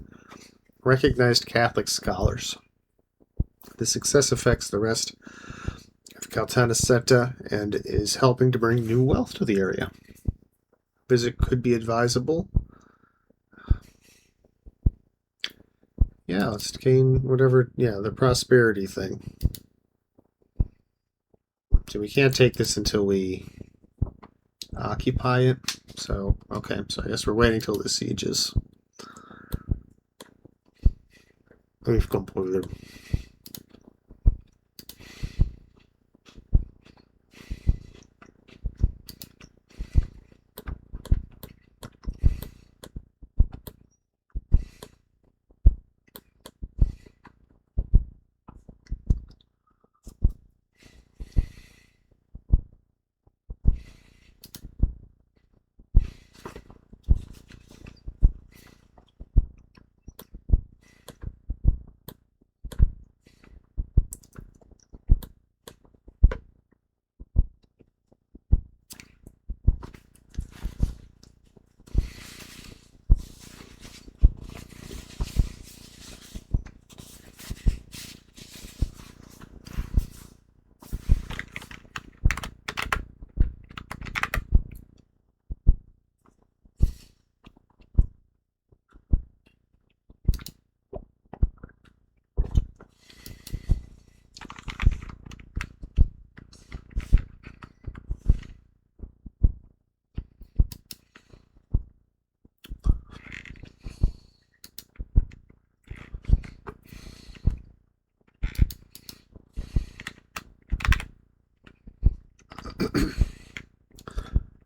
recognized Catholic scholars. The success affects the rest of Caltanissetta and is helping to bring new wealth to the area. Visit could be advisable. Yeah, let's gain whatever, the prosperity thing. So we can't take this until we occupy it. So, okay, so I guess we're waiting till the siege is. We've completed.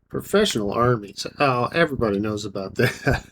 Professional armies. Oh, everybody knows about that.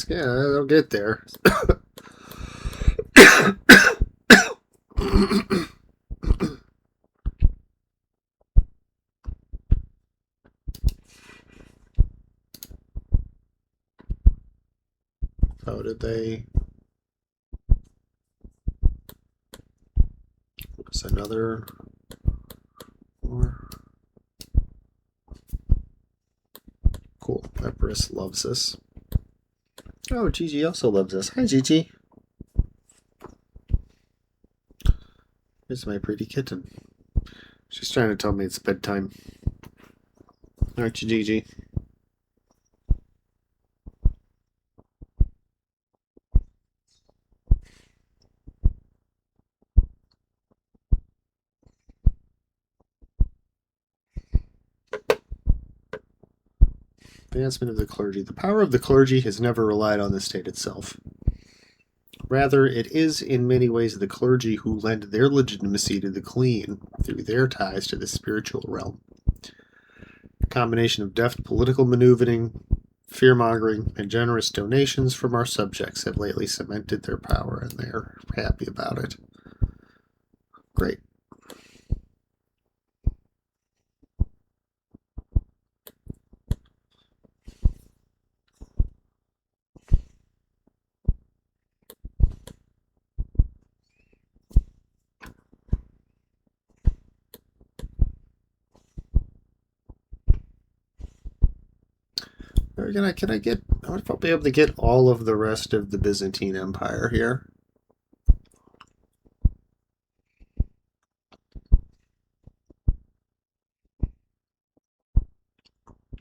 They'll get there. Oh, did they? another more. Cool. Epirus loves this. Oh, Gigi also loves this. Hi, Gigi. Here's my pretty kitten. She's trying to tell me it's bedtime. Aren't you, Gigi? Advancement of the clergy. The power of the clergy has never relied on the state itself. Rather, it is in many ways the clergy who lend their legitimacy to the queen through their ties to the spiritual realm. A combination of deft political maneuvering, fear-mongering, and generous donations from our subjects have lately cemented their power, and they're happy about it. Great. Can I get? I would probably be able to get all of the rest of the Byzantine Empire here.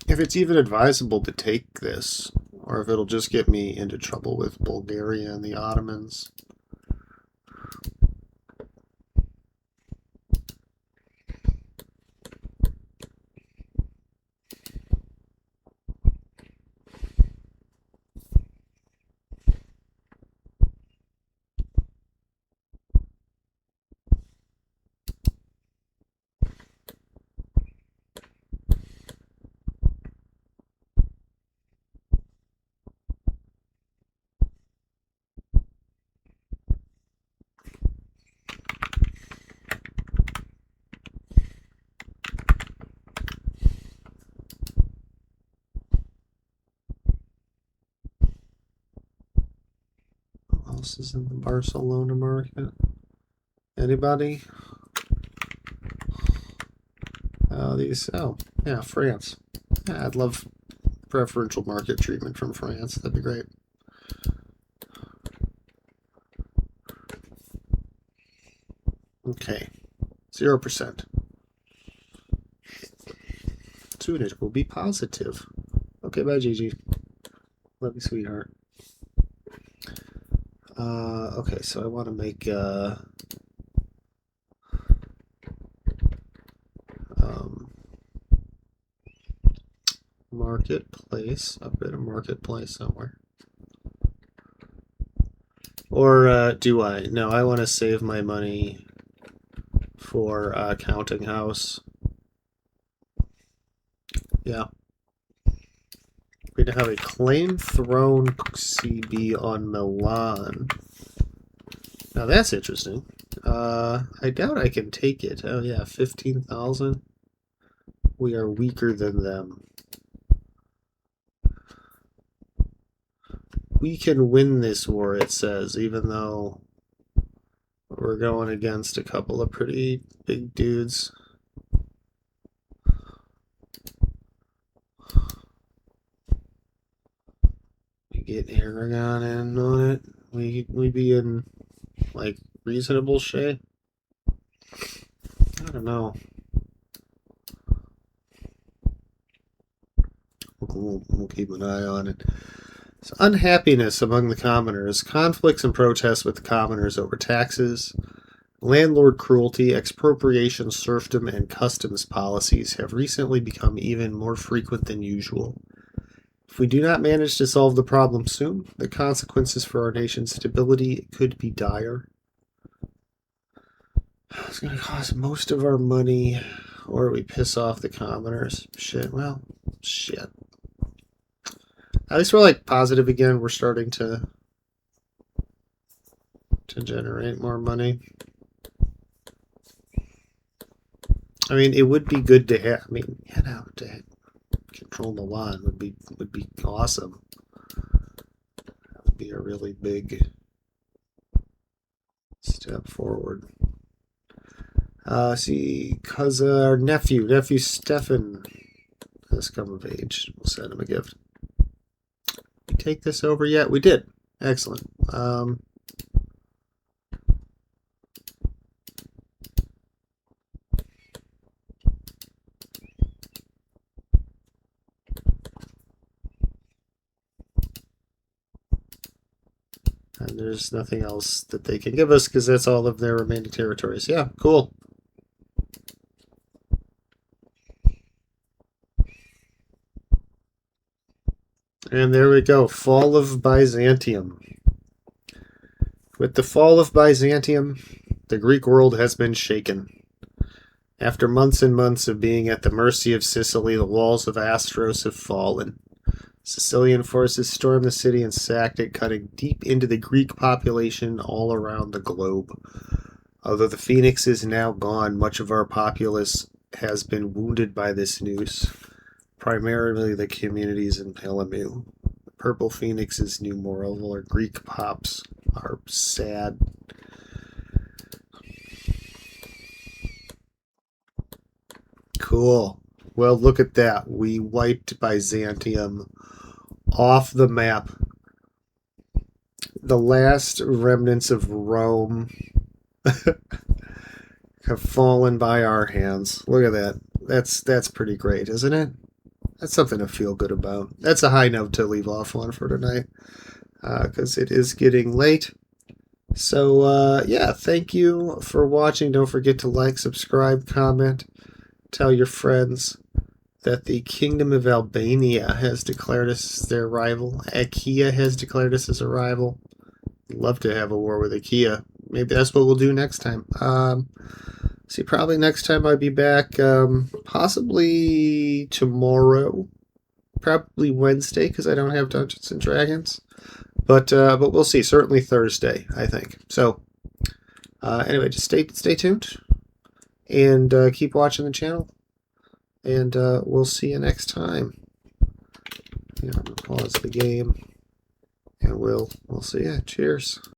If it's even advisable to take this, or if it'll just get me into trouble with Bulgaria and the Ottomans. Who else is in the Barcelona market? Anybody? Oh, yeah, France. Yeah, I'd love preferential market treatment from France. That'd be great. Okay, 0%. Soon it will be positive. Okay, bye, Gigi. Love you, sweetheart. Okay, so I want to make marketplace. I've got a marketplace somewhere. Or do I? No, I want to save my money for counting house. Yeah. We'd have a claim throne CB on Milan. Now that's interesting. I doubt I can take it. Oh yeah, 15,000. We are weaker than them. We can win this war, it says, even though we're going against a couple of pretty big dudes. We get Aragon in on it. We be in like reasonable shape. I don't know. We'll keep an eye on it. So unhappiness among the commoners, conflicts and protests with the commoners over taxes, landlord cruelty, expropriation, serfdom, and customs policies have recently become even more frequent than usual. If we do not manage to solve the problem soon, the consequences for our nation's stability could be dire. It's going to cost most of our money, or we piss off the commoners. Shit. At least we're like positive again. We're starting to generate more money. I mean, it would be good to have. I mean, to control Milan would be awesome. That would be a really big step forward. See, cause our nephew Stefan has come of age. We'll send him a gift. We take this over yet? We did. Excellent. And there's nothing else that they can give us because that's all of their remaining territories. Yeah, cool. And there we go. Fall of Byzantium. With the fall of Byzantium, the Greek world has been shaken. After months and months of being at the mercy of Sicily, the walls of Astros have fallen. Sicilian forces stormed the city and sacked it, cutting deep into the Greek population all around the globe. Although the Phoenix is now gone, much of our populace has been wounded by this news, primarily the communities in Palamu. The Purple Phoenix's new moral, or Greek pops, are sad. Cool. Well, look at that. We wiped Byzantium off the map. The last remnants of Rome have fallen by our hands. Look at that. That's pretty great, isn't it? That's something to feel good about. That's a high note to leave off on for tonight, because it is getting late. So, yeah, thank you for watching. Don't forget to like, subscribe, comment, tell your friends that the Kingdom of Albania has declared us as their rival. Achaia has declared us as a rival. Love to have a war with Achaia. Maybe that's what we'll do next time. See, probably next time I'll be back, possibly tomorrow, probably Wednesday, because I don't have Dungeons and Dragons. But we'll see. Certainly Thursday, I think. So, anyway, just stay tuned and keep watching the channel. And we'll see you next time. I'm gonna pause the game, and we'll see you. Cheers.